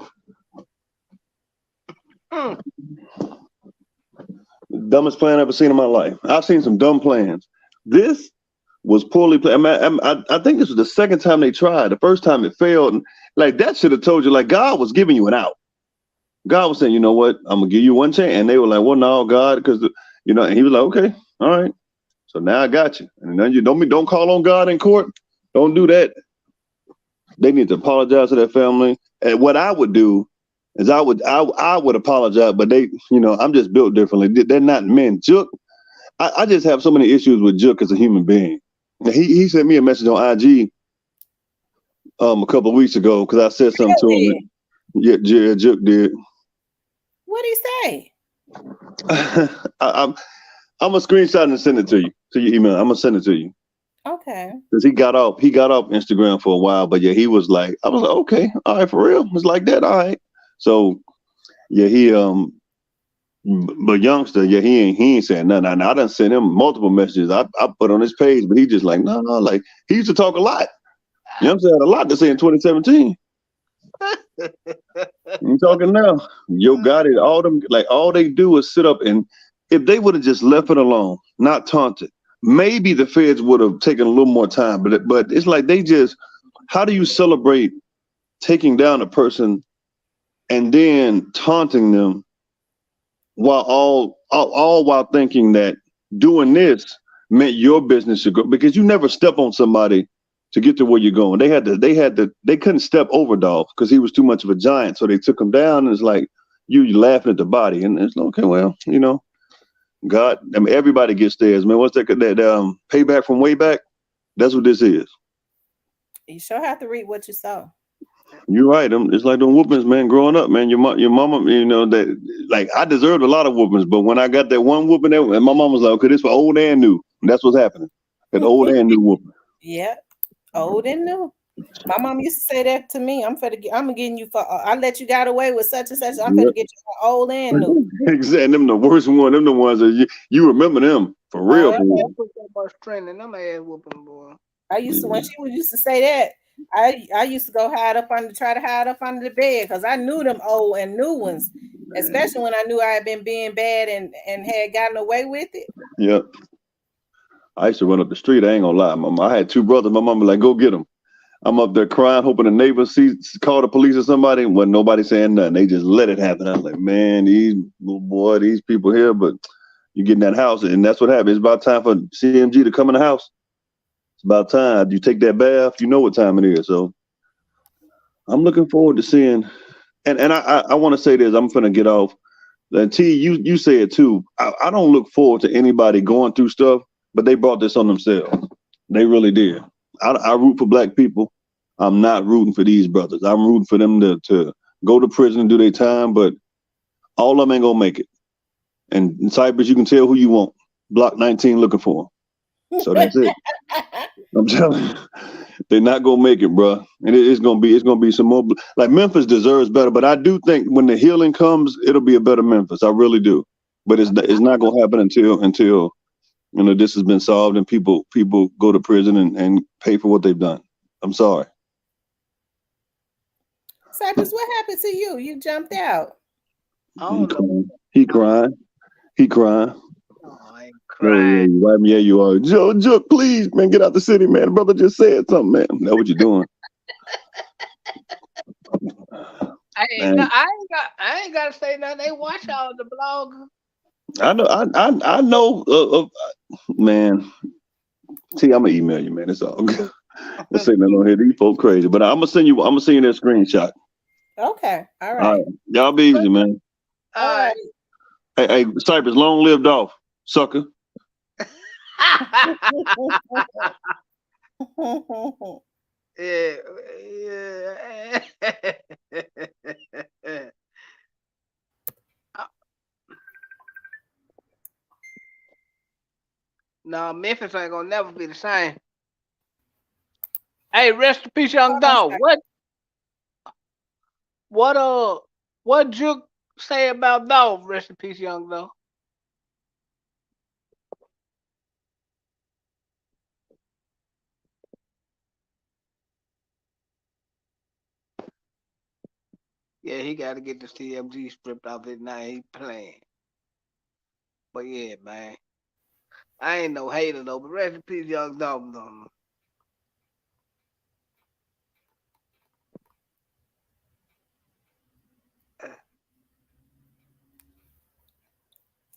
Dumbest plan I've ever seen in my life. I've seen some dumb plans. This was poorly planned. I think this was the second time they tried. The first time it failed. And like that should have told you, like God was giving you an out. God was saying, you know what? I'm gonna give you one chance. And they were like, well, no, God, because and he was like, okay, all right. So now I got you. And then you don't call on God in court. Don't do that. They need to apologize to their family. And what I would do is I would apologize, but they, I'm just built differently. They're not men. Jook, I just have so many issues with Jook as a human being. He sent me a message on IG a couple of weeks ago because I said something to him. Yeah, Jook did. What'd he say? I'm gonna screenshot and send it to you to your email. I'm gonna send it to you. Okay. Because he got off Instagram for a while, but yeah, he was like, I was like, okay, all right, for real. It's like that, all right. So yeah, he but youngster, yeah, he ain't saying nothing. I done sent him multiple messages. I put on his page, but he just like, no, like he used to talk a lot. Youngster had a lot to say in 2017. I'm talking now. Yo got it. All they do is sit up, and if they would have just left it alone, not taunted, maybe the feds would have taken a little more time. But it's like they just, how do you celebrate taking down a person and then taunting them while all while thinking that doing this meant your business should go, because you never step on somebody to get to where you're going. They couldn't step over Dolph because he was too much of a giant. So they took him down, and it's like you laughing at the body. And it's like, okay, well, God, I mean, everybody gets theirs, man. What's that payback from way back? That's what this is. You sure have to read what you saw. You're right. It's like them whoopings, man. Growing up, man, your mama, that like I deserved a lot of whoopings, but when I got that one whooping, there, and my mom was like, okay, this for old and new. And that's what's happening. An old and new whooping. Yeah, old and new. My mom used to say that to me. I'm getting you for. I let you got away with such and such. I'm gonna get you for old and new. Exactly. Them the worst one. Them the ones that you remember them for real. I put that much strength in them ass whooping, boy. I used to, when she used to say that, I used to go try to hide up under the bed because I knew them old and new ones, especially when I knew I had been being bad and had gotten away with it. Yep. I used to run up the street. I ain't gonna lie, Mama. I had 2 brothers. My mama like, go get them. I'm up there crying, hoping the neighbors call the police or somebody. Wasn't nobody saying nothing. They just let it happen. I was like, man, these people here, but you get in that house, and that's what happened. It's about time for CMG to come in the house. It's about time. You take that bath, you know what time it is. So I'm looking forward to seeing. And I want to say this. I'm finna get off. And T, you say it too. I don't look forward to anybody going through stuff, but they brought this on themselves. They really did. I root for black people. I'm not rooting for these brothers. I'm rooting for them to go to prison and do their time, but all of them ain't gonna make it. And in Cyprus, you can tell who you want. Block 19 looking for them. So that's it. I'm telling you, they're not gonna make it, bro. And it's gonna be some more. Like Memphis deserves better, but I do think when the healing comes, it'll be a better Memphis. I really do. But it's not gonna happen until this has been solved and people go to prison and pay for what they've done. I'm sorry. Cypress, what happened to you? You jumped out. I don't know. He crying. He crying. Oh, I ain't Yeah, crying. yeah, you are. Joe, please, man, get out the city, man. The brother just said something, man. That's what you're doing. I ain't got to say nothing. They watch all the blog. I know. Man, see, I'm gonna email you, man. It's all good. Let's say nothing on here. These folks crazy, but I'm gonna send you that screenshot. Okay. All All right. right, y'all be easy, man. All right. Hey, Cypress, long lived off, sucker. Yeah. No, Memphis ain't gonna never be the same. Hey, rest in peace, Young Dolph. What Juke say about Dolph? Rest in peace, Young Dolph. Yeah, he got to get the CMG stripped off his name. He playing. But yeah, man. I ain't no hater though, but rest in peace, Young Dolph.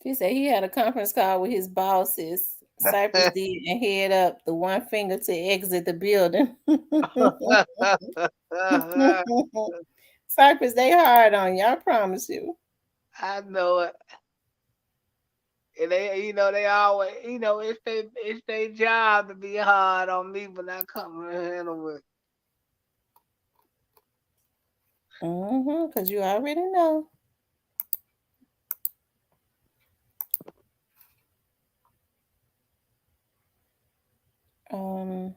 He said he had a conference call with his bosses. Cypress did and head up the one finger to exit the building. Cypress, they hard on you. I promise you. I know it. And they always, it's their job to be hard on me, but I come to handle with. Because you already know. Um,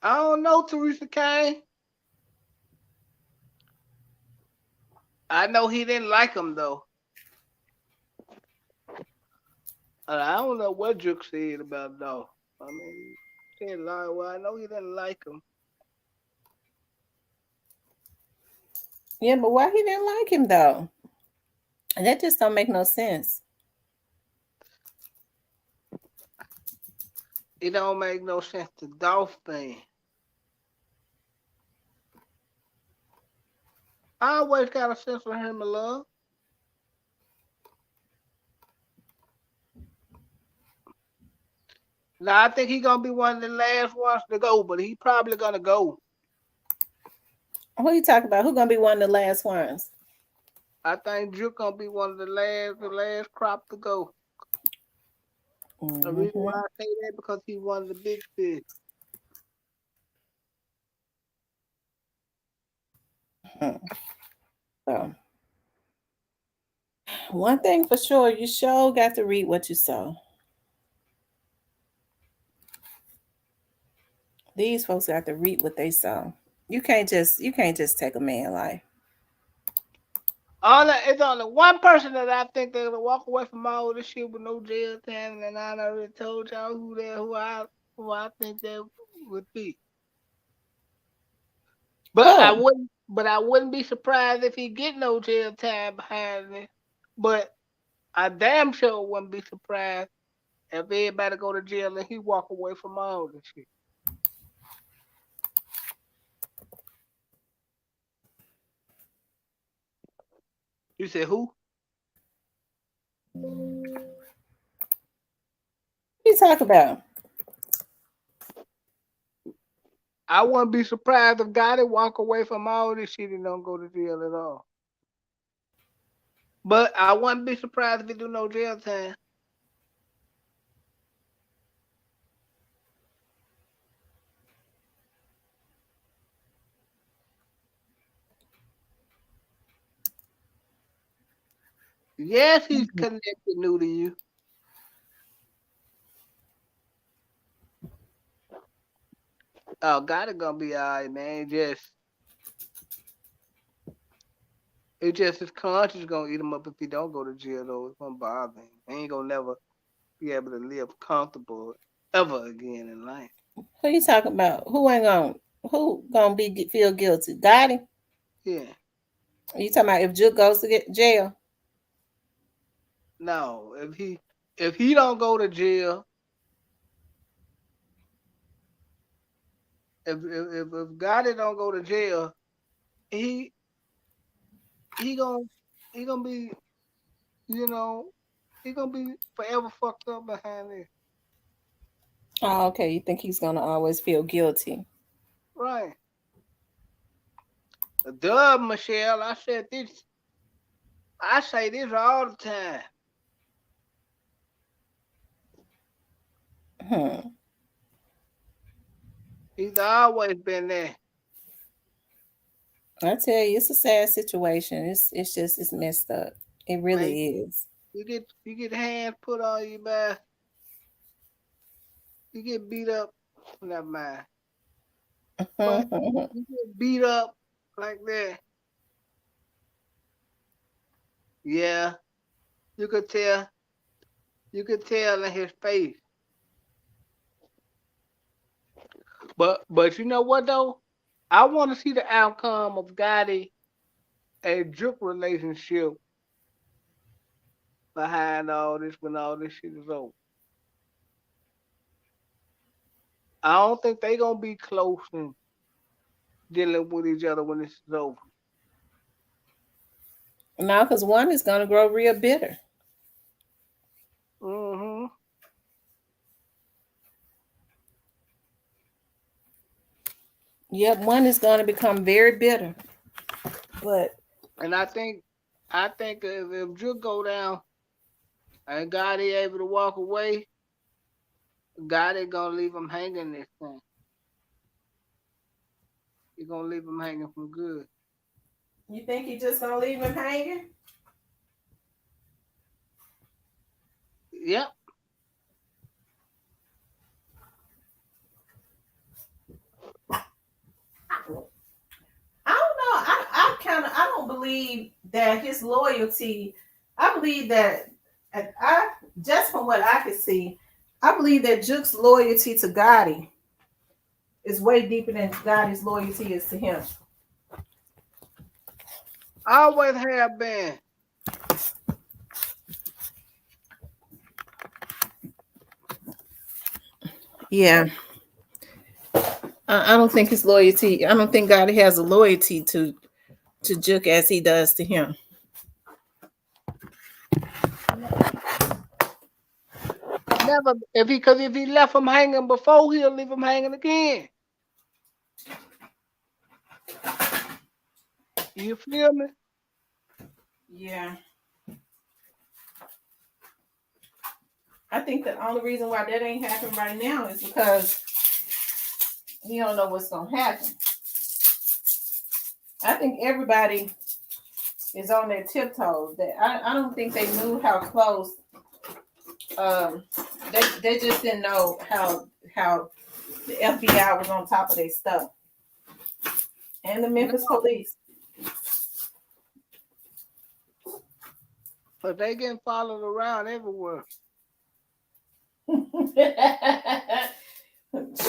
I don't know, Teresa Kane. I know he didn't like him though. I don't know what Juke said about though. I mean, he said a lot. Well, I know he didn't like him. yeah, but why he didn't like him though? And that just don't make no sense. It don't make no sense. The Dolph thing. I always got a sense for him of love. Now I think he gonna be one of the last ones to go, but he probably gonna go. Who you talking about? Who gonna be one of the last ones? I think Juke gonna be one of the last crop to go. The reason why I say that because he's one of the big fish. So, one thing for sure, you sure got to read what you saw. These folks got to read what they saw. You can't just take a man life. It's only one person that I think they're gonna walk away from all this shit with no jail time, and I already told y'all who I think that would be. But I wouldn't be surprised if he get no jail time behind it. But I damn sure wouldn't be surprised if everybody go to jail and he walk away from all this shit. You said who? What you talk about? I wouldn't be surprised if Gotti walk away from all this shit and don't go to jail at all. But I wouldn't be surprised if he do no jail time. Yes, he's connected new to you. Oh, God is gonna be alright, man. It just his conscience gonna eat him up if he don't go to jail though. It's gonna bother him. He ain't gonna never be able to live comfortable ever again in life. Who you talking about? Who gonna feel guilty? Gotti? Yeah. You talking about if Juke goes to get jail? No, if he don't go to jail, if Gotti don't go to jail, he he gonna he gonna be you know he gonna be forever fucked up behind this. Oh, okay. You think he's gonna always feel guilty? Right. Duh, Michelle. I said this. I say this all the time. Hmm. He's always been there. I tell you, it's a sad situation. It's messed up. It Man, really is. you get hands put on you, man. You get beat up. Never mind. But you get beat up like that. Yeah, you could tell. You could tell in his face. But you know what though? I want to see the outcome of Gotti and Drip relationship behind all this when all this shit is over. I don't think they gonna be close and dealing with each other when this is over. No, because one is gonna grow real bitter. Hmm. Yep, one is gonna become very bitter. But And I think if Drip go down and Gotti able to walk away, Gotti gonna leave him hanging this thing. He gonna leave him hanging for good. you think he just gonna leave him hanging? Yep. I don't know. I don't believe that his loyalty. I believe that I just from what I can see, I believe that Juke's loyalty to Gotti is way deeper than Gotti's loyalty is to him. Always have been. Yeah, I don't think his loyalty. I don't think Gotti has a loyalty to Juke as he does to him. Never if he left him hanging before, he'll leave him hanging again. You feel me? Yeah, I think the only reason why that ain't happening right now is because he don't know what's gonna happen. I think everybody is on their tiptoes. That I don't think they knew how close. Um, they just didn't know how the FBI was on top of their stuff and the Memphis No, police. but they getting followed around everywhere.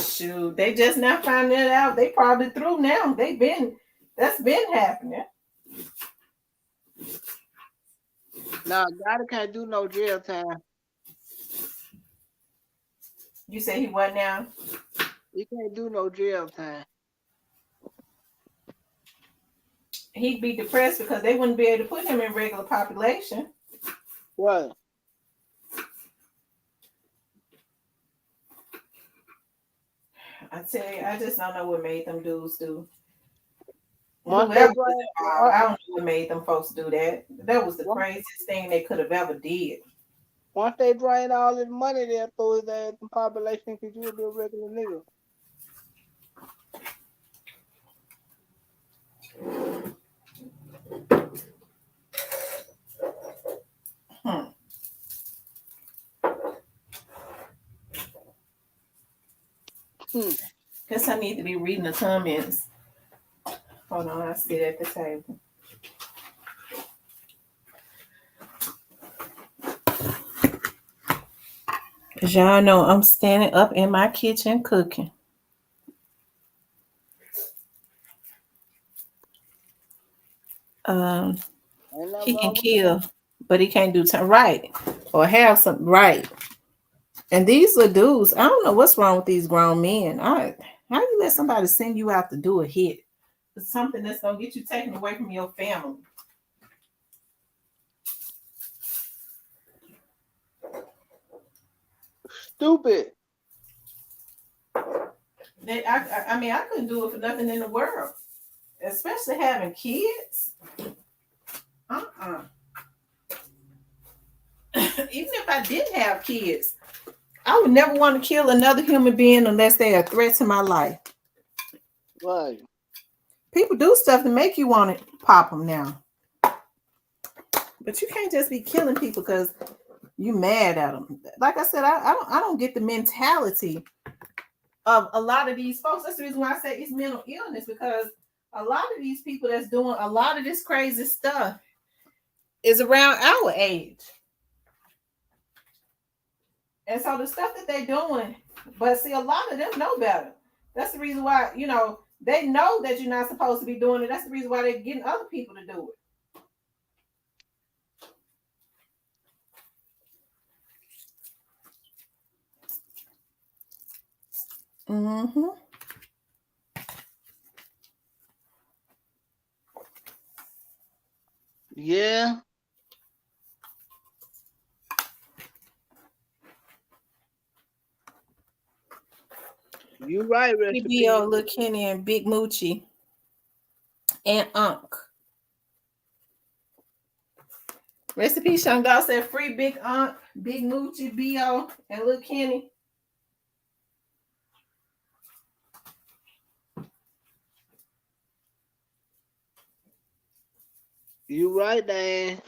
Shoot, they just now find that out. They probably through now. That's been happening. Now, God can't do no jail time. You say he what now? He can't do no jail time. He'd be depressed because they wouldn't be able to put him in regular population. What? I tell you, I just don't know what made them dudes do. Once Whoever they was bring, involved, I don't know what made them folks do that. That was the once craziest thing they could have ever did. once they drain all his money, they'll throw his ass in population because you'll be a regular nigga. Hmm. Guess I need to be reading the comments. Hold on, I sit at the table. As y'all know, I'm standing up in my kitchen cooking. Ain't nothing He can wrong with that. kill, but he can't do right or have some right. And these are dudes. I don't know what's wrong with these grown men. How you let somebody send you out to do a hit? It's something that's gonna get you taken away from your family. Stupid. I mean, I couldn't do it for nothing in the world, especially having kids. Even if I did have kids, I would never want to kill another human being unless they are a threat to my life. Right. People do stuff to make you want to pop them now, but you can't just be killing people because you mad at them. Like I said, I don't get the mentality of a lot of these folks. That's the reason why I say it's mental illness, because a lot of these people that's doing a lot of this crazy stuff is around our age. And so the stuff that they're doing, but see, a lot of them know better. That's the reason why, they know that you're not supposed to be doing it. That's the reason why they're getting other people to do it. Mm-hmm. Yeah. You right, recipe. BBO, Lil Kenny, and Big Moochie, and Unc. Recipe Young Dolph said free Big Unc, Big Moochie, B.O., and Lil Kenny. You right, Dan.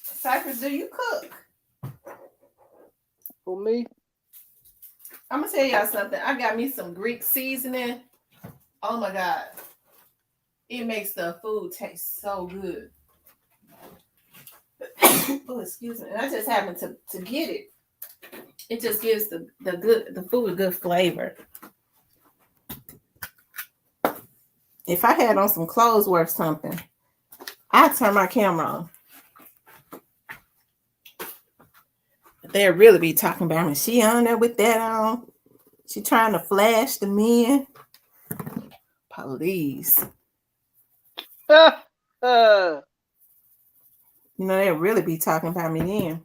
Cypress, do you cook? For me? I'm gonna tell y'all something. I got me some Greek seasoning. Oh my god, it makes the food taste so good. Oh, excuse me. And I just happened to get it. It just gives the food a good flavor. If I had on some clothes worth something, I'd turn my camera on. They'll really be talking about me. She on there with that on. She trying to flash the men. Police. They'll really be talking about me then.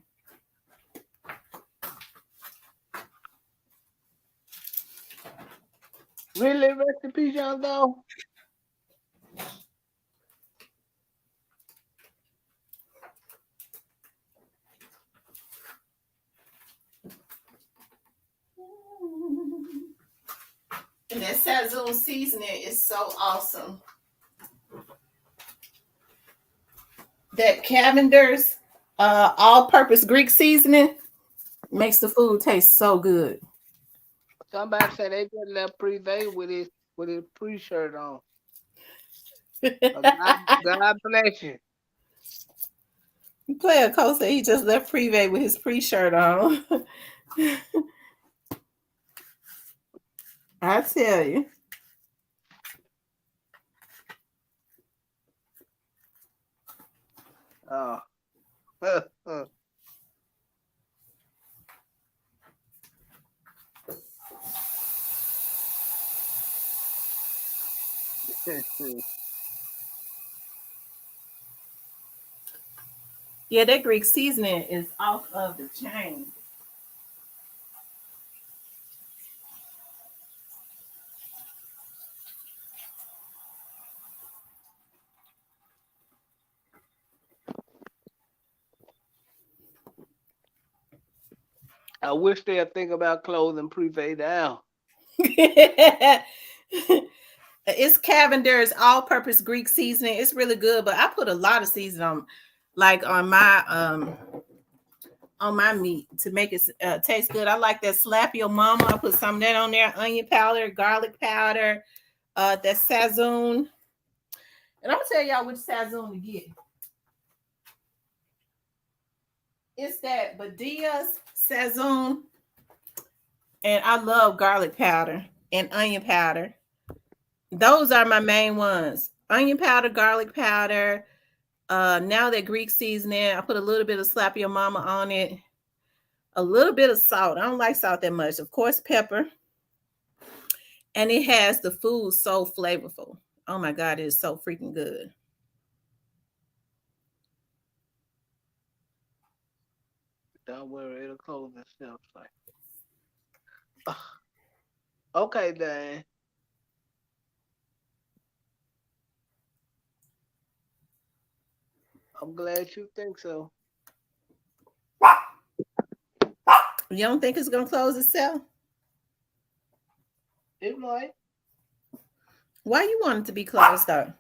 Really, recipe, Young Dolph? And that Sazon seasoning is so awesome. That Cavender's all-purpose Greek seasoning makes the food taste so good. Somebody said they just left Privé with his pre-shirt on. God bless you. Player Cole said he just left Privé with his pre-shirt on. I tell you. Oh. Yeah, that Greek seasoning is off of the chain. I wish they'd think about closing Privé down. It's Cavender's all-purpose Greek seasoning. It's really good, but I put a lot of seasoning on, like on my meat to make it taste good. I like that slap your mama. I put some of that on there, onion powder, garlic powder, that Sazon. And I'm gonna tell y'all which Sazon to get. It's that Badia's Sazon, and I love garlic powder and onion powder. Those are my main ones. Onion powder, garlic powder. Now that Greek seasoning, I put a little bit of slap your mama on it. A little bit of salt. I don't like salt that much. Of course, pepper. And it has the food so flavorful. Oh my God, it is so freaking good. Don't worry, it'll close itself. Like, okay, then. I'm glad you think so. You don't think it's gonna close itself? It might. Why you want it to be closed though?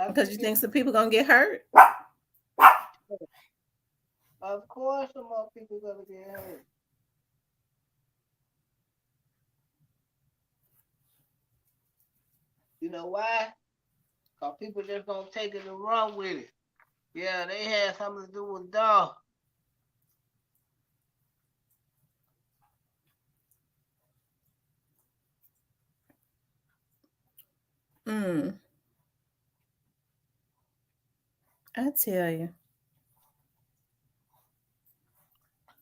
Because you think some people gonna get hurt? Of course, some more people gonna get hurt. You know why? Because people just gonna take it and run with it. Yeah, they had something to do with Dolph. I tell you.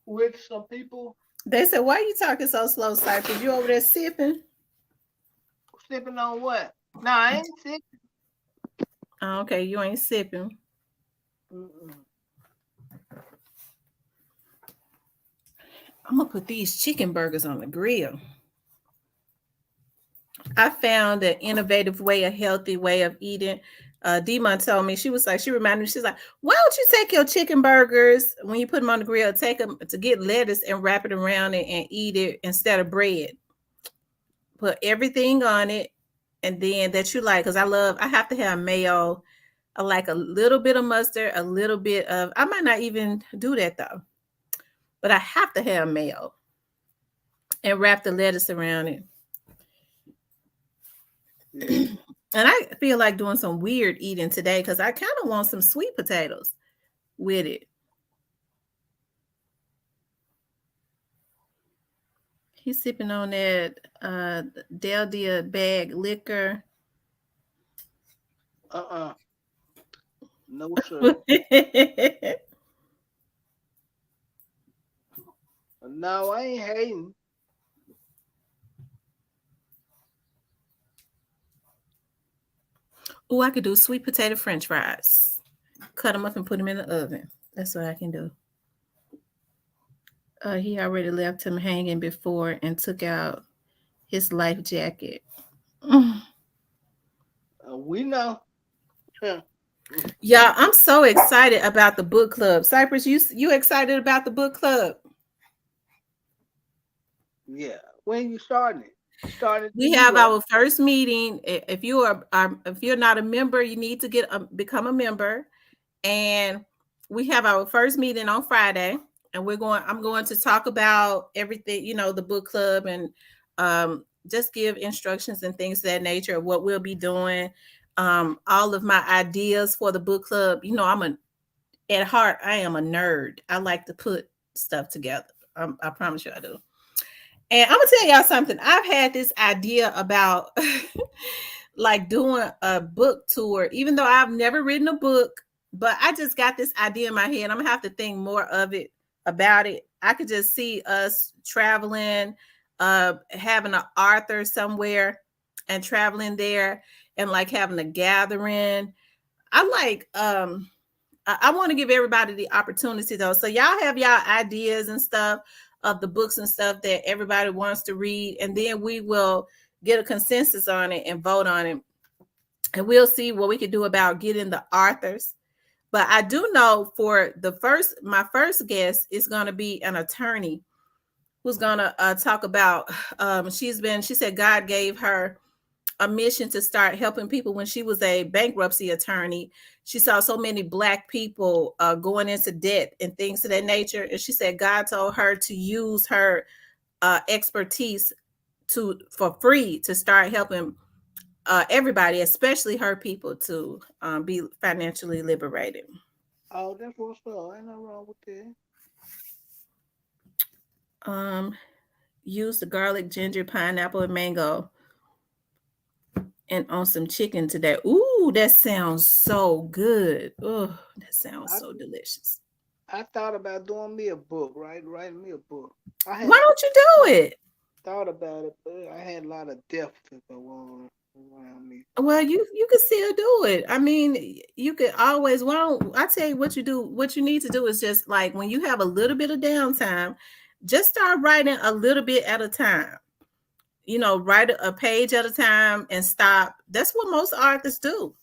With some people. They said, why are you talking so slow, Cypress? You over there sipping? Sipping on what? No, I ain't sipping. Oh, okay, you ain't sipping. Mm-mm. I'm gonna put these chicken burgers on the grill. I found an innovative way, a healthy way of eating. Demon told me, she was like, she reminded me, she's like, why don't you take your chicken burgers when you put them on the grill, take them to get lettuce and wrap it around it and eat it instead of bread. Put everything on it, and then that you like, because I have to have mayo. I like a little bit of mustard, a little bit of, I might not even do that though, but I have to have mayo and wrap the lettuce around it. And I feel like doing some weird eating today because I kind of want some sweet potatoes with it. He's sipping on that Del Dia bag liquor. No, sir. No, I ain't hating. Oh, I could do sweet potato French fries. Cut them up and put them in the oven. That's what I can do. He already left him hanging before and took out his life jacket. We know. Yeah, I'm so excited about the book club. Cypress, you excited about the book club? Yeah. When you starting it? We have our first meeting. If you're not a member, you need to become a member. And we have our first meeting on Friday, and I'm going to talk about everything, the book club, and just give instructions and things of that nature of what we'll be doing. All of my ideas for the book club. At heart, I am a nerd. I like to put stuff together. I promise you I do. And I'm gonna tell y'all something. I've had this idea about like doing a book tour, even though I've never written a book, but I just got this idea in my head. I'm gonna have to think more about it. I could just see us traveling, having an author somewhere and traveling there and like having a gathering. I want to give everybody the opportunity though. So y'all have y'all ideas and stuff of the books and stuff that everybody wants to read, and then we will get a consensus on it and vote on it, and we'll see what we can do about getting the authors. But I do know for my first guest is going to be an attorney who's gonna talk about. She said God gave her a mission to start helping people when she was a bankruptcy attorney. She saw so many Black people going into debt and things of that nature, and she said God told her to use her expertise for free to start helping everybody, especially her people, to be financially liberated. Oh, that's what's up. Ain't nothing wrong with that. Use the garlic, ginger, pineapple, and mango, and on some chicken today. Ooh, that sounds so good. Oh, that sounds I so delicious. I thought about doing me a book, right? Writing me a book. I Why had don't you do it? thought about it, but I had a lot of death to go on around me. Well, you could still do it. I mean, you could always. Why don't I tell you what you do? What you need to do is just like when you have a little bit of downtime, just start writing a little bit at a time. Write a page at a time and stop. That's what most artists do.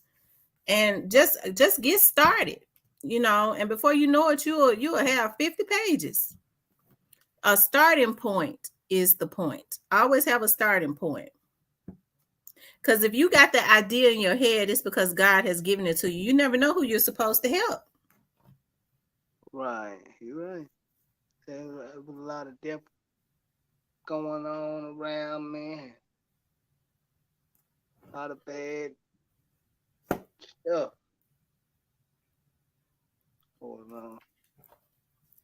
And just get started. And before you know it, you'll have 50 pages. A starting point is the point. Always have a starting point. Because if you got the idea in your head, it's because God has given it to you. You never know who you're supposed to help. Right, you're right. There was a lot of death going on around me. A lot of bad stuff going on.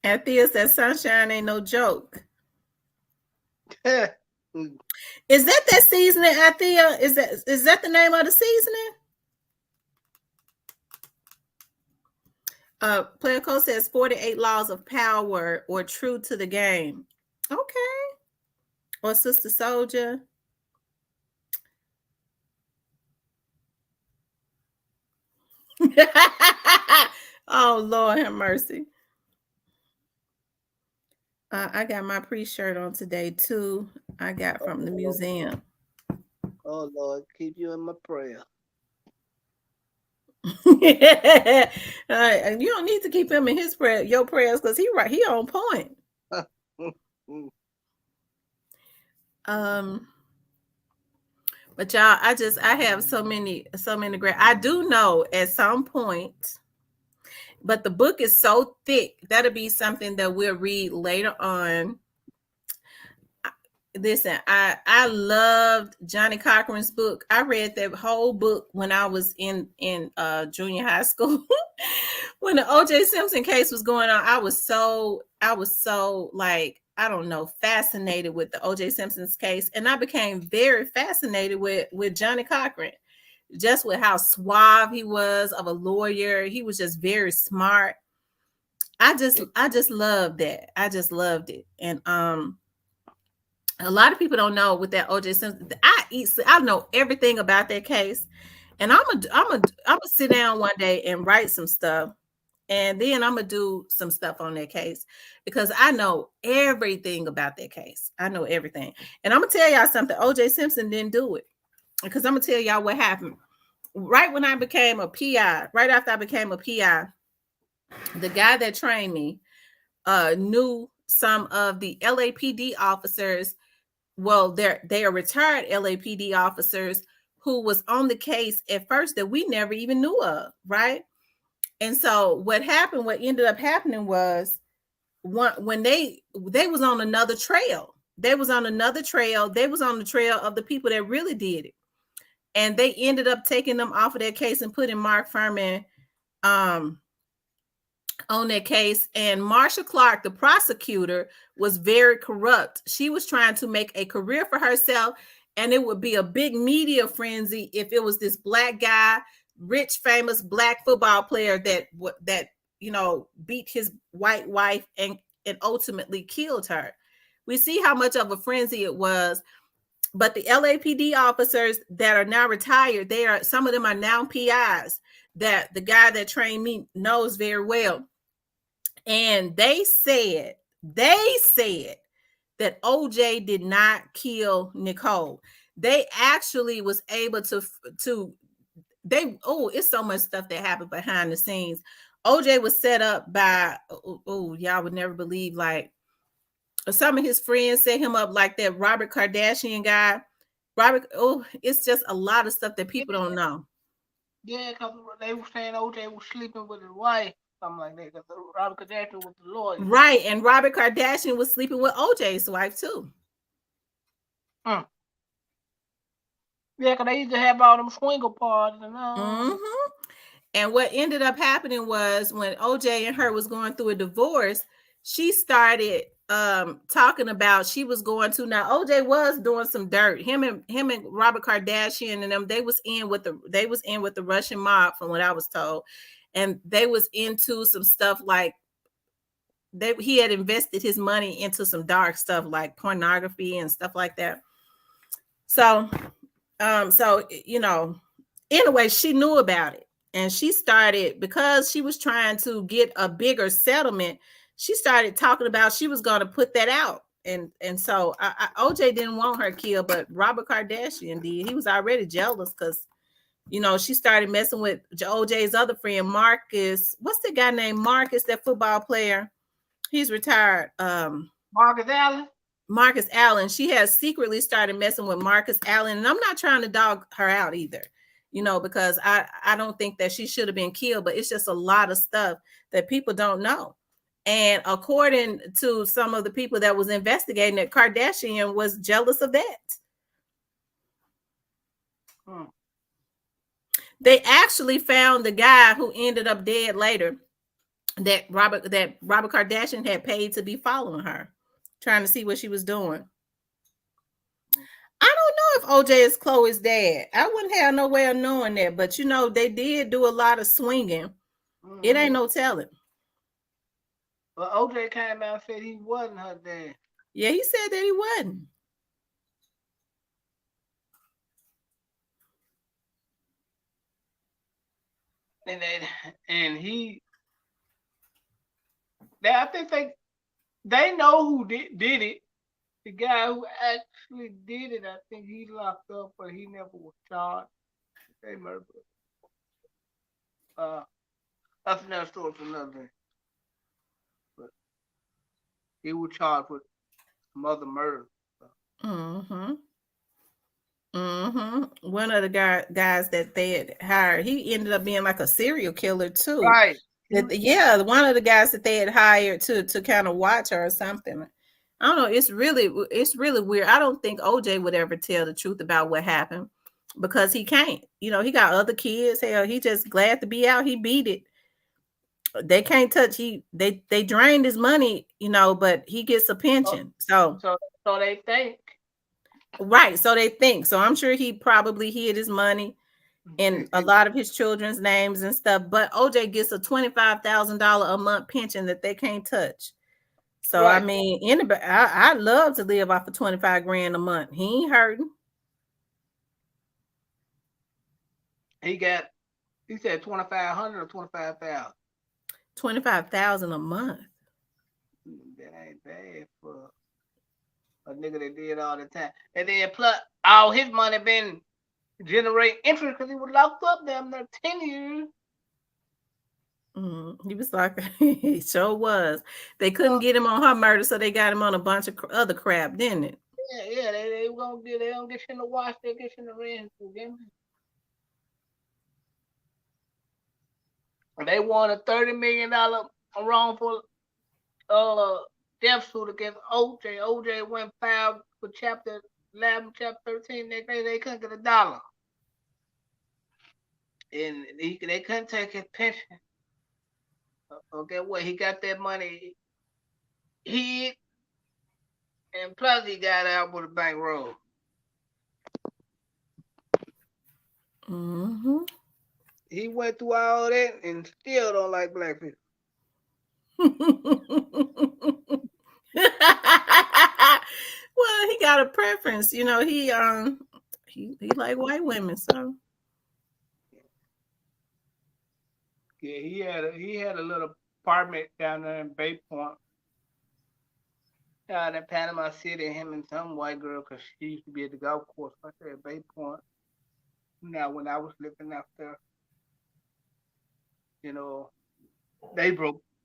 Althea said sunshine ain't no joke. Mm. Is that seasoning, Althea? Is that the name of the seasoning? Player Code says 48 laws of power or true to the game. Okay. Or Sister Soldier. Oh, Lord have mercy. I got my pre-shirt on today too. I got from the museum. Oh Lord, keep you in my prayer. You don't need to keep him in your prayers, because he on point. But y'all, I have so many great. I do know at some point, but the book is so thick that'll be something that we'll read later on. Listen, I loved Johnny Cochran's book. I read that whole book when I was in junior high school. When the O.J. Simpson case was going on, I was so like, I don't know, fascinated with the O.J. Simpson's case, and I became very fascinated with Johnny Cochran, just with how suave he was of a lawyer. He was just very smart. I just loved that. I just loved it, and a lot of people don't know with that O.J. Simpson. I know everything about that case, and I'm gonna sit down one day and write some stuff, and then I'm gonna do some stuff on that case, because I know everything about that case. I know everything, and I'm gonna tell y'all something. O.J. Simpson didn't do it, because I'm gonna tell y'all what happened. Right when I became a PI, right after I became a PI, the guy that trained me knew some of the LAPD officers. Well, they are retired LAPD officers who was on the case at first that we never even knew of, right? And so what ended up happening was, when they was on another trail. They was on another trail. They was on the trail of the people that really did it. And they ended up taking them off of that case and putting Mark Furman on that case. And Marsha Clark, the prosecutor, was very corrupt. She was trying to make a career for herself, and it would be a big media frenzy if it was this Black guy, rich, famous Black football player that beat his white wife and ultimately killed her. We see how much of a frenzy it was. But the LAPD officers that are now retired, some of them are now PIs that the guy that trained me knows very well. And they said that OJ did not kill Nicole. They actually was able to it's so much stuff that happened behind the scenes. OJ was set up by, y'all would never believe, like, some of his friends set him up like that Robert Kardashian guy. Robert, oh, it's just a lot of stuff that people don't know. Yeah, because they were saying OJ was sleeping with his wife, something like that. Because Robert Kardashian was the lawyer. Right, and Robert Kardashian was sleeping with OJ's wife too. Mm. Yeah, because they used to have all them swinger parties and Mm-hmm. And what ended up happening was when OJ and her was going through a divorce, she started talking about she was going to, now OJ was doing some dirt. Him and Robert Kardashian and them, they was in with the Russian mob from what I was told. And they was into some stuff like he had invested his money into some dark stuff like pornography and stuff like that. So anyway, she knew about it. And she started, because she was trying to get a bigger settlement, she started talking about she was going to put that out. And so OJ didn't want her killed, but Robert Kardashian did. He was already jealous because, she started messing with OJ's other friend, Marcus. What's the guy named Marcus, that football player? He's retired. Marcus Allen. Marcus Allen. She has secretly started messing with Marcus Allen. And I'm not trying to dog her out either, because I don't think that she should have been killed, but it's just a lot of stuff that people don't know. And according to some of the people that was investigating it, Kardashian was jealous of that. They actually found the guy who ended up dead later that Robert Kardashian had paid to be following her, trying to see what she was doing. I don't know if OJ is Chloe's dad. I wouldn't have no way of knowing that, but they did do a lot of swinging. Mm-hmm. It ain't no telling. But OJ came out and said he wasn't her dad. Yeah, he said that he wasn't. I think they know who did it. The guy who actually did it, I think he locked up, but he never was charged. They murdered. That's another story for another day. But he was charged with some other murder. Mm-hmm. Mm-hmm. One of the guys that they had hired, he ended up being like a serial killer too. Right. Yeah, one of the guys that they had hired to kind of watch her or something. I don't know. It's really weird. I don't think OJ would ever tell the truth about what happened because he can't. He got other kids. Hell, he just glad to be out. He beat it. They can't touch. They drained his money, but he gets a pension. So they think. Right. So they think. So I'm sure he probably hid his money in a lot of his children's names and stuff. But OJ gets a $25,000 a month pension that they can't touch. So right. I mean, anybody, I'd love to live off of 25 grand a month. He ain't hurting. He said 2,500 or 25,000. 25,000 a month. That ain't bad for a nigga that did all the time. And then plus all his money been generate interest because he was locked up damn near 10 years. He was like, he sure was. They couldn't get him on her murder, so they got him on a bunch of other crap, didn't it? Yeah, they don't get you in the wash, they get you in the rent. They won a $30 million wrongful death suit against OJ. OJ went filed for chapter 11, chapter 13. They couldn't get $1. And they couldn't take his pension. Okay, what? He got that money hid, and plus he got out with a bankroll. Mm-hmm. He went through all that and still don't like black people. Well, he got a preference, he like white women, so yeah, he had a little apartment down there in Bay Point, down in Panama City. Him and some white girl, because she used to be at the golf course right there at Bay Point. Now, when I was living out there,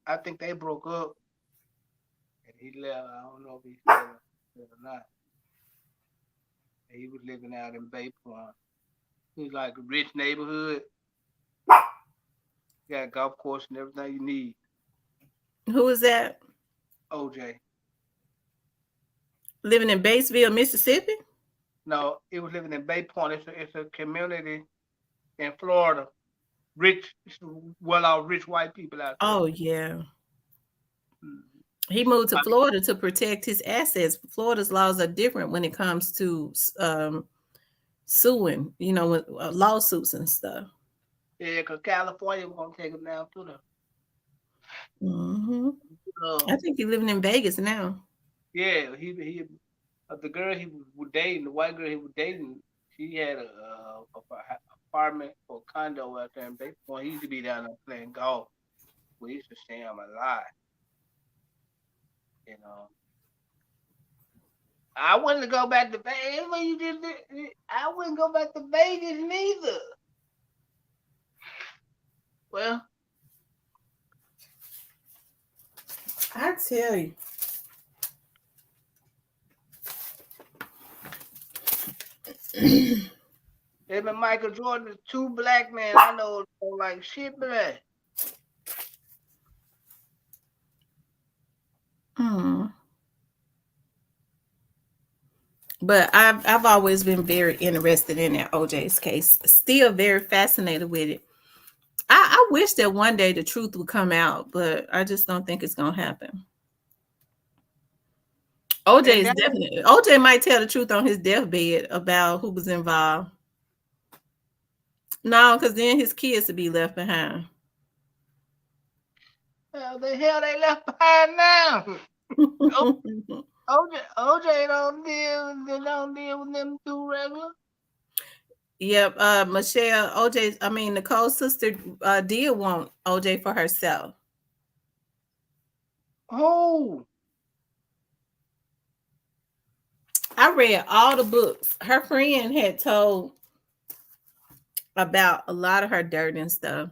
I think they broke up. and he left. I don't know if he's still or not. He was living out in Bay Point. It was like a rich neighborhood. Got a golf course and everything you need. Who is that? OJ. Living in Batesville, Mississippi? No, it was living in Bay Point. It's a community in Florida. Rich, well-off, rich white people out there. Oh, yeah. Mhm. He moved to Florida to protect his assets. Florida's laws are different when it comes to suing, with lawsuits and stuff. Yeah, because California was going to take him down to the. Hmm. Uh, I think he's living in Vegas now. yeah, he the girl he was dating, the white girl he was dating, she had a apartment or condo out there in Bay Point. He used to be down there playing golf. We used to see him a lot, you know. I wouldn't go back to Vegas. I wouldn't go back to Vegas neither. Well, I tell you. him and Michael Jordan is two black men. I know don't like shit, but Hmm. But I've always been very interested in that OJ's case. Still very fascinated with it. I wish that one day the truth would come out, but I just don't think it's gonna happen. OJ and is that definitely OJ might tell the truth on his deathbed about who was involved. No, because then his kids would be left behind. the hell they left behind now. OJ don't deal with them two regular. Yep. Michelle, Nicole's sister did want OJ for herself. Oh, I read all the books. Her friend had told about a lot of her dirt and stuff.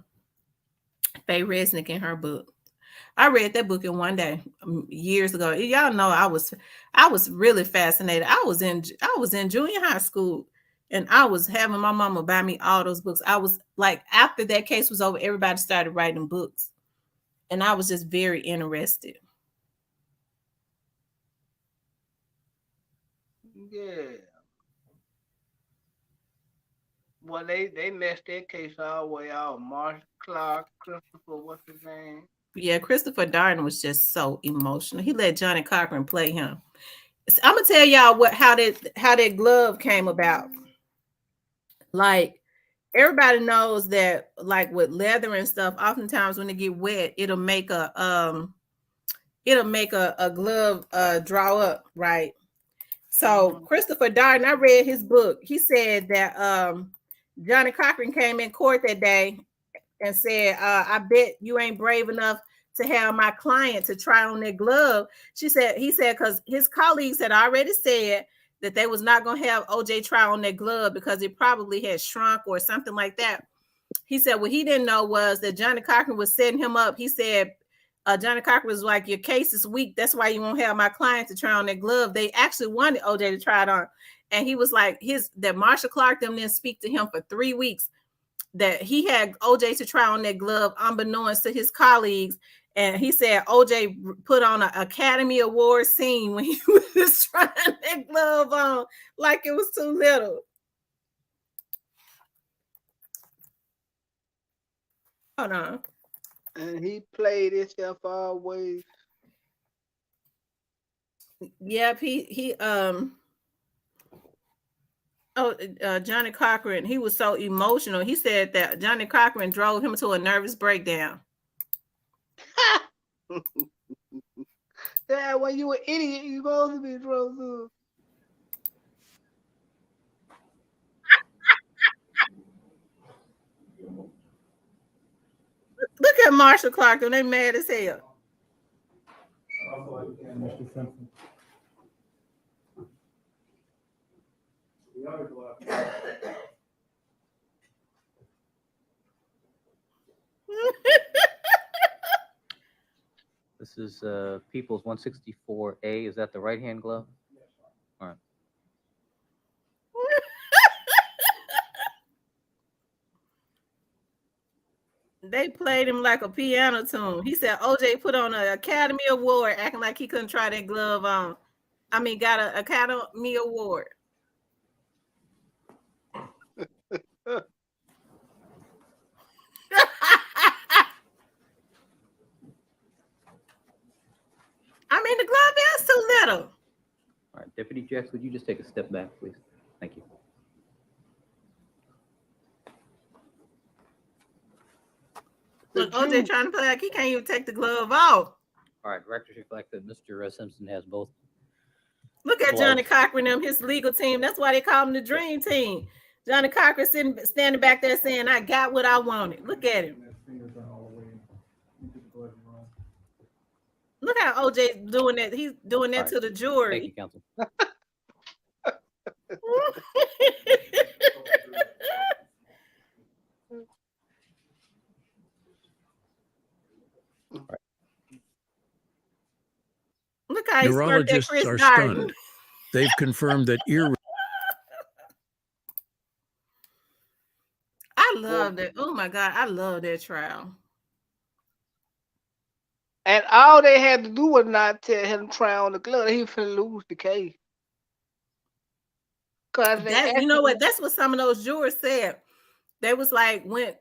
Faye Resnick in her book. I read that book in one day years ago. Y'all know I was really fascinated. I was in junior high school and I was having my mama buy me all those books. I was like, after that case was over, everybody started writing books. And I was just very interested. yeah. Well, they messed their case all the way out. Marshall Clark, Christopher, what's his name? Yeah, Christopher Darden was just so emotional. He let Johnny Cochran play him. I'm gonna tell y'all how that glove came about. Like, everybody knows that, like with leather and stuff, oftentimes when it get wet, it'll make a glove draw up, right? So Mm-hmm. Christopher Darden, I read his book. He said that Johnny Cochran came in court that day and said, I bet you ain't brave enough to have my client to try on their glove. He said, because his colleagues had already said that they was not going to have OJ try on their glove because it probably had shrunk or something like that. He said what he didn't know was that Johnny Cochran was setting him up. He said, Johnny Cochran was like, your case is weak. That's why you won't have my client to try on their glove. They actually wanted OJ to try it on. And he was like, that Marshall Clark them didn't speak to him for 3 weeks, that he had OJ to try on that glove unbeknownst to his colleagues. And he said OJ put on an Academy Award scene when he was trying that glove on like it was too little. Hold on. And he played himself always. Yep, Johnny Cochran, he was so emotional. He said that Johnny Cochran drove him to a nervous breakdown. Yeah, when you an idiot, you supposed to be drove to. Look at Marshall Clark, they mad as hell. This is People's 164A. Is that the right-hand glove? All right. They played him like a piano tune. He said OJ put on an Academy Award acting like he couldn't try that glove on. I mean, got an Academy Award. I mean, the glove is too little. All right, Deputy Jax, would you just take a step back, please? Thank you. Look, OJ trying to play like he can't even take the glove off. All right, directors reflect that Mr. Simpson has both. Look at Johnny Cochran and his legal team. That's why they call him the Dream Team. Johnny Cochran standing back there saying, I got what I wanted. Look at him. Look how OJ's doing that. He's doing that to the jury. Thank you, counsel. Look how he's neurologists are stunned. They've confirmed that I love that. Oh my God, I love that trial. And all they had to do was not tell him to try on the glove. He finna lose the case. Cause you know what? That's what some of those jurors said. They was like, when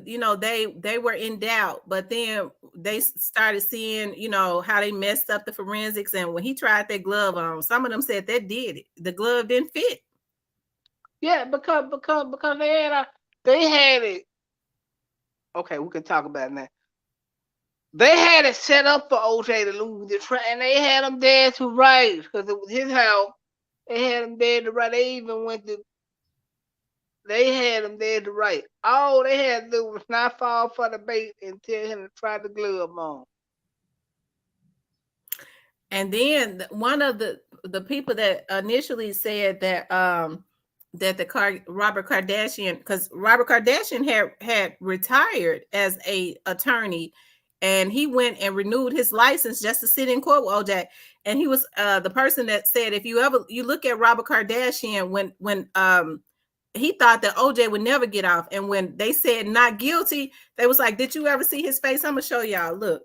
they were in doubt, but then they started seeing, how they messed up the forensics. And when he tried that glove on, some of them said that did it. The glove didn't fit. Yeah, because they had it. Okay, we can talk about it now. They had it set up for OJ to lose the trial, and they had him dead to rights because it was his house. They had him dead to right. They even went to. They had him dead to right. All they had to do was not fall for the bait and tell him to try the glove on. And then one of the people that initially said that Robert Kardashian, because Robert Kardashian had retired as a attorney, and he went and renewed his license just to sit in court with OJ. And he was the person that said, if you look at Robert Kardashian when he thought that OJ would never get off, and when they said not guilty, they was like, did you ever see his face? I'm gonna show y'all. Look.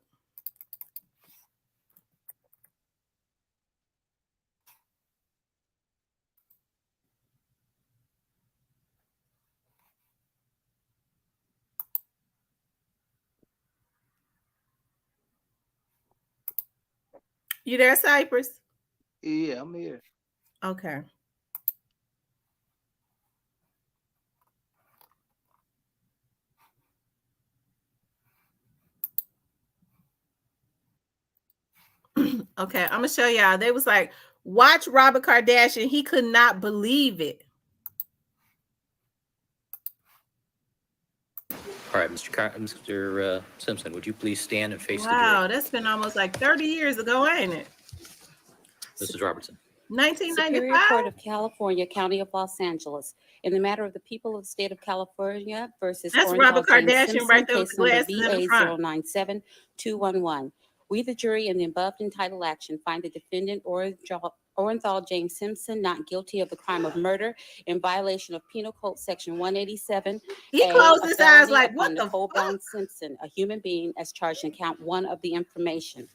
You there, Cypress? Yeah, I'm here. Okay. Okay, I'm gonna show y'all. They was like, watch Robert Kardashian. He could not believe it. All right, Mr. Simpson, would you please stand and face the jury? Wow, that's been almost like 30 years ago, ain't it? Mrs. Robertson. 1995. Superior Court of California, County of Los Angeles, in the matter of the people of the state of California versus That's Orange Robert James Kardashian Simpson, right there with case the number glasses in the front. BA097211. We, the jury, in the above entitled action, find the defendant Orenthal James Simpson not guilty of the crime of murder in violation of Penal Code Section 187. He closed his eyes like, what the Nicole fuck? Brown Simpson, a human being, as charged in count 1 of the information.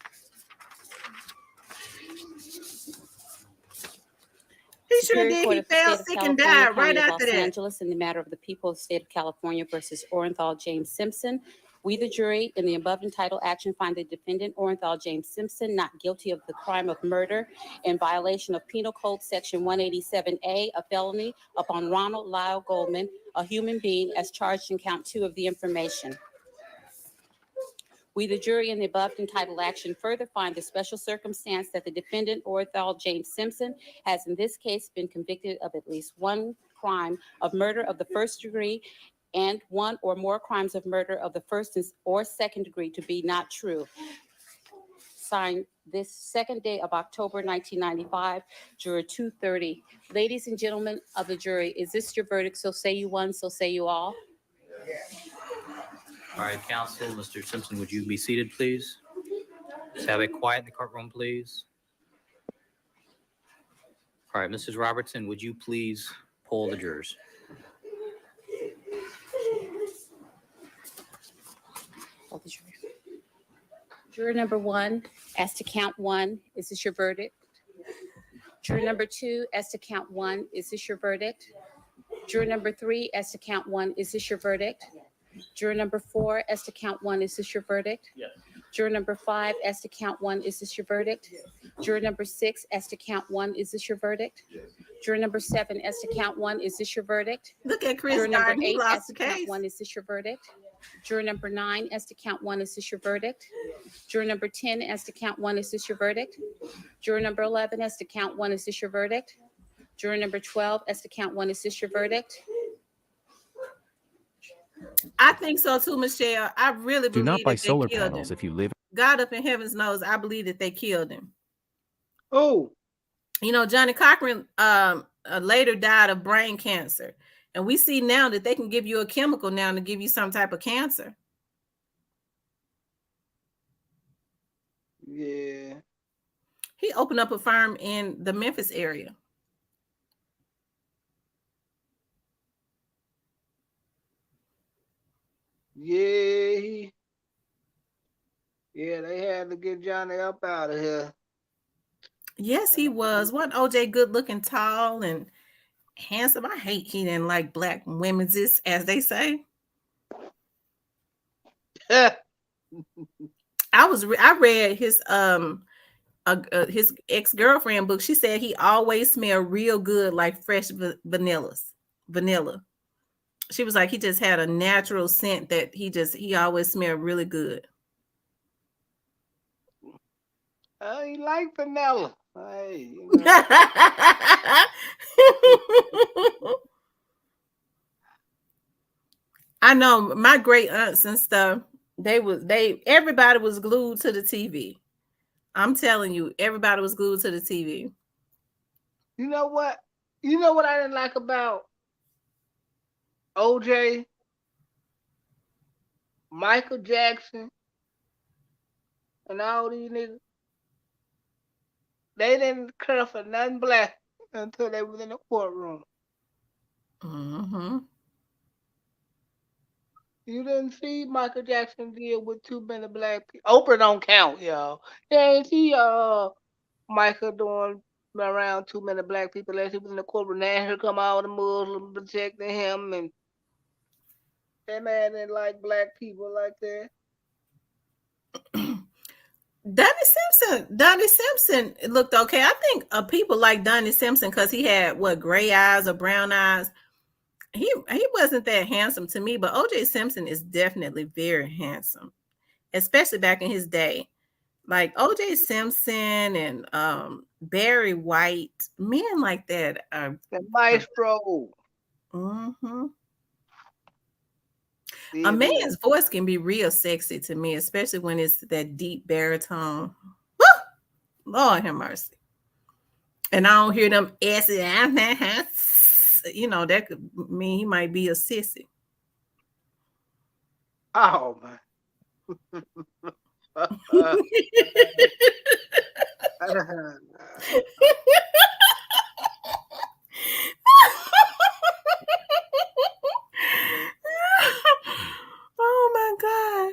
He should have did. He fell sick and died right after that. Los Angeles, in the matter of the people of the state of California versus Orenthal James Simpson. We, the jury, in the above entitled action, find the defendant Orenthal James Simpson not guilty of the crime of murder in violation of Penal Code Section 187A, a felony, upon Ronald Lyle Goldman, a human being, as charged in count 2 of the information. We, the jury, in the above entitled action, further find the special circumstance that the defendant, Orenthal James Simpson, has in this case been convicted of at least one crime of murder of the first degree and one or more crimes of murder of the first or second degree to be not true. Signed this second day of October 1995, Juror 230. Ladies and gentlemen of the jury, is this your verdict? So say you one, so say you all. All right, counsel, Mr. Simpson, would you be seated, please? Let's have it quiet in the courtroom, please. All right, Mrs. Robertson, would you please poll the jurors? Juror number 1, as to count 1, is this your verdict? Juror number 2, as to count 1, is this your verdict? Juror number 3, as to count 1, is this your verdict? Juror number 4, as to count 1, is this your verdict? Yes. Juror number 5, as to count 1, is this your verdict? Juror number 6, as to count 1, is this your verdict? Juror number 7, as to count 1, is this your verdict? Look at Chris Juror number Garden. He 8, as lost to the count case. 1, is this your verdict? Juror number 9, as to count 1, is this your verdict? Juror number 10, as to count 1, is this your verdict? Juror number 11, as to count 1, is this your verdict? Juror number 12, as to count 1, is this your verdict? I think so too, Michelle. I really Do believe not buy that they solar killed panels him. if you live. God up in heavens knows, I believe that they killed him. Oh, You know, Johnny Cochran later died of brain cancer. And we see now that they can give you a chemical now to give you some type of cancer. yeah. He opened up a firm in the Memphis area. Yeah. Yeah, they had to get Johnny up out of here. Yes, he was. Wasn't OJ good looking, tall, and handsome? I hate he didn't like black women's, as they say. I read his ex-girlfriend book. She said he always smelled real good, like fresh vanilla. She was like, he just had a natural scent that he always smelled really good. He like vanilla. Hey, you know. I know my great aunts and stuff, everybody was glued to the TV. I'm telling you, everybody was glued to the TV. You know what? You know what I didn't like about OJ, Michael Jackson, and all these niggas? They didn't care for nothing black until they was in the courtroom. Mm-hmm. You didn't see Michael Jackson deal with too many black people. Oprah don't count, y'all. You ain't see Michael doing around too many black people as he was in the courtroom. Now here come all the Muslims protecting him, and that man didn't like black people like that. Donnie Simpson looked okay. I think people like Donnie Simpson because he had gray eyes or brown eyes. He wasn't that handsome to me, but OJ Simpson is definitely very handsome, especially back in his day. Like OJ Simpson and Barry White, men like that are The maestro. mm-hmm. Yeah, A man's voice can be real sexy to me, especially when it's that deep baritone. Woo! Lord have mercy. And I don't hear them S's. You know, that could mean he might be a sissy. Oh man. Oh my God.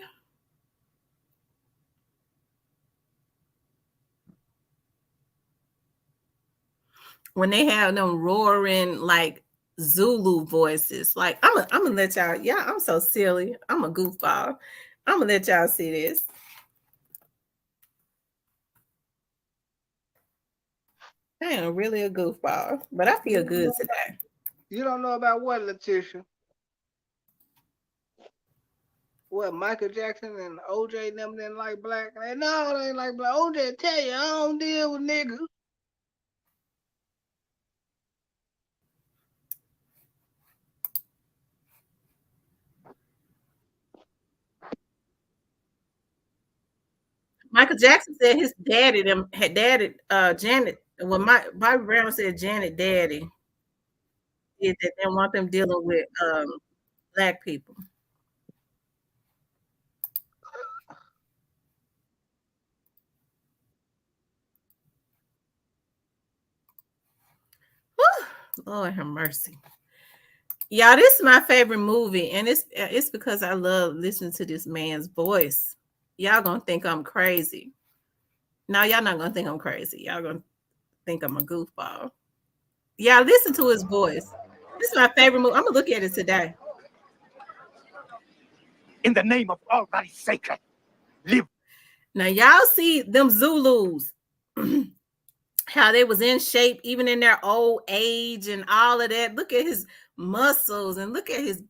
When they have them roaring like Zulu voices, like I'm gonna let y'all. Yeah, I'm so silly. I'm a goofball. I'm gonna let y'all see this. I am really a goofball, but I feel good today. You don't know about what, Letitia? What, Michael Jackson and OJ and them didn't like black? They no, they ain't like black. OJ tell you, I don't deal with niggas. Michael Jackson said his daddy had dadded Janet. Well, Bobby Brown said Janet daddy did that. They want them dealing with black people. Lord have mercy. Y'all, this is my favorite movie, and it's because I love listening to this man's voice. Y'all gonna think I'm crazy. No, y'all not gonna think I'm crazy. Y'all gonna think I'm a goofball. Y'all listen to his voice. This is my favorite movie. I'm gonna look at it today. In the name of all that is sacred, live. Now y'all see them Zulus, how they was in shape even in their old age and all of that. Look at his muscles and look at his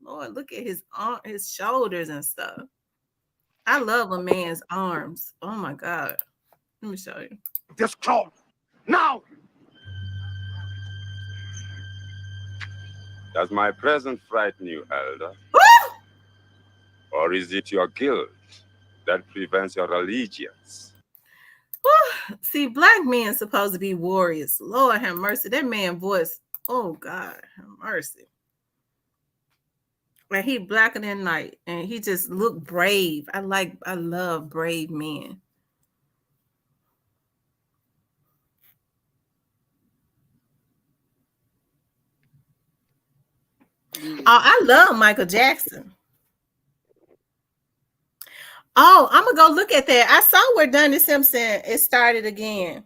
Lord, look at his arm, his shoulders and stuff. I love a man's arms. Oh my God. Let me show you. This call now. Does my presence frighten you, Elder? Or is it your guilt that prevents your allegiance? See, black men supposed to be warriors. Lord have mercy. That man voice. Oh God have mercy. And he blacker than night. And he just looked brave. I love brave men. Oh, I love Michael Jackson. Oh, I'm gonna go look at that. I saw where Donnie Simpson it started again.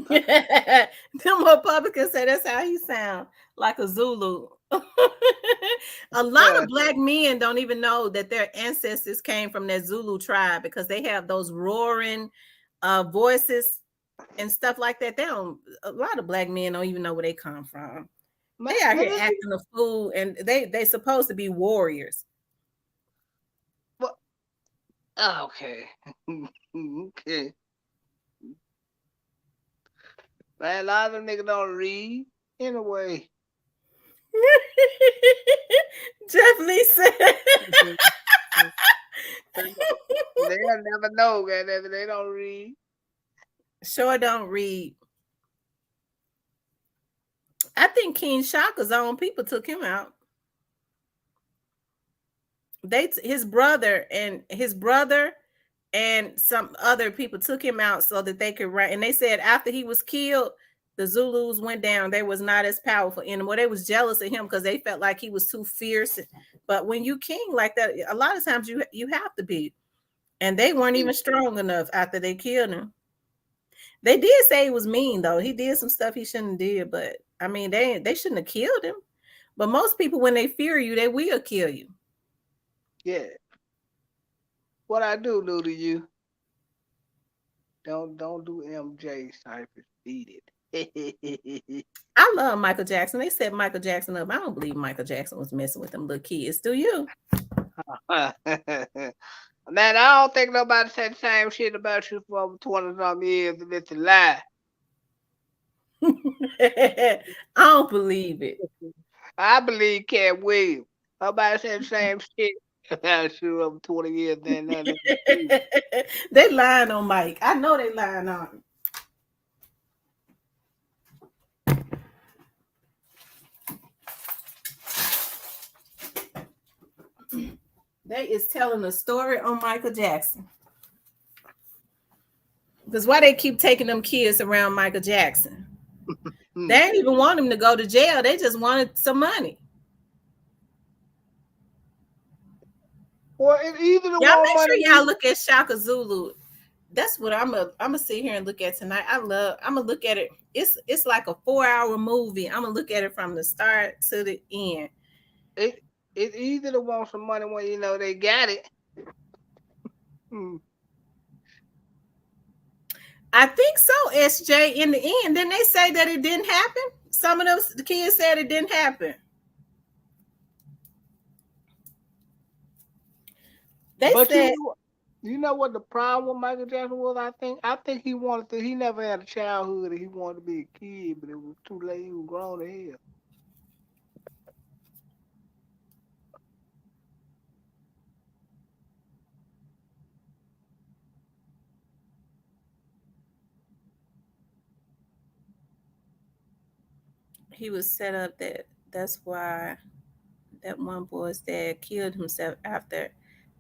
Them Republicans say that's how he sound, like a Zulu. A lot of black men don't even know that their ancestors came from that Zulu tribe because they have those roaring voices and stuff like that. A lot of black men don't even know where they come from. They out here acting a fool, and they supposed to be warriors. Well, okay. Okay. Man, a lot of them niggas don't read anyway. Jeff Lee said they'll never know, goddamn, they don't read. Sure don't read. I think King Shaka's own people took him out. His brother and some other people took him out so that they could write. And they said after he was killed, the Zulus went down. They was not as powerful anymore. They was jealous of him because they felt like he was too fierce. But when you king like that, a lot of times you have to be. And they weren't even strong enough after they killed him. They did say he was mean though. He did some stuff he shouldn't did, but I mean they shouldn't have killed him. But most people, when they fear you, they will kill you. Yeah. What I do to you? Don't do MJ Cypress. Beat it. I love Michael Jackson. They set Michael Jackson up. I don't believe Michael Jackson was messing with them little kids. Do you? Man, I don't think nobody said the same shit about you for over 20-some years, and it's a lie. I don't believe it. I believe Cat Williams. Nobody said the same shit about you over 20 years. They lying on Mike. I know they lying on him. They is telling a story on Michael Jackson. Because why they keep taking them kids around Michael Jackson? They didn't even want him to go to jail. They just wanted some money. Well, either the y'all make sure y'all look at Shaka Zulu. That's what I'm gonna sit here and look at tonight. I'm gonna look at it. It's like a 4-hour movie. I'm gonna look at it from the start to the end. It's easy to want some money when you know they got it. I think so, SJ. In the end, didn't they say that it didn't happen? Some of the kids said it didn't happen. They said, you know what the problem with Michael Jackson was? I think he wanted to. He never had a childhood. He wanted to be a kid, but it was too late. He was grown to hell. he was set up that's why that one boy's dad killed himself after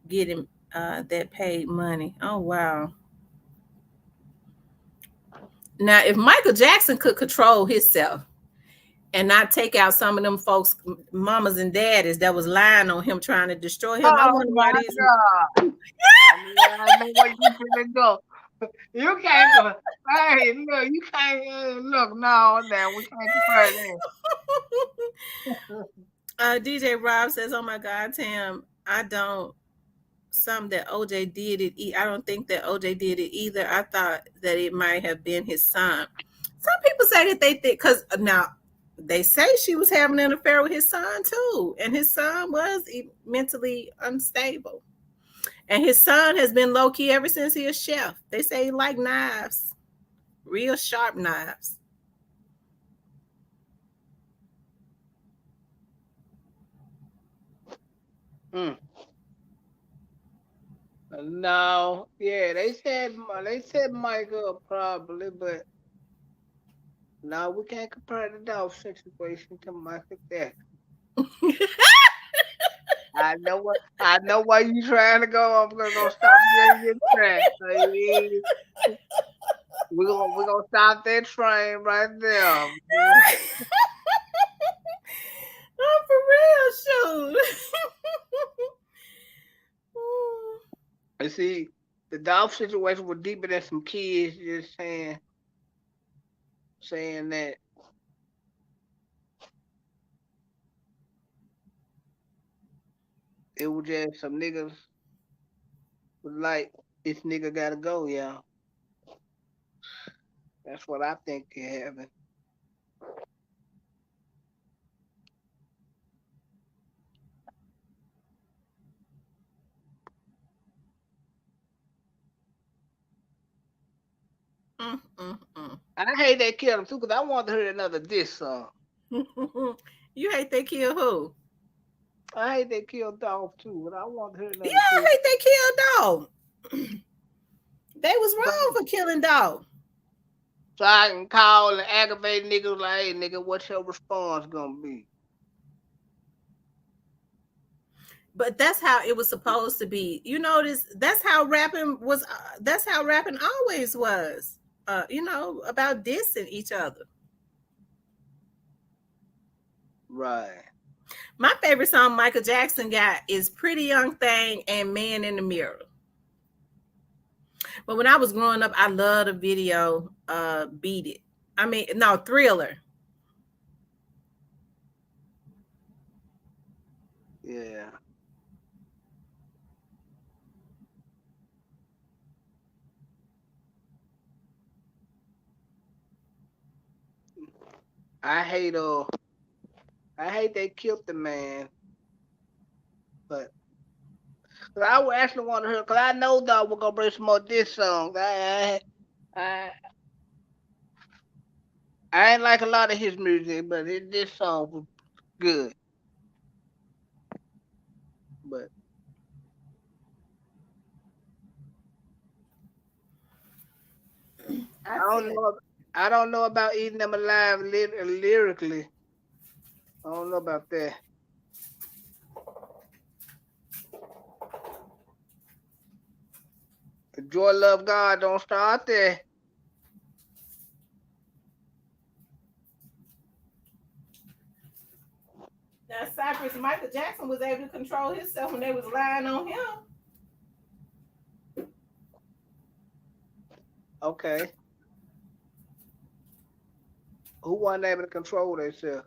getting that paid money. Oh wow. Now, if Michael Jackson could control himself and not take out some of them folks, mamas and daddies that was lying on him trying to destroy him, I Oh wonder why my these. God. I know where you finna go. You can't go. Hey, look, you can't look. No, we can't compare that. DJ Rob says, "Oh my God, Tam, I don't. Some that OJ did it. I don't think that OJ did it either. I thought that it might have been his son. Some people say that they think because now they say she was having an affair with his son too, and his son was mentally unstable, and his son has been low key ever since he was chef. They say he like knives, real sharp knives." No, yeah, they said Michael probably, but no, we can't compare the Dolph situation to Michael Jackson. I know why you trying to go. I'm gonna stop getting your track. We're gonna stop that train right there. Oh, for real, shoot. You see, the Dolph situation was deeper than some kids just saying that. It was just some niggas was like, this nigga gotta go, y'all. That's what I think it happened. I hate they killed him too, because I want to hear another diss song. You hate they kill who? I hate they killed Dolph too, but I want to hear another Yeah, I diss. hate they killed Dolph. They was wrong for killing Dolph. So I can call and aggravate niggas like, hey nigga, what's your response gonna be? But that's how it was supposed to be. You notice that's how rapping was. That's how rapping always was. You know, about dissing each other. Right. My favorite song Michael Jackson got is "Pretty Young Thing" and "Man in the Mirror." But when I was growing up, I loved the video "Beat It." I mean, no, Thriller. Yeah. I hate they killed the man, but I would actually want to hear, because I know that we're gonna bring some more diss songs. I ain't like a lot of his music, but this song was good. But I don't know about eating them alive lyrically. I don't know about that. The joy, love, God don't start there. Now, Cypress Michael Jackson was able to control himself when they was lying on him. Okay. Who wasn't able to control themselves?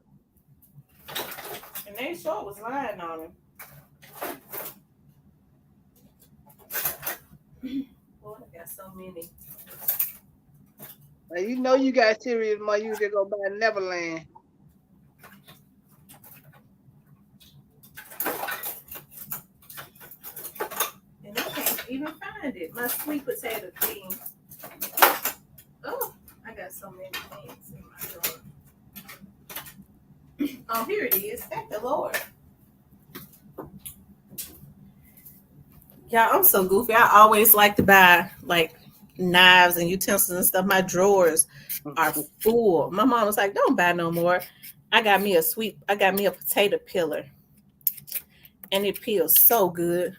And they sure was lying on him. Boy, I got so many. Now, you know you got serious money, you just go buy Neverland. And I can't even find it. My sweet potato thing. Oh, I got so many things in my drawer. Oh, here it is. Thank the Lord. Yeah, I'm so goofy. I always like to buy like knives and utensils and stuff. My drawers are full. My mom was like, "Don't buy no more." I got me a potato peeler, and it peels so good.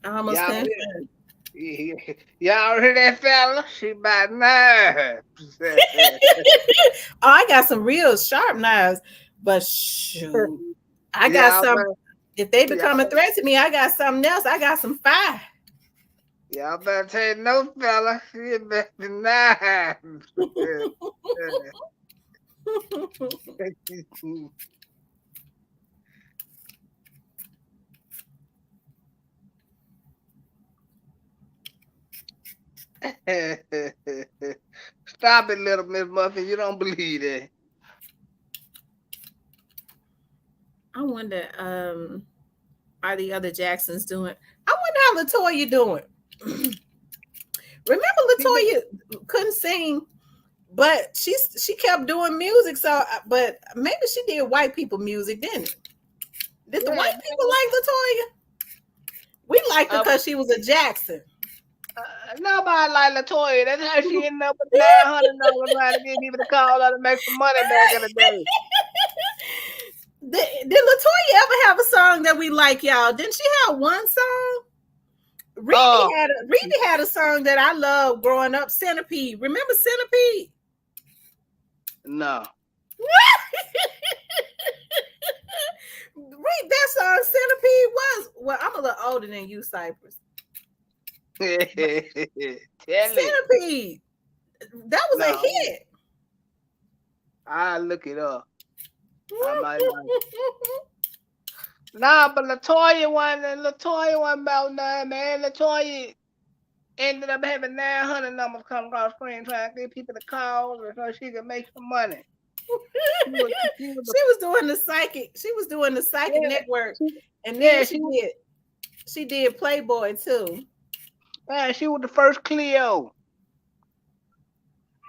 I almost couldn't find it. Y'all hear that, fella? She about nerves. Oh, I got some real sharp knives, but shoot, I got y'all some. better, If they become a y'all, threat to me, I got something else. I got some fire. y'all better take no, fella. She about the nerves. Stop it, little Miss Muffin. You don't believe that. I wonder, are the other Jacksons doing? I wonder how Latoya doing. Remember, Latoya couldn't sing, but she kept doing music. So, but maybe she did white people music, didn't it? Did the Yeah, white people like Latoya? We liked her because she was a Jackson. nobody like Latoya. That's how she ended up with $900 trying to get people to call her to make some money back in the day. Did Latoya ever have a song that we like, y'all? Didn't she have one song? Reedy had a song that I loved growing up, Centipede. Remember Centipede? No. Read that song, Centipede was. Well, I'm a little older than you, Cypress. Centipede. That was a hit. I'll look it up. I might like Nah, but Latoya wasn't about nothing, man. Latoya ended up having 900 numbers come across screen trying to get people to call her so she could make some money. She was doing the psychic. She was doing the psychic network, and then she did Playboy too. Man, she was the first Cleo.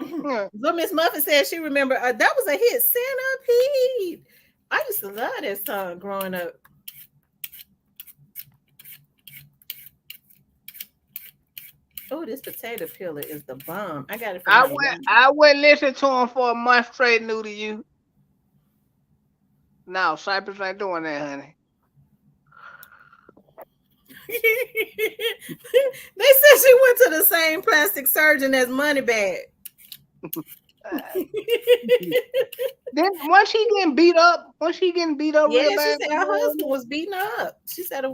So Miss Muffin said she remember that was a hit, Centipede. I used to love that song growing up. Oh, this potato peeler is the bomb. I got it from I wouldn't listen to him for a month straight, new to you. No, Cypress ain't doing that, honey. They said she went to the same plastic surgeon as Moneybag. Then once she getting beat up yeah, real bad. She said her husband was beaten up. She said,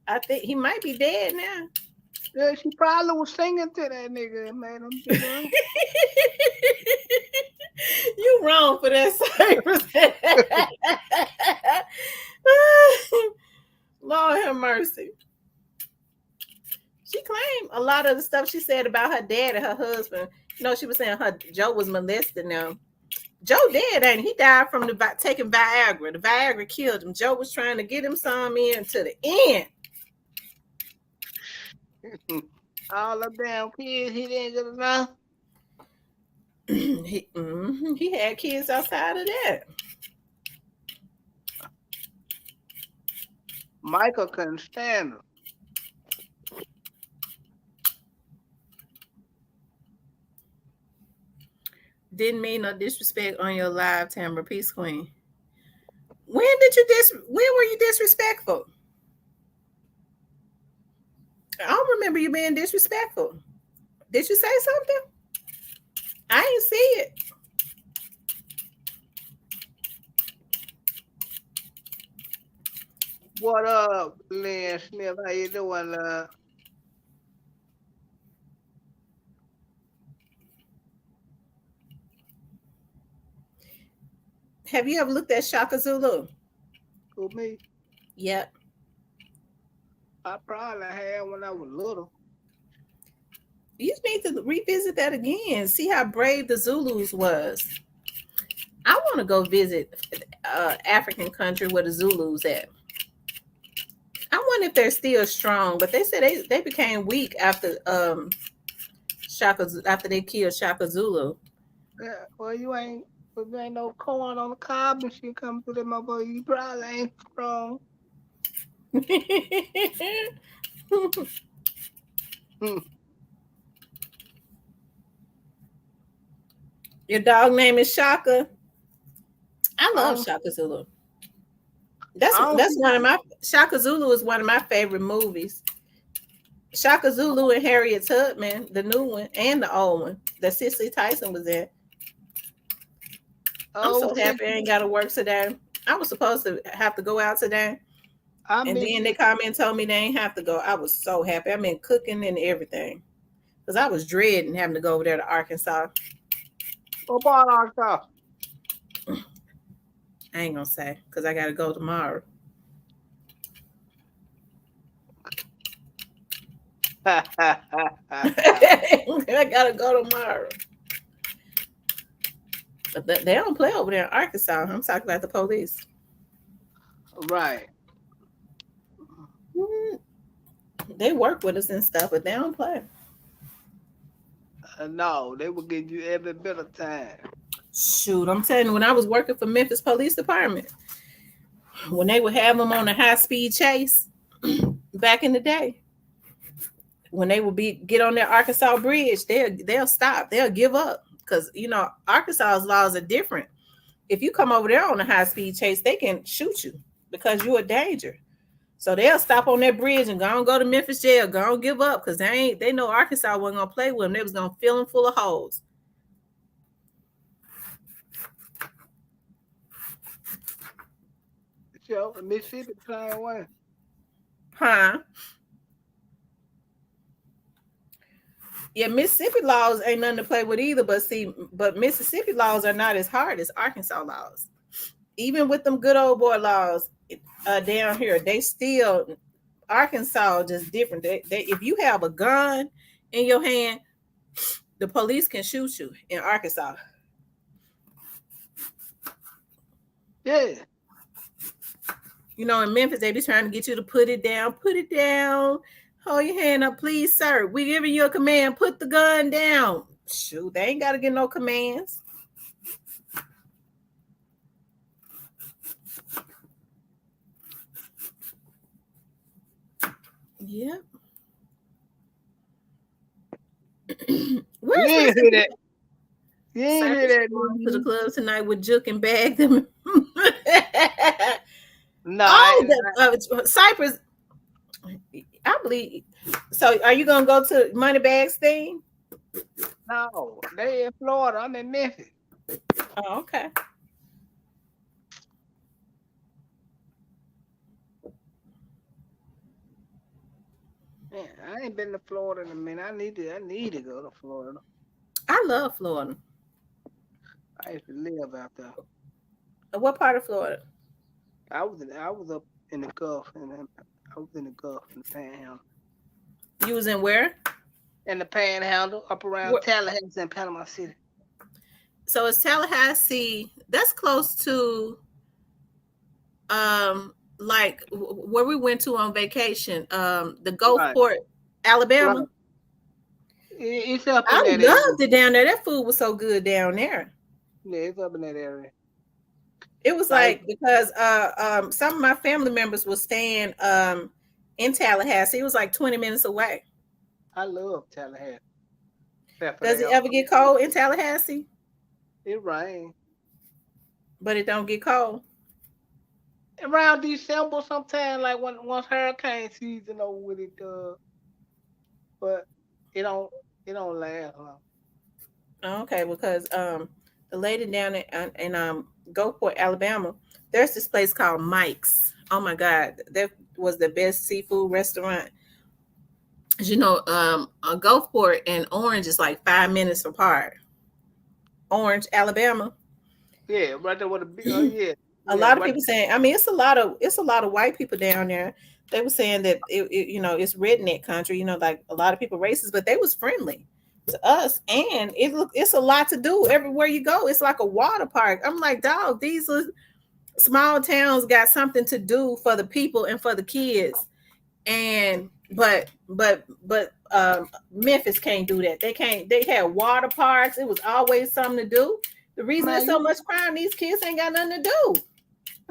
I think he might be dead now. Yeah, she probably was singing to that nigga and made him beat up. You wrong for that, Cypress. Lord have mercy. She claimed a lot of the stuff she said about her dad and her husband. You know, she was saying Joe was molesting them. Joe dead, ain't he? He died from taking Viagra. The Viagra killed him. Joe was trying to get him some in to the end. All the damn kids, he didn't get enough. He had kids outside of that. Michael couldn't stand him. Didn't mean no disrespect on your live, Tamara Peace Queen. When were you disrespectful? I don't remember you being disrespectful. Did you say something? I didn't see it. What up, Lynn Smith? How you doing, love? Have you ever looked at Shaka Zulu? Who, me? Yep. I probably had when I was little. You need to revisit that again. See how brave the Zulus was. I want to go visit African country where the Zulus at. I wonder if they're still strong, but they said they became weak after after they killed Shaka Zulu. Yeah, well, you ain't no corn on the cob and shit coming through that motherfucker. You probably ain't strong. Your dog name is Shaka. I love Shaka Zulu. That's one of my Shaka Zulu is one of my favorite movies. Shaka Zulu and Harriet Tubman, the new one and the old one that Cicely Tyson was in. I'm Oh, so happy I ain't got to work today. I was supposed to have to go out today, and then they called me and told me they ain't have to go. I was so happy. I mean, cooking and everything, because I was dreading having to go over there to Arkansas. What part of Arkansas? I ain't gonna say because I got to go tomorrow. I gotta go tomorrow. But they don't play over there in Arkansas. I'm talking about the police. Right. They work with us and stuff, but they don't play. No, they will give you every bit of time. Shoot, I'm telling you, when I was working for Memphis Police Department, when they would have them on a high-speed chase back in the day, when they would get on that Arkansas bridge, they'll stop. They'll give up because, you know, Arkansas's laws are different. If you come over there on a high-speed chase, they can shoot you because you're a danger. So they'll stop on that bridge and go to Memphis jail, go and give up because they know Arkansas wasn't gonna play with them. They was gonna fill them full of holes. So Mississippi playing one. Huh? Yeah, Mississippi laws ain't nothing to play with either. But Mississippi laws are not as hard as Arkansas laws. Even with them good old boy laws down here, they still Arkansas just different. They if you have a gun in your hand, the police can shoot you in Arkansas. Yeah. You know, in Memphis, they be trying to get you to put it down. Hold your hand up, please, sir. We giving you a command. Put the gun down. Shoot, they ain't got to get no commands. Yep. Where's you hear that? You ain't hear that. To the club tonight with Juke and Bag them. No, Cypress. I believe. So, are you gonna go to Moneybags thing? No, they in Florida. I'm in Memphis. Oh, okay. Man, I ain't been to Florida in a minute. I need to go to Florida. I love Florida. I used to live out there. What part of Florida? I was up in the Gulf, and I was in the Gulf in the Panhandle. You was in where? In the Panhandle, up around Tallahassee and Panama City. So it's Tallahassee. That's close to, like where we went to on vacation. The Gulfport, Alabama. Right. It's up in I that area. loved it down there. That food was so good down there. Yeah, it's up in that area. It was like because some of my family members were staying in Tallahassee. It was like 20 minutes away. I love Tallahassee. Does it ever get cold in Tallahassee? It rains. But it don't get cold. Around December sometime, like once hurricane season over with it, but it don't last long. Okay, because the lady down in Gulfport, Alabama, there's this place called Mike's. Oh my God, that was the best seafood restaurant. As you know, Gulfport and Orange is like 5 minutes apart. Orange, Alabama. Yeah, right there with the big. Yeah. A lot of people saying, I mean, it's a lot of white people down there. They were saying that it's redneck country, you know, like a lot of people racist, but they was friendly to us, and it's a lot to do everywhere you go. It's like a water park. I'm like, dog, these small towns got something to do for the people and for the kids, and but Memphis can't do that. They can't. They had water parks. It was always something to do. The reason there's so much crime, these kids ain't got nothing to do.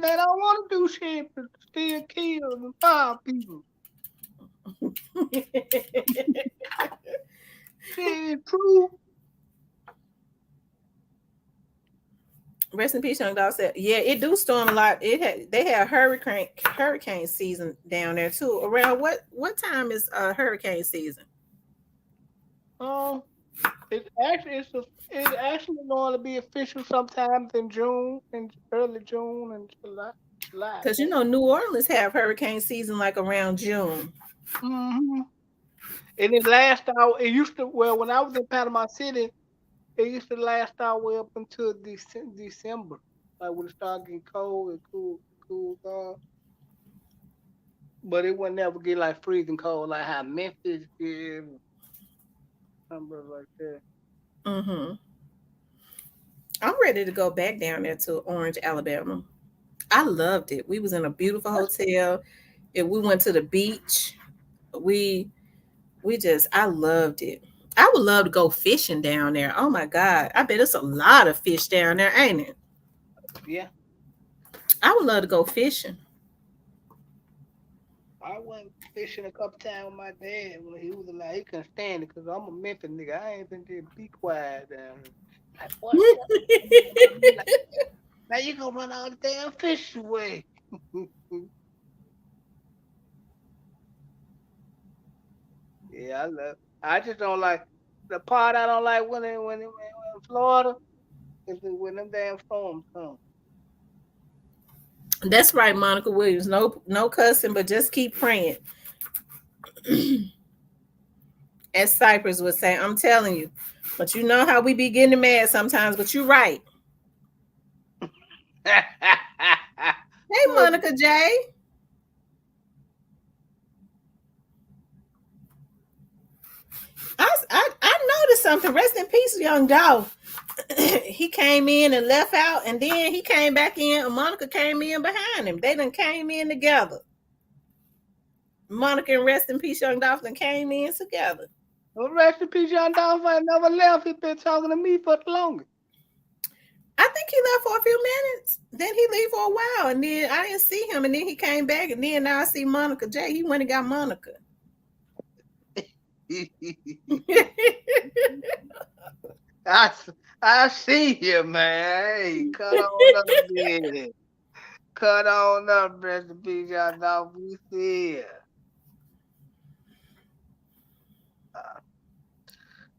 They don't want to do shit, but still kill and fire people. It's true. Rest in peace, Young Dolph said, yeah, it do storm a lot. They have hurricane season down there too. Around what time is hurricane season? Um, it's actually going to be official sometimes in June, in early June and July. July. Because New Orleans have hurricane season like around June. Mm-hmm. And it lasts out. It used to. Well, when I was in Panama City, it used to last all the way up until December. Like when it started getting cold, it cool down. But it would never get like freezing cold like how Memphis is, something like that. Mm-hmm. I'm ready to go back down there to Orange, Alabama. I loved it. We was in a beautiful hotel. And we went to the beach. We I loved it. I would love to go fishing down there. Oh my God. I bet it's a lot of fish down there, ain't it? Yeah, I would love to go fishing. I went fishing a couple times with my dad when he was alive. He couldn't stand it because I'm a Memphis nigga. I ain't been there. Be quiet down here. Like, boy, shut up. Like, now you gonna run all the damn fish away. Yeah, I love. I just don't like the part I don't like when in Florida is when them damn storms come. That's right, Monica Williams. No cussing, but just keep praying. As Cypress would say, I'm telling you. But you know how we be getting mad sometimes, but you're right. Hey, Monica J. I noticed something. Rest in peace, Young Dolph. He came in and left out, and then he came back in, and Monica came in behind him. They done came in together. Monica and Rest in Peace, Young Dolph done came in together. Well, rest in peace, Young Dolph. I never left. He been talking to me for the longest. I think he left for a few minutes. Then he leave for a while, and then I didn't see him, and then he came back, and then now I see Monica J. He went and got Monica. I see you, man. Hey, cut on up, man. Cut on up, rest in peace, Young Dolph. We see you.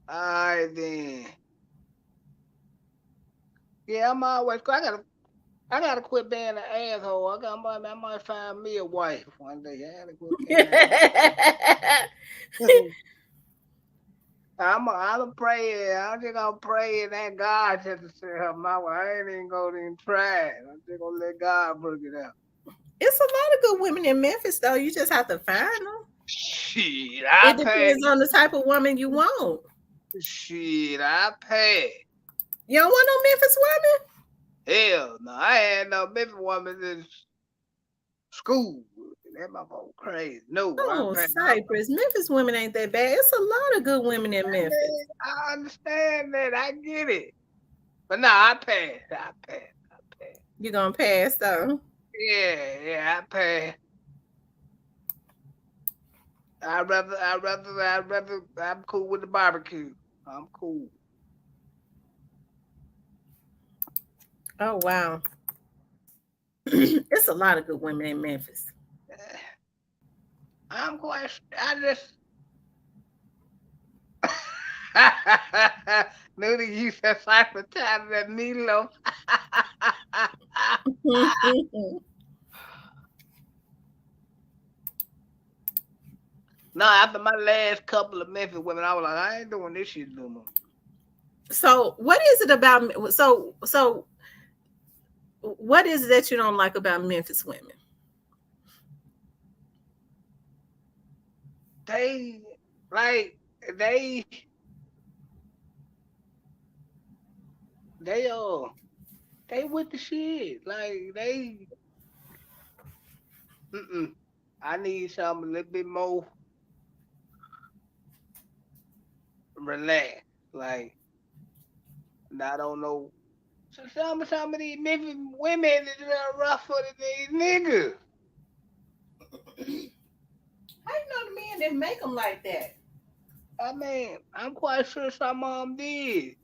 All right then. Yeah, I'm always. I gotta quit being an asshole. I might find me a wife one day. I gotta quit being. I'm praying. I'm just gonna pray and that God just to send her my way. I ain't even gonna even try it. I'm just gonna let God work it out. It's a lot of good women in Memphis, though. You just have to find them. Shit, It depends on the type of woman you want. Shit, I pay. You don't want no Memphis women? Hell no, I ain't no Memphis woman in school. That motherfucker crazy. No, Oh, Cypress. Memphis women ain't that bad. It's a lot of good women in Memphis. I understand that. I get it. But no, I pass. You gonna pass though? Yeah, I pass. I'm cool with the barbecue. I'm cool. Oh wow. It's a lot of good women in Memphis. I'm quite. I just. Knew that you said cypher time that meatloaf. No, after my last couple of Memphis women, I was like, I ain't doing this shit no more. So what is it about? So what is it that you don't like about Memphis women? They with the shit. Like they I need something a little bit more relaxed. Like I don't know. So some of these Memphis women is rougher than these niggas. How you know the men didn't make them like that? I mean, I'm quite sure some of them did.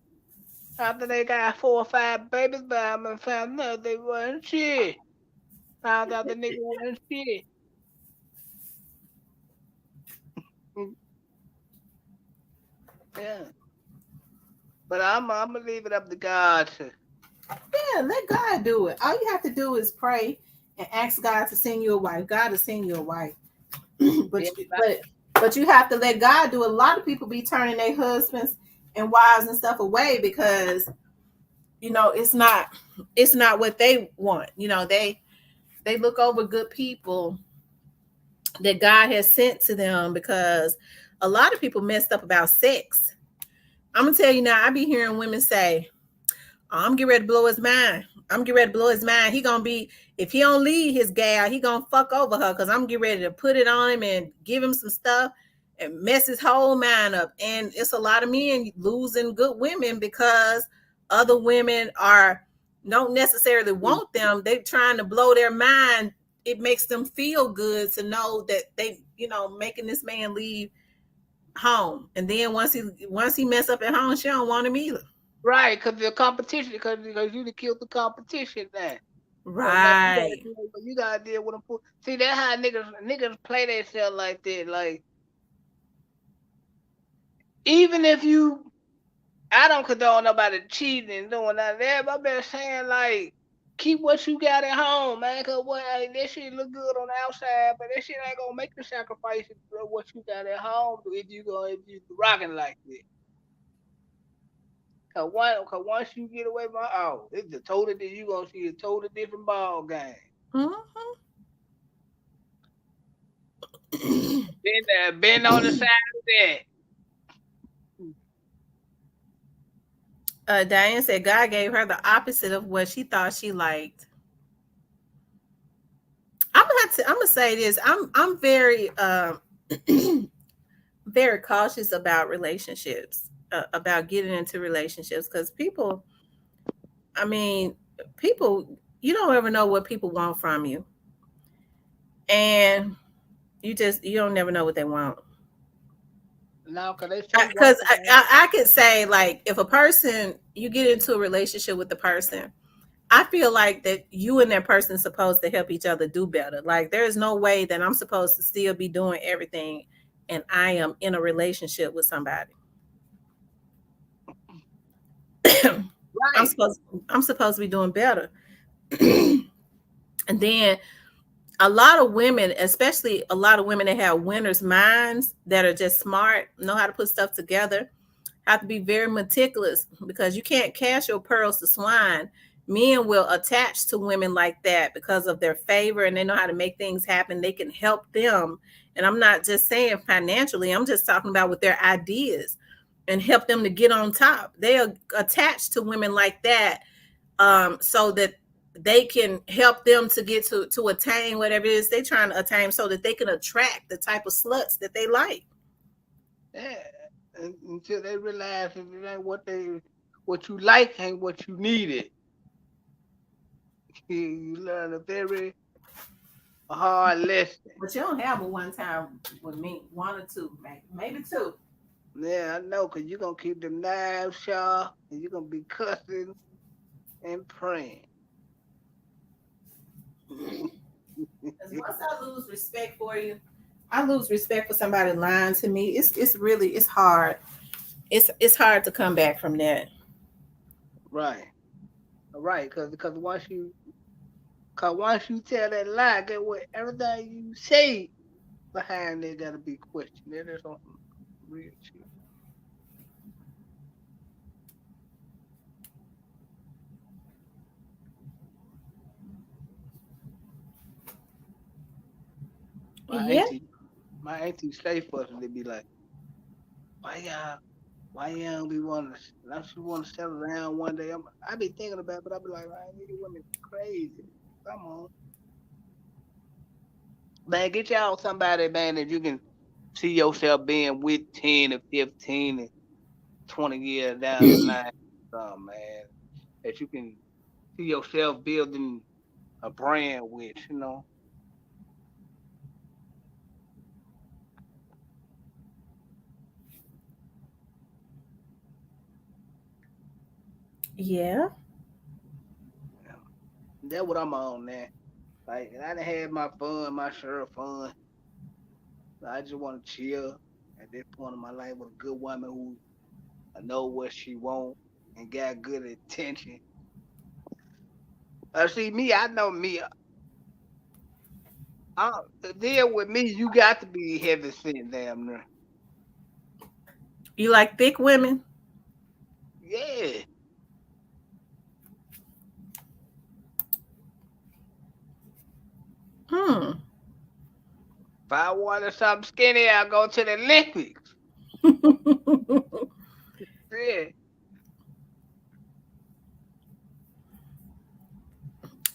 After they got 4 or 5 babies by them and found out they wasn't shit. Found out the nigga wasn't shit. Mm, yeah. But I'm gonna leave it up to God to. Yeah, let God do it. All you have to do is pray and ask God to send you a wife. God will send you a wife. but Yeah, but you have to let God do it. A lot of people be turning their husbands and wives and stuff away because it's not what they want. They look over good people that God has sent to them because a lot of people messed up about sex. I'm gonna tell you now, I be hearing women say, I'm getting ready to blow his mind. I'm getting ready to blow his mind. He gonna be, if he don't leave his gal, he gonna fuck over her because I'm getting ready to put it on him and give him some stuff and mess his whole mind up. And it's a lot of men losing good women because other women don't necessarily want them. They trying to blow their mind. It makes them feel good to know that they, making this man leave home. And then once he mess up at home, she don't want him either. right, because the competition, because you done killed the competition now. So now Right. you gotta deal with them. See, that's how niggas play themselves like that. Like, even if I don't condone nobody cheating and doing none of that, but I've been saying, like, keep what you got at home, man. Because that shit look good on the outside, but that shit ain't gonna make the sacrifices of what you got at home if you rocking like this. Cause once you get away from it's the total that you gonna see a totally different ball game. Mhm. Been on the side of that. Diane said God gave her the opposite of what she thought she liked. I'm gonna say this. I'm very very cautious about relationships, about getting into relationships because I mean, people, you don't ever know what people want from you, and you don't never know what they want. No, cause they say Because walking I could say, like, if a person, you get into a relationship with the person, I feel like that you and that person are supposed to help each other do better. Like, there is no way that I'm supposed to still be doing everything and I am in a relationship with somebody. I'm right. supposed I'm supposed to be doing better. And then a lot of women, especially a lot of women that have winners' minds that are just smart, know how to put stuff together, have to be very meticulous because you can't cast your pearls to swine. Men will attach to women like that because of their favor and they know how to make things happen. They can help them. And I'm not just saying financially, I'm just talking about with their ideas and help them to get on top. They are attached to women like that, so that they can help them to get to attain whatever it is they're trying to attain so that they can attract the type of sluts that they like. Yeah. Until they realize that it ain't what you like ain't what you needed. You learn a very hard lesson. But you don't have a one time with me, one or two, maybe two. Yeah, I know, cause you're gonna keep them knives sharp and you're gonna be cussing and praying. Because once I lose respect for you, I lose respect for somebody lying to me. It's really it's hard. It's hard to come back from that. Right. Right, cause once you tell that lie, get what everything you say behind it gotta be questioned. That is on some real shit. My Yeah. auntie, my auntie stay fussing. They be like, why y'all, why y'all don't be wanting to, now she want to settle down one day. I be thinking about it, but I be like, man, these women crazy. Come on. Man, get y'all somebody, man, that you can see yourself being with 10 and 15 and 20 years down the line. Man, that you can see yourself building a brand with, you know. Yeah. That's what I'm on now. Like, I done had my fun, my share of fun. I just want to chill at this point in my life with a good woman who I know what she want and got good attention. See me, I know me. To deal with me, you got to be heavy sitting damn near. You like thick women? Yeah. Hmm. If I wanted something skinny, I go to the Olympics. Yeah.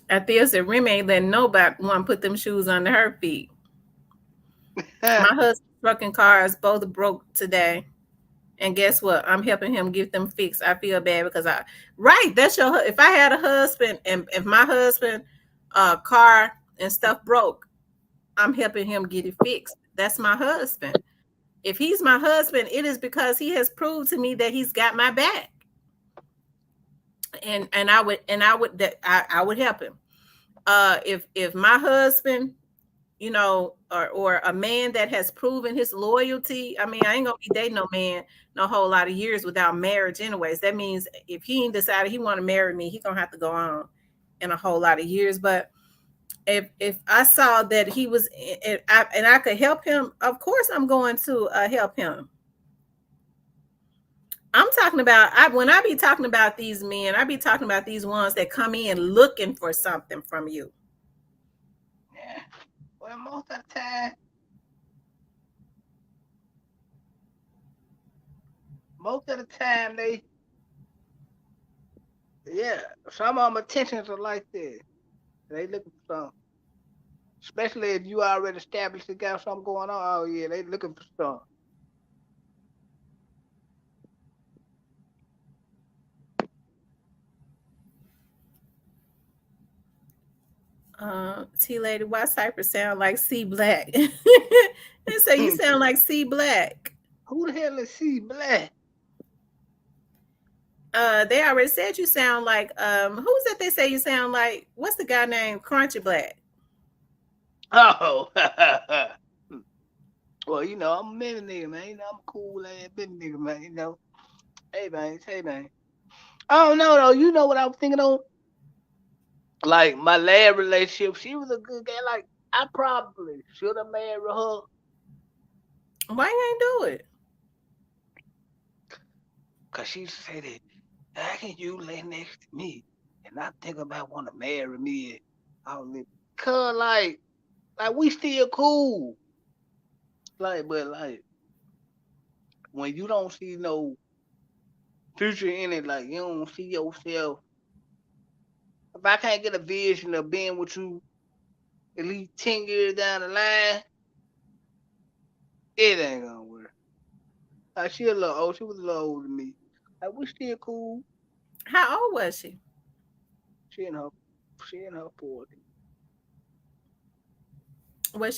Athea said Remy ain't letting nobody want to put them shoes under her feet. My husband's truck and cars both broke today. And guess what? I'm helping him get them fixed. I feel bad because that's if I had a husband and if my husband car and stuff broke, I'm helping him get it fixed. That's my husband. If he's my husband, it is because he has proved to me that he's got my back. And I would help him. If my husband, or a man that has proven his loyalty. I mean, I ain't gonna be dating no man no whole lot of years without marriage anyways. That means if he ain't decided he want to marry me, he gonna have to go on in a whole lot of years. But if I saw that he was and I could help him, of course I'm going to help him. I'm talking about when I be talking about these men, I be talking about these ones that come in looking for something from you. Yeah. Well, most of the time some of them attentions are like this. They looking for something. Especially if you already established you got something going on. Oh yeah, they looking for something. T Lady, why Cypress sound like C Black? They say you sound like C Black. Who the hell is C Black? They already said you sound like who's that they say you sound like? What's the guy named Crunchy Black? Oh. Well, I'm a mini nigga, man. I'm a cool ass mini nigga, man. Hey man. I don't know though. You know what I was thinking on? Like my last relationship, she was a good guy. Like I probably should have married her. Why you ain't do it? Cause she said that, how can you lay next to me and not think about want to marry me? Cause like we still cool. But when you don't see no future in it, like you don't see yourself. If I can't get a vision of being with you at least 10 years down the line, it ain't gonna work. Like she a little old, she was a little older than me. Like we still cool. How old was she? She in her 40s. Was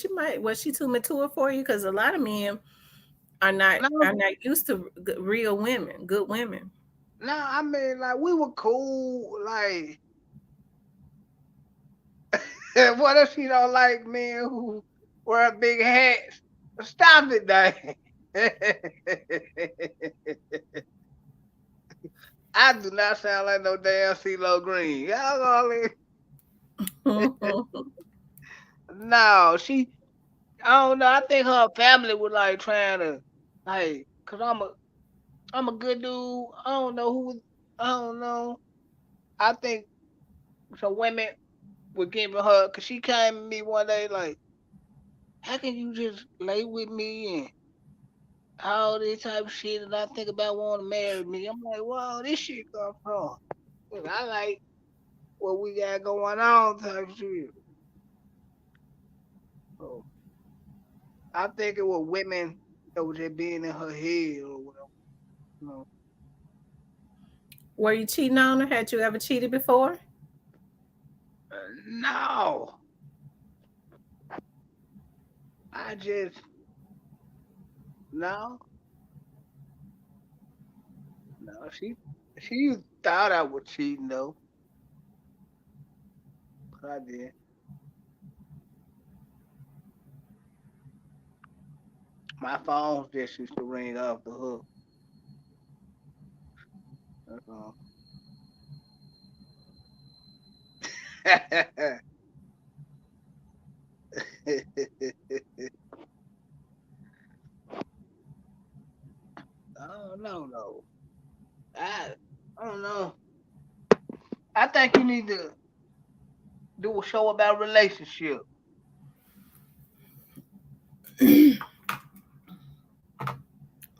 she too mature for you? Because a lot of men are not No, used to real women, good women. no, I mean like we were cool. Like what if she don't like men who wear big hats? Stop it, dang. I do not sound like no damn CeeLo Green. Y'all gonna No, I don't know. I think her family was like trying to, like, cause I'm a good dude. I don't know. I think some women were giving her, cause she came to me one day like, how can you just lay with me and all this type of shit and I think about wanting to marry me? I'm like, wow, this shit come from? 'Cause I like what we got going on type shit. So I think it was women that was just being in her head or whatever. You know. Were you cheating on her? Had you ever cheated before? No, I just no, no. She thought I was cheating though. But I did. My phone just used to ring off the hook. That's all. Oh no. I I don't know. I think you need to do a show about relationship.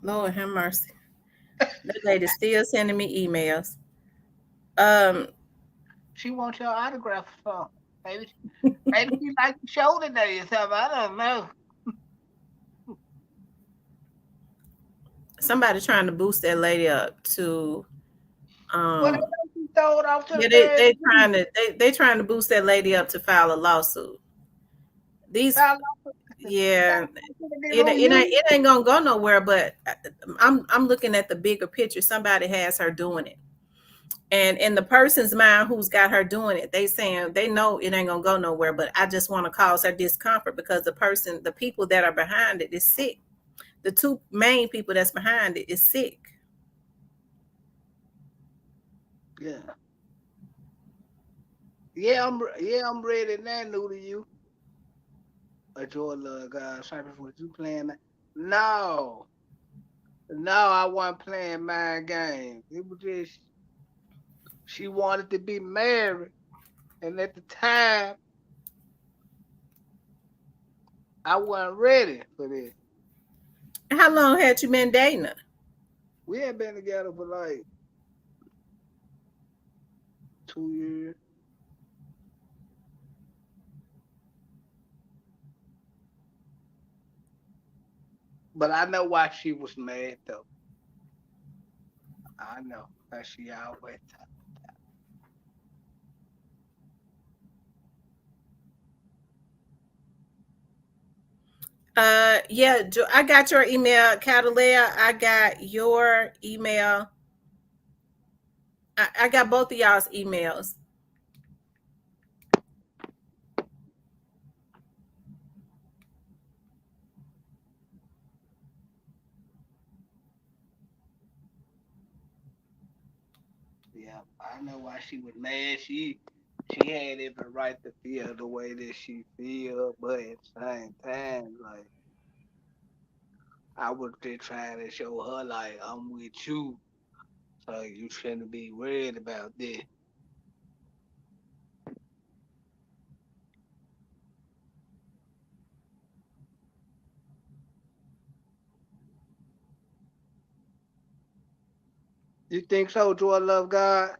Lord have mercy. That lady's still sending me emails. She wants your autograph or something. Maybe she like the show today or something. I don't know. Somebody trying to boost that lady up to Well, they um know she throw it off to yeah, the they third they degree. trying to they trying to boost that lady up to file a lawsuit. These Foul off yeah, to get on you. it ain't gonna go nowhere, but I'm looking at the bigger picture. Somebody has her doing it. And in the person's mind who's got her doing it, they saying they know it ain't gonna go nowhere, but I just want to cause her discomfort because the people that are behind it is sick. The two main people that's behind it is sick. Yeah. I'm ready now, new to you. A joy love God. Cypress, was you playing that? No. No, I wasn't playing mind games. It was just she wanted to be married. And at the time I wasn't ready for this. How long had you been dating her? We had been together for like 2 years. But I know why she was mad though. I know. Cause she always Yeah, I got your email, Catalea. I got your email. I got both of y'all's emails. yeah, I know why she was mad. She had every right to feel the way that she feel, but at the same time, like I was just trying to show her like I'm with you. So you shouldn't be worried about this. You think so, Joy Love God?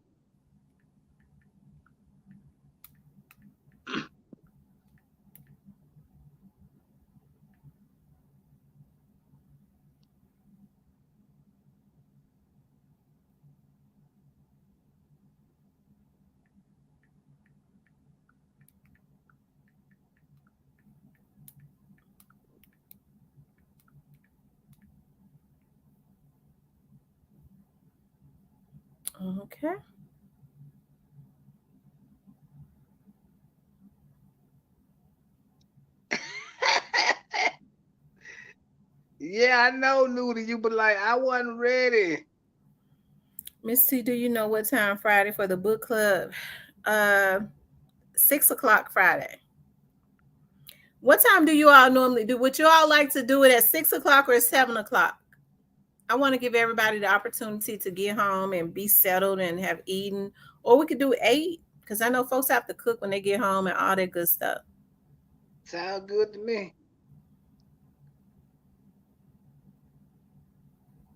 Okay. Yeah, I know, Nudie. You but like I wasn't ready. Miss T, do you know what time Friday for the book club? Uh 6 o'clock Friday. What time do you all normally do? Would you all like to do it at 6 o'clock or at 7 o'clock? I want to give everybody the opportunity to get home and be settled and have eaten. Or we could do 8, because I know folks have to cook when they get home and all that good stuff. Sound good to me.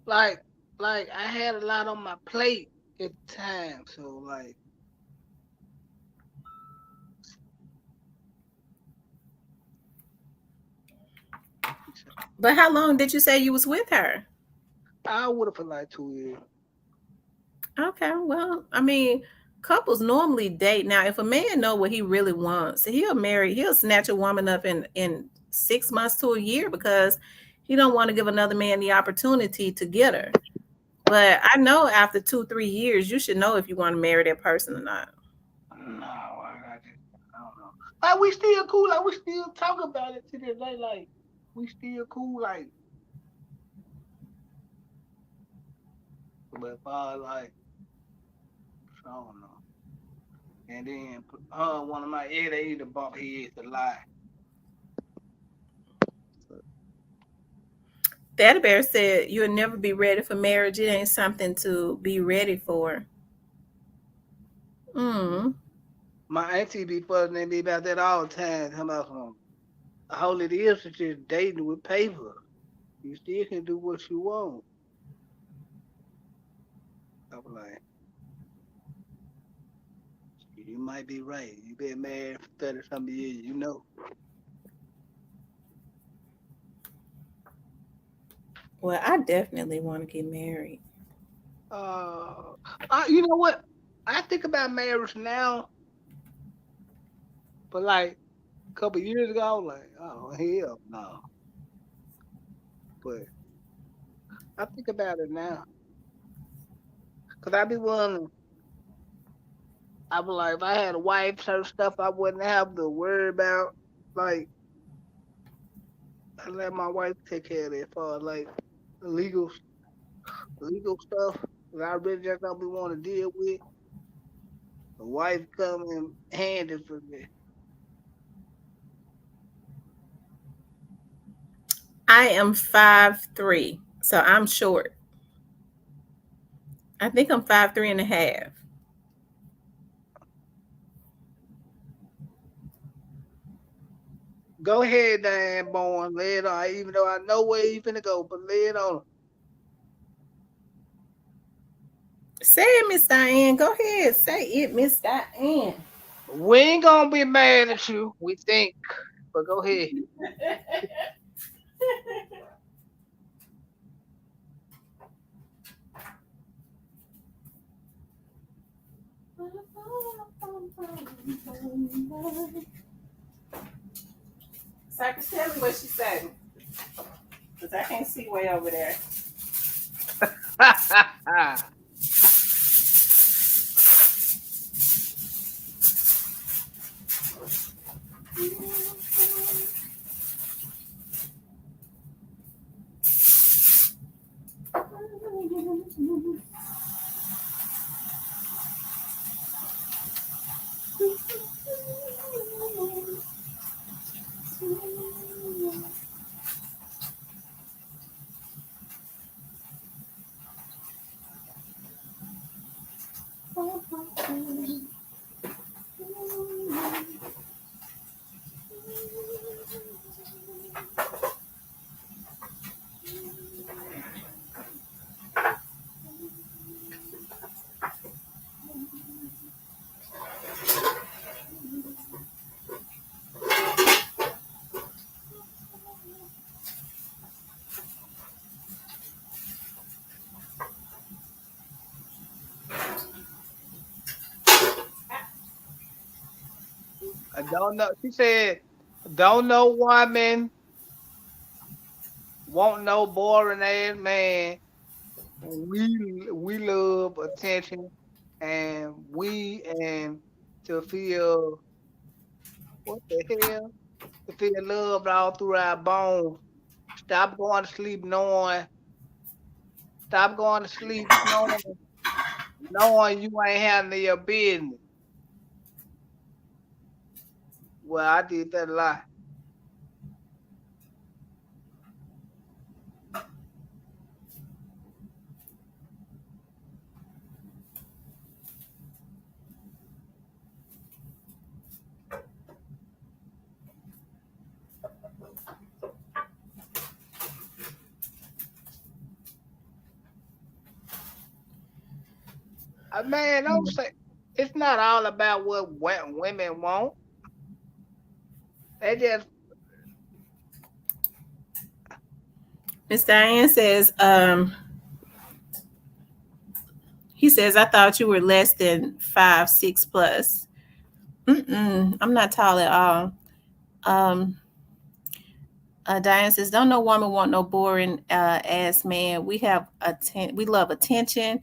Like, like I had a lot on my plate at the time, so like But how long did you say you was with her? I would have for like 2 years. Okay, well, I mean, couples normally date. Now, if a man know what he really wants, he'll snatch a woman up in 6 months to a year because he don't want to give another man the opportunity to get her. But I know after 2-3 years, you should know if you want to marry that person or not. No, I don't know. Like we still cool. Like we still talk about it to this day. Like we still cool. Like, but like I don't know. And then one of my they either bump heads a lot. Daddy Bear said you'll never be ready for marriage. It ain't something to be ready for. My auntie be fussing at me about that all the time. Talking about all it is just dating with paper. You still can do what you want. I'm like, you might be right. You been married for 30-something years, you know. Well, I definitely want to get married. You know what? I think about marriage now, but like a couple years ago, I was like, oh hell no. But I think about it now, cause I be wondering. I was like, if I had a wife, certain stuff I wouldn't have to worry about. Like, I let my wife take care of that for like legal stuff that I really just don't be want to deal with. The wife come in handy for me. I am 5'3", so I'm short. I think I'm 5'3 and a half. Go ahead, Diane Bowen, lay it on. Even though I know where you finna go, but lay it on. Say it, Miss Diane. Go ahead. Say it, Miss Diane. We ain't gonna be mad at you, we think. But go ahead. So I can tell me what she said. Because I can't see way over there. I don't know. She said, don't know woman, won't no boring ass man. We love attention and to feel what the hell? To feel loved all through our bones. Stop going to sleep knowing stop going to sleep knowing you ain't handling your business. Well, I did that a lot. Man, don't say it's not all about what women want. They just Miss Diane says, he says, I thought you were less than 5'6" plus. I'm not tall at all. Um, Diane says, "Don't no woman want no boring ass man. We love attention,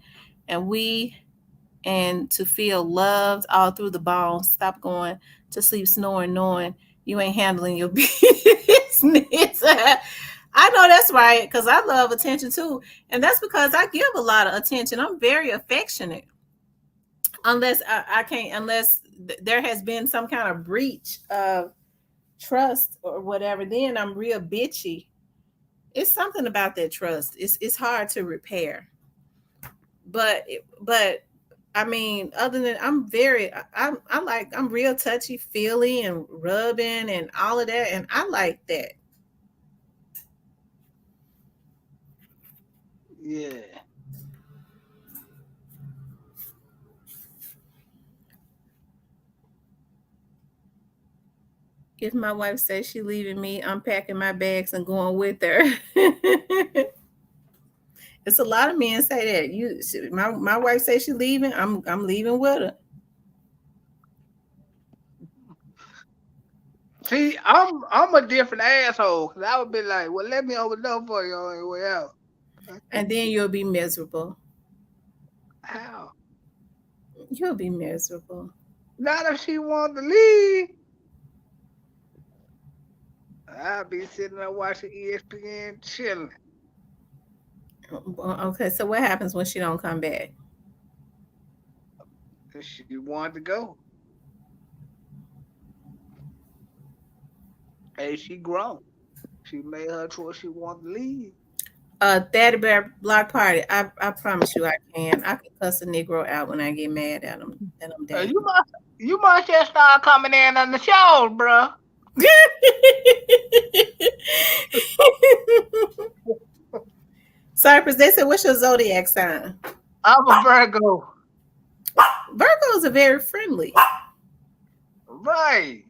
and to feel loved all through the bones. Stop going to sleep snoring, knowing you ain't handling your business." I know that's right, because I love attention too, and that's because I give a lot of attention. I'm very affectionate, unless I can't, unless there has been some kind of breach of trust or whatever. Then I'm real bitchy. It's something about that trust. It's hard to repair. But I mean, other than I'm real touchy feely and rubbing and all of that, and I like that. Yeah. If my wife says she leaving me, I'm packing my bags and going with her. It's a lot of men say that. My wife says she leaving, I'm leaving with her. See, I'm a different asshole. Cause I would be like, well, let me open the door for you on your way out. And then you'll be miserable. How? You'll be miserable. Not if she want to leave. I'll be sitting there watching ESPN chilling. Okay, so what happens when she don't come back? If she wanted to go. Hey, she grown. She made her choice. She wanted to leave. Daddy Bear Block Party. I promise you I can. I can cuss a Negro out when I get mad at him. And I'm Hey, dead. you must just start coming in on the shows, bruh. Cypress, they said, what's your zodiac sign? I'm a Virgo. Virgos are very friendly. Right.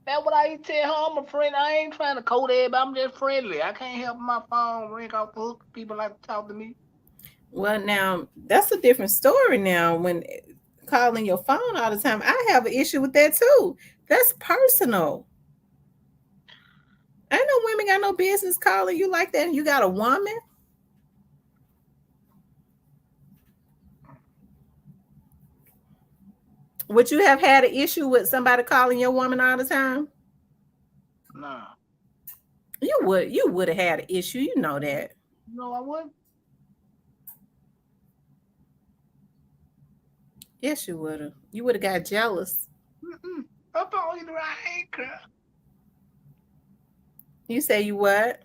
That's what I tell her. I'm a friend. I ain't trying to code everybody. I'm just friendly. I can't help my phone ring off the hook. People like to talk to me. Well, now that's a different story. Now, when calling your phone all the time, I have an issue with that too. That's personal. I know women got no business calling you like that. And you got a woman. Would you have had an issue with somebody calling your woman all the time? Nah. You would have had an issue. You know that. No, I wouldn't. Yes, you would have. You would have got jealous. Mm-mm. Her phone either I ain't girl. You say you what?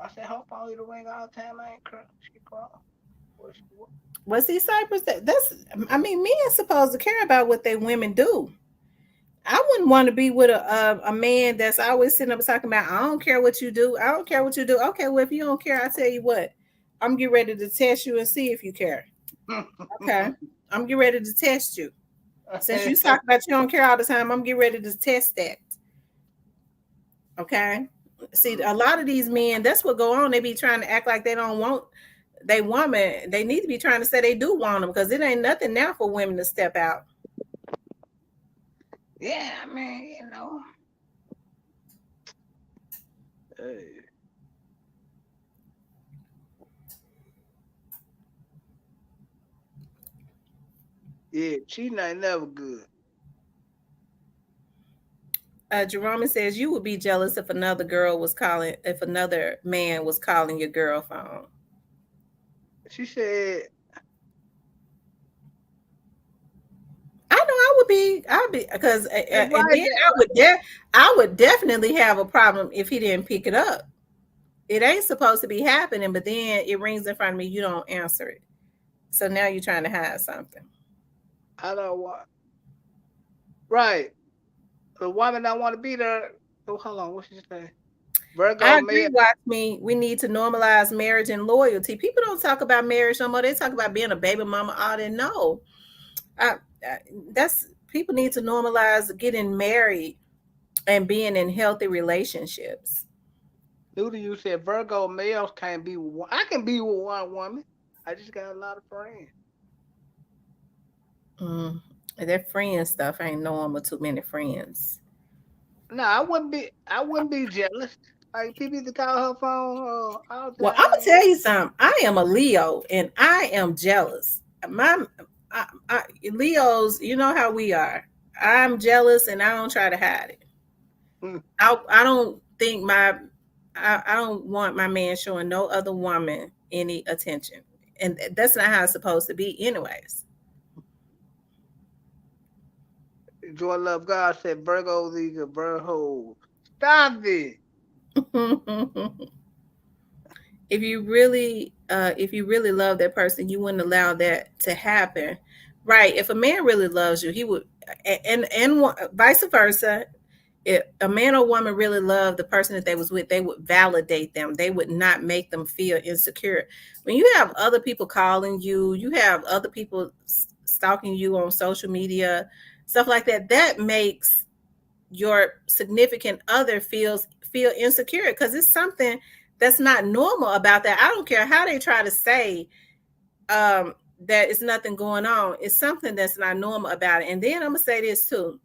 I said her phone either ring all the time. I ain't girl. She called. Well, see, Cypress, I mean, men are supposed to care about what they women do. I wouldn't want to be with a man that's always sitting up talking about, I don't care what you do. I don't care what you do. Okay, well, if you don't care, I tell you what, I'm getting ready to test you and see if you care. Okay. I'm getting ready to test you. Since you talk about you don't care all the time, I'm getting ready to test that. Okay. See, a lot of these men, that's what go on. They be trying to act like they don't want they woman. They need to be trying to say they do want them, because it ain't nothing now for women to step out. Yeah, I mean, Hey. Yeah, cheating ain't never good. Jerome says you would be jealous if another man was calling your girl phone. She said, I know I'd be, because and right, then I would definitely have a problem if he didn't pick it up. It ain't supposed to be happening, but then it rings in front of me, you don't answer it. So now you're trying to hide something. I don't want. Right. The woman don't want to be there. Oh, hold on. What she say? Virgo I man. agree, Watch Me. We need to normalize marriage and loyalty. People don't talk about marriage no more. They talk about being a baby mama. All they know. That's people need to normalize getting married and being in healthy relationships. Dude, you said Virgo males can't be with one. I can be with one woman. I just got a lot of friends. Mm. That friend stuff ain't normal. Too many friends. No, I wouldn't be jealous. Like people to call her phone all the Well, I'm gonna time. tell you something. I am a Leo, and I am jealous. Leos, you know how we are. I'm jealous, and I don't try to hide it. Hmm. I don't think I don't want my man showing no other woman any attention, and that's not how it's supposed to be, anyways. Joy Love God said Virgo these are Virgo. Stop it. If you really love that person, you wouldn't allow that to happen, right? If a man really loves you, he would, and vice versa. If a man or woman really loved the person that they was with, they would validate them. They would not make them feel insecure. When you have other people calling you, you have other people stalking you on social media, stuff like that, that makes your significant other feel insecure, because it's something that's not normal about that. I don't care how they try to say that it's nothing going on. It's something that's not normal about it. And then I'm gonna say this too.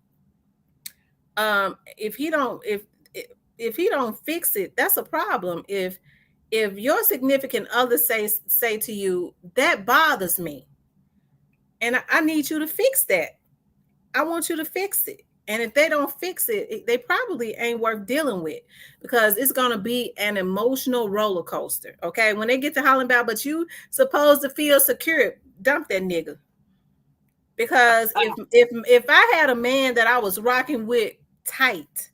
If he don't if he don't fix it, that's a problem. If your significant other say to you, that bothers me, and I need you to fix that. I want you to fix it. And if they don't fix it, they probably ain't worth dealing with, because it's gonna be an emotional roller coaster. Okay, when they get to hollering about, but you supposed to feel secure, dump that nigga. Because if I had a man that I was rocking with tight,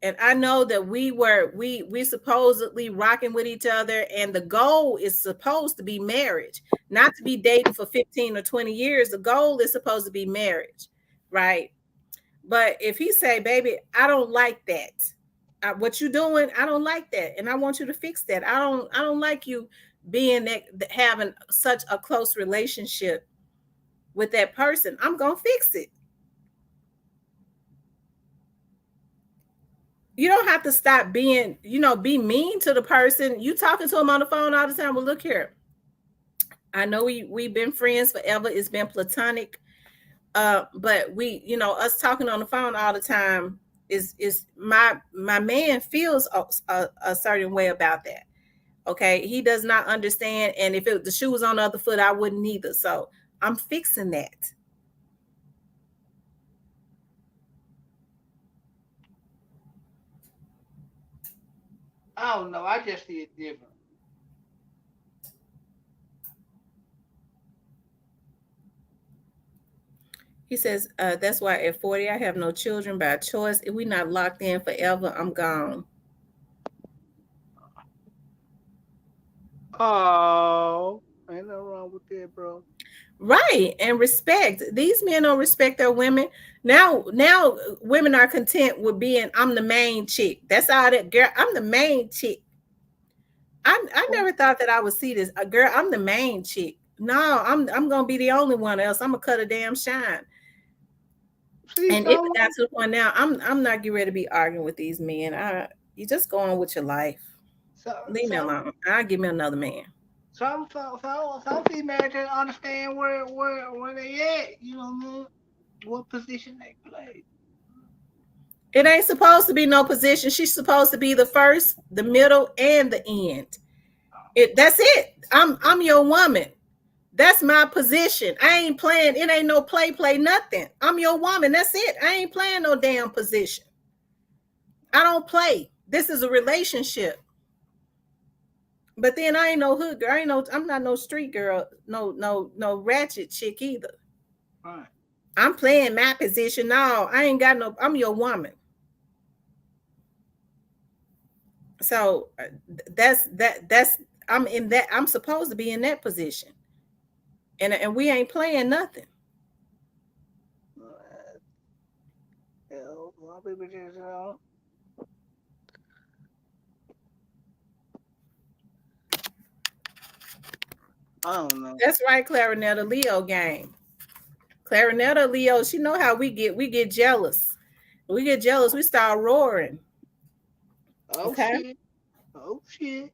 and I know that we supposedly rocking with each other, and the goal is supposed to be marriage, not to be dating for 15 or 20 years. The goal is supposed to be marriage, right? But if he say, baby, I don't like that, what you doing, I don't like that, and I want you to fix that. I don't like you being that, having such a close relationship with that person. I'm gonna fix it. You don't have to stop being, be mean to the person. You talking to him on the phone all the time. Well, look here. I know we've been friends forever. It's been platonic. But we, us talking on the phone all the time is my man feels a certain way about that. Okay. He does not understand. And if the shoe was on the other foot, I wouldn't either. So I'm fixing that. I don't know. I just see it different. He says, that's why at 40, I have no children by choice. If we're not locked in forever, I'm gone. Oh, ain't nothing wrong with that, bro. Right. And respect. These men don't respect their women. Now women are content with being, I'm the main chick. That's all that, girl. I'm the main chick. I never thought that I would see this. Girl, I'm the main chick. No, I'm gonna be the only one, else I'm gonna cut a damn shine. See, And it so got to the point now, I'm not getting ready to be arguing with these men. You just go on with your life. so Leave me so alone. I'll give me another man. some females just understand where they at. You know what I mean? What position they play. It ain't supposed to be no position. She's supposed to be the first, the middle, and the end. That's it. I'm your woman. That's my position. I ain't playing. It ain't no play, nothing. I'm your woman. That's it. I ain't playing no damn position. I don't play. This is a relationship. But then I ain't no hood girl. I'm not no street girl. No ratchet chick either. Right. I'm playing my position. No, I ain't got no. I'm your woman. So that's I'm in that. I'm supposed to be in that position, and we ain't playing nothing. Yeah, a lot of people just I don't know. That's right, Clarinetta Leo game. Clarinetta Leo, she know how we get. We get jealous. We get jealous. We start roaring. Oh Okay. shit. Oh shit.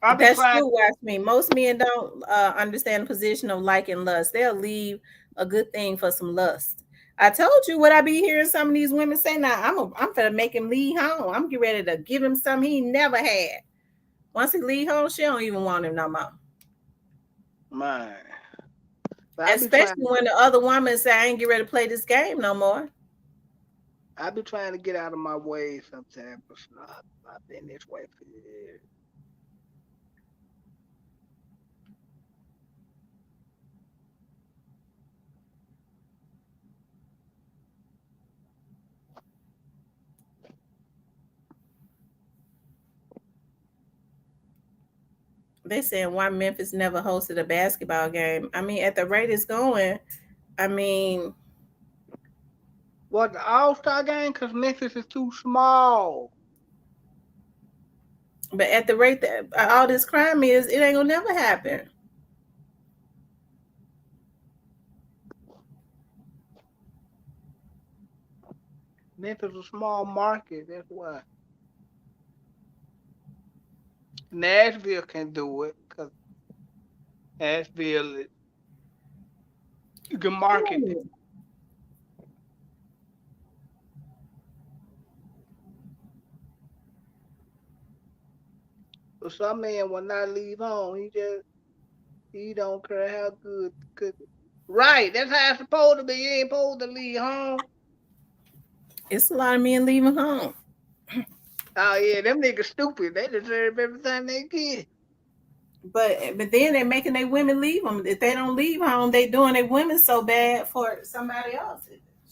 I be That's trying. true. Watch me. Most men don't understand the position of like and lust. They'll leave a good thing for some lust. I told you what I be hearing some of these women say. Now I'm gonna make him leave home. I'm getting ready to give him something he never had. Once he leave home, she don't even want him no more. Man, but I be trying. Especially when the other woman say, "I ain't get ready to play this game no more." I be trying to get out of my way sometimes, but I've been this way for years. They saying why Memphis never hosted a basketball game. I mean, at the rate it's going, I mean, What, the All-Star game? Because Memphis is too small. but at the rate that all this crime is, it ain't gonna never happen. Memphis is a small market. That's why. Nashville can do it because Nashville, you can market it. But some man will not leave home. He don't care how good cook it. Right, that's how it's supposed to be. You ain't supposed to leave home. It's a lot of men leaving home. Oh yeah, them niggas stupid. They deserve everything they get. But then they're making their women leave them. If they don't leave home, they doing their women so bad for somebody else.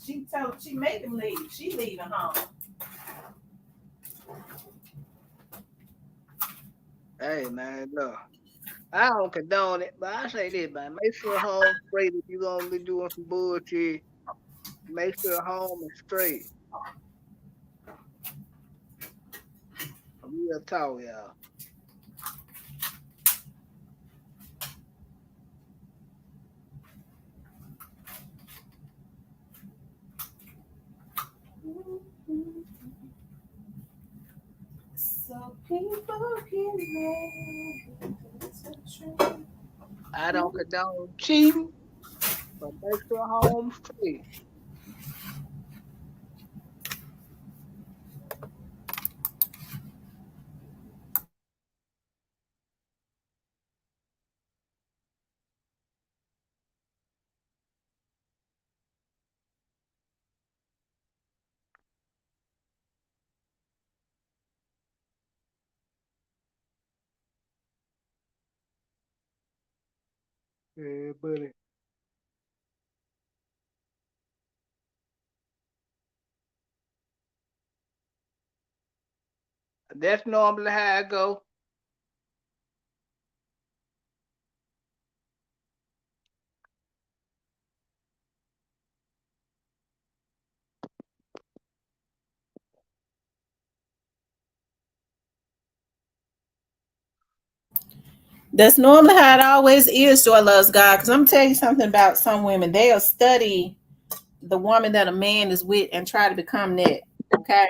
She made them leave. She leaving home. Hey man, look. I don't condone it, but I say this, man. Make sure home straight if you gonna be doing some bullshit. Make sure home is straight. Real talk, y'all. So people get mad. I don't condone cheating, but make sure home straight. Yeah, buddy. That's normally how I go. That's normally how it always is, Joy loves God. Because I'm gonna tell you something about some women. They'll study the woman that a man is with and try to become that. Okay.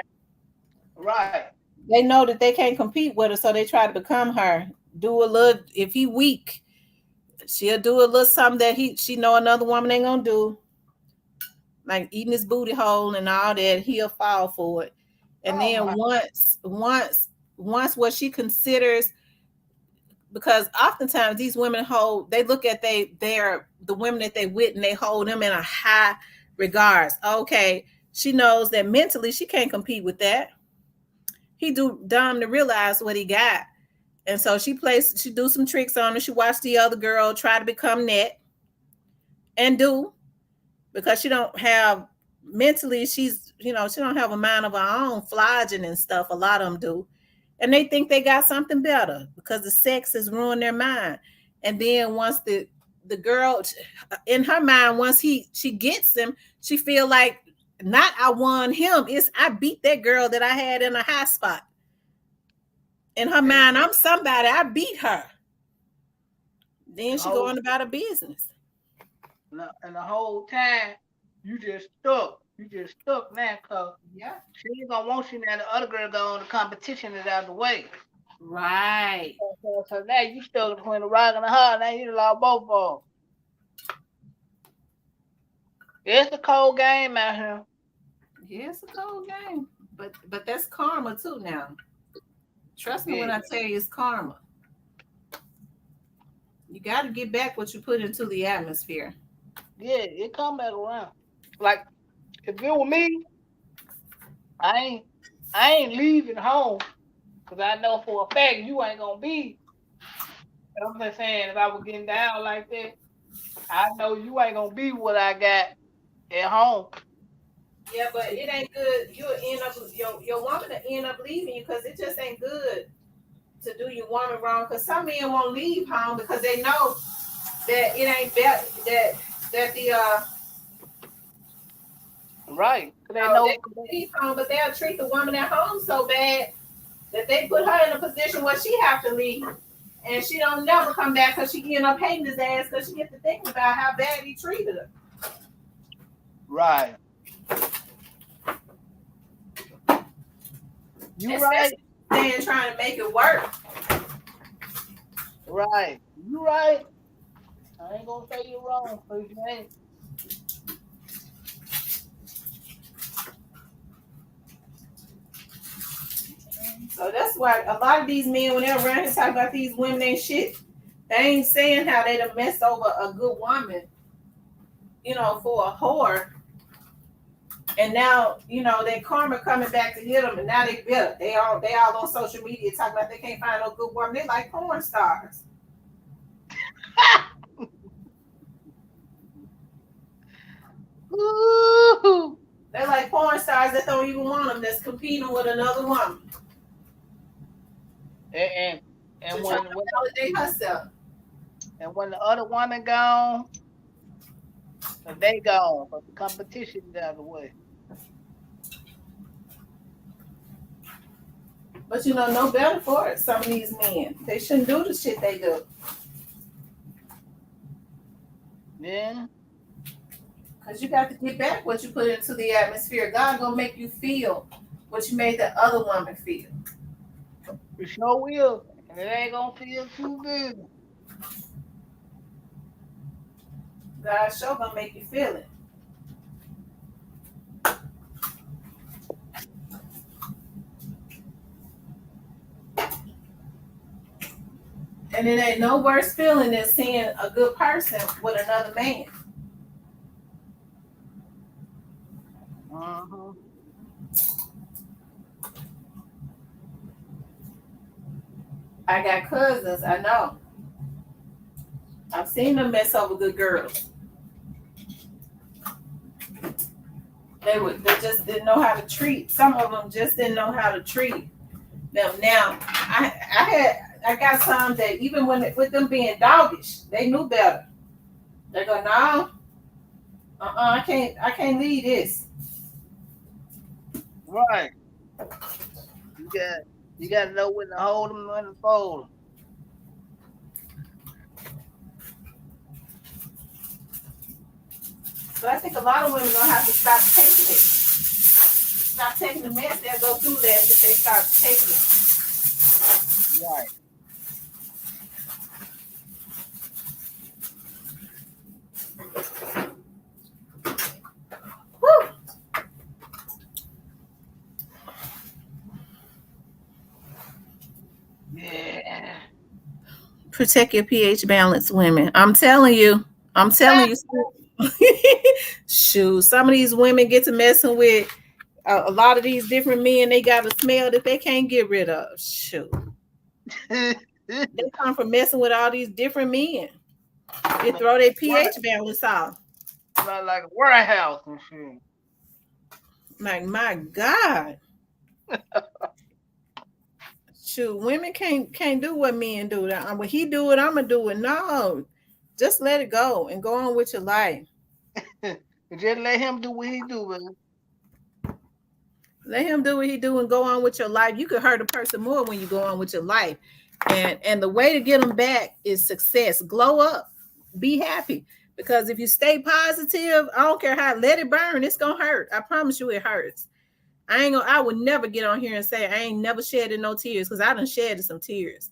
Right. They know that they can't compete with her, so they try to become her. Do a little if he weak, she'll do a little something that she know another woman ain't gonna do, like eating his booty hole and all that. He'll fall for it. And Oh then my. once what she considers, because oftentimes these women hold, they look at they're the women that they with and they hold them in a high regards. Okay, she knows that mentally she can't compete with that. He do dumb to realize what he got. And so she do some tricks on her. She watch the other girl try to become that and do, because she don't have mentally, she don't have a mind of her own, flogging and stuff. A lot of them do. And they think they got something better because the sex has ruined their mind. And then once the girl in her mind, once she gets him, she feel like, not I won him, it's I beat that girl that I had in a high spot. In her And mind, I'm somebody, I beat her. Then the she go whole on about her business. and the whole time you just stuck. You just stuck now, cause Yeah. she ain't gonna want you now. The other girl go on. The competition is out of the way. Right. So now you stuck between the rock and the hard. Now you lost both of them. It's a cold game out here. Yeah, it's a cold game. But that's karma too now. Trust me when I tell you it's karma. You got to get back what you put into the atmosphere. Yeah, it come back around. Like if it were me, I ain't leaving home because I know for a fact you ain't gonna be. I'm just saying, if I was getting down like that, I know you ain't gonna be what I got at home. Yeah, but it ain't good. You'll end up your woman will end up leaving you because it just ain't good to do your woman wrong. Because some men won't leave home because they know that it ain't that the Right. They they know. won't leave home, but they'll treat the woman at home so bad that they put her in a position where she have to leave. And she don't never come back because she end up hating his ass because she get to thinking about how bad he treated her. Right. You right. They're trying to make it work. Right. You right. I ain't gonna say you wrong, cause you ain't. So that's why a lot of these men, when they're around here talking about these women ain't shit, they ain't saying how they done messed over a good woman, for a whore. And now, that karma coming back to hit them, and now they bitter. They all on social media talking about they can't find no good woman. They like porn stars. Ooh. They like porn stars that don't even want them. That's competing with another woman. And when validate herself. And when the other woman gone, they gone. But the competition is out of the way. But no better for it. Some of these men, they shouldn't do the shit they do. Yeah. Because you got to get back what you put into the atmosphere. God gonna make you feel what you made the other woman feel. We sure will. And it ain't gonna feel too good. God sure gonna make you feel it. And it ain't no worse feeling than seeing a good person with another man. Uh-huh. I got cousins, I know. I've seen them mess over good girls. They just didn't know how to treat. Some of them just didn't know how to treat them. Now, I got some that even with them being doggish, they knew better. They go, no, I can't leave this. Right. You got to know when to hold them and when to fold them. But I think a lot of women gonna have to stop taking it. Stop taking the mess. They'll go through that if they start taking it. Right. Whew. Yeah. Protect your pH balance, women. I'm telling you. Shoot, some of these women get to messing with a lot of these different men. They got a smell that they can't get rid of. Shoot. They come from messing with all these different men. They throw their pH balance off. Like a warehouse and shit. Like, my God. Shoot, women can't do what men do. When he do it, I'm gonna do it. No, just let it go and go on with your life. Just let him do what he do, man. Let him do what he do and go on with your life. You can hurt a person more when you go on with your life. And the way to get them back is success. Glow up. Be happy. Because if you stay positive, I don't care how, let it burn. It's gonna hurt. I promise you it hurts. I would never get on here and say I ain't never shedded no tears, because I done shedded some tears.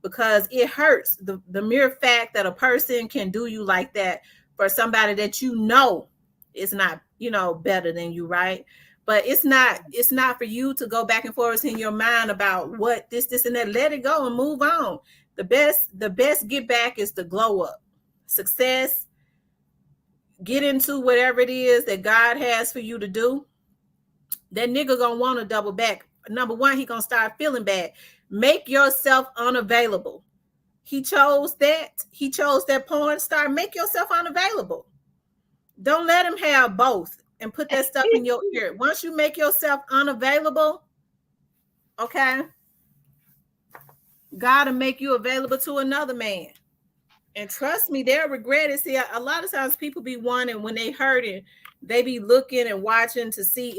Because it hurts. The mere fact that a person can do you like that for somebody that you know is not, better than you, right? But it's not for you to go back and forth in your mind about what this and that. Let it go and move on. The best get back is the glow up. Success, get into whatever it is that God has for you to do. That nigga gonna want to double back. Number one, he gonna start feeling bad. Make yourself unavailable. He chose that. He chose that porn star. Make yourself unavailable. Don't let him have both and put that stuff in your ear. Once you make yourself unavailable, okay, God will make you available to another man. And trust me, they'll regret it. See, a lot of times people be wanting, when they hurt it, they be looking and watching to see,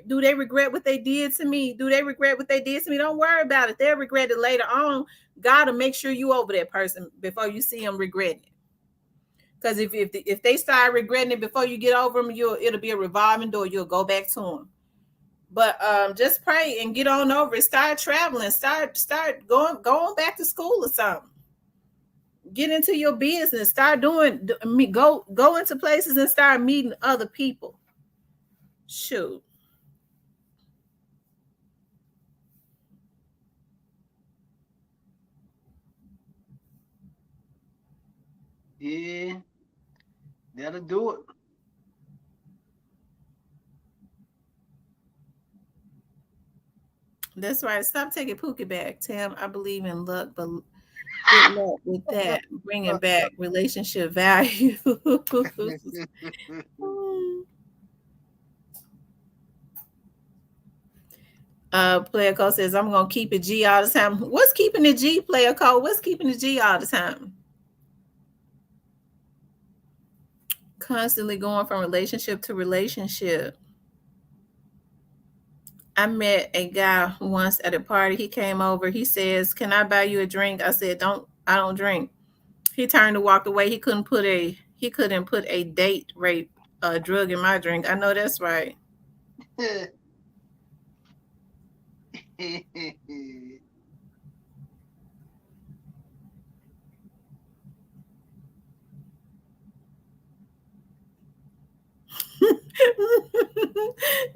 do they regret what they did to me? Do they regret what they did to me? Don't worry about it. They'll regret it later on. God will make sure you over that person before you see them regretting it. Because if they start regretting it before you get over them, it'll be a revolving door. You'll go back to them. But just pray and get on over it. Start traveling. Start going back to school or something. Get into your business. Start go into places and start meeting other people. Shoot. Yeah, that'll do it. That's right. Stop taking Pookie back, Tim. I believe in luck, but good luck with that. Bringing back relationship value. Player Code says, I'm gonna keep it G all the time. What's keeping the G, Player Code? What's keeping the G all the time? Constantly going from relationship to relationship. I met a guy once at a party. He came over. He says, "Can I buy you a drink?" I said, I don't drink." He turned to walk away. He couldn't put a date rape drug in my drink. I know that's right.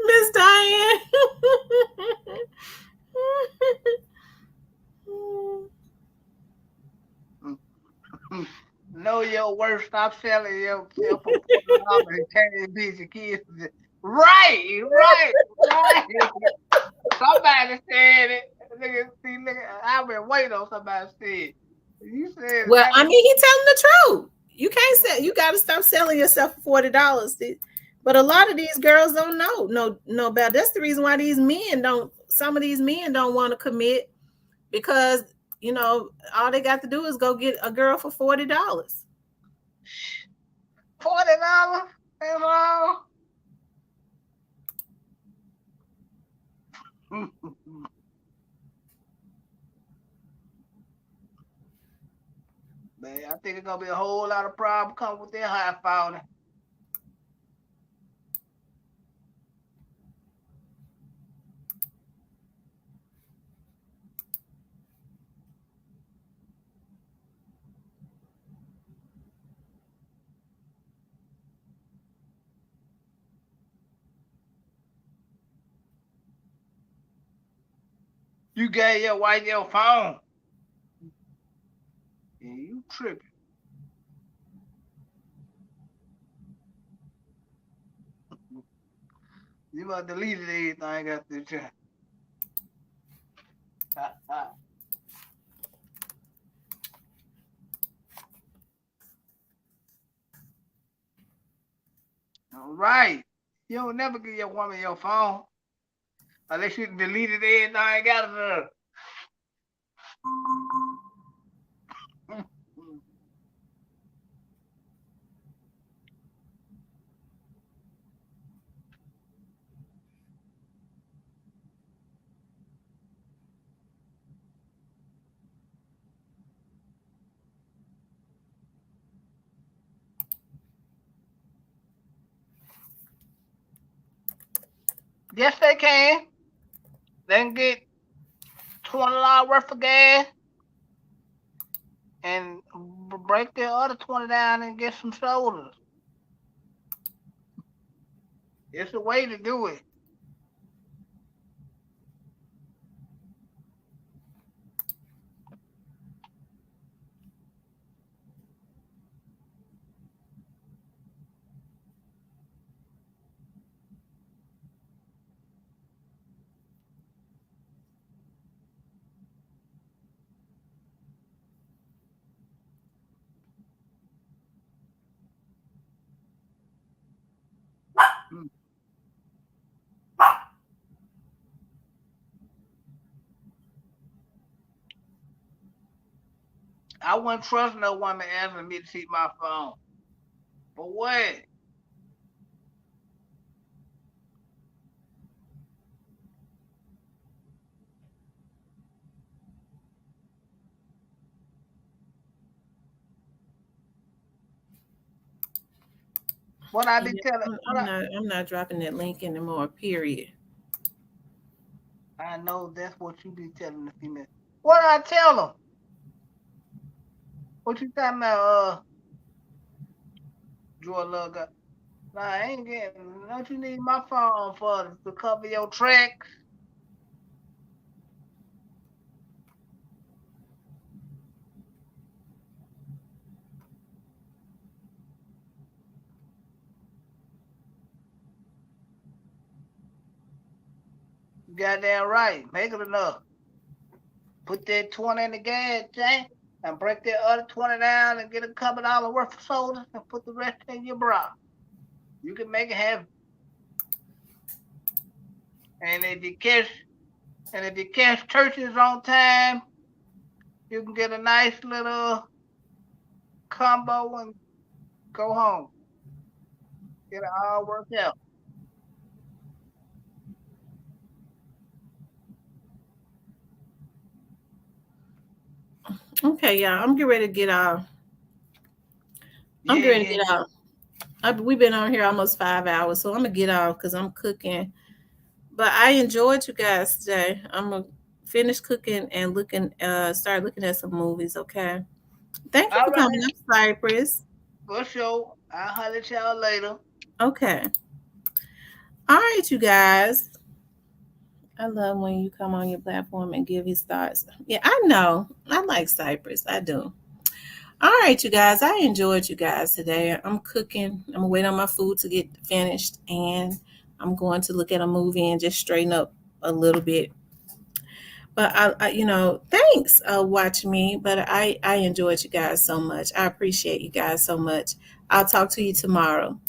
Miss Diane. Know your worth. Stop selling yourself for $40 and carrying busy kids. Right. Somebody said it. Look, I've been waiting on somebody to say it. You said Well, that. I mean, he's telling the truth. You can't say, you got to stop selling yourself for $40. But a lot of these girls don't know about. That's the reason why some of these men don't want to commit, because all they got to do is go get a girl for $40. $40? That's all. Man, I think it's gonna be a whole lot of problems come with their high falling. You gave your wife your phone. Yeah, you tripping. You must have deleted everything after the chat. All right. You don't never give your woman your phone unless you deleted everything out of her. Yes, they can. They can get $20 worth of gas and break their other 20 down and get some sodas. It's a way to do it. Mm. I wouldn't trust no woman asking me to see my phone. For what? What I be Yeah, telling? I'm not dropping that link anymore. Period. I know that's what you be telling the female. What I tell them? What you talking about? Joy Love got. Nah, I ain't getting. Don't you need my phone for to cover your tracks? Goddamn right. Make it enough. Put that 20 in the gas tank and break that other 20 down and get a couple dollars worth of soda and put the rest in your bra. You can make it happen. And if you catch churches on time, you can get a nice little combo and go home. Get it all worked out. Okay, y'all. I'm getting ready to get off. I'm Yeah, getting ready to yeah, get off. We've been on here almost 5 hours, so I'm gonna get off because I'm cooking. But I enjoyed you guys today. I'm gonna finish cooking and start looking at some movies. Okay. Thank you all for coming right. up, Cypress. For sure. I'll holler at y'all later. Okay. All right, you guys. I love when you come on your platform and give his thoughts. Yeah, I know. I like Cypress. I do. All right, you guys. I enjoyed you guys today. I'm cooking. I'm gonna wait on my food to get finished, and I'm going to look at a movie and just straighten up a little bit. But thanks, watch me. But I enjoyed you guys so much. I appreciate you guys so much. I'll talk to you tomorrow.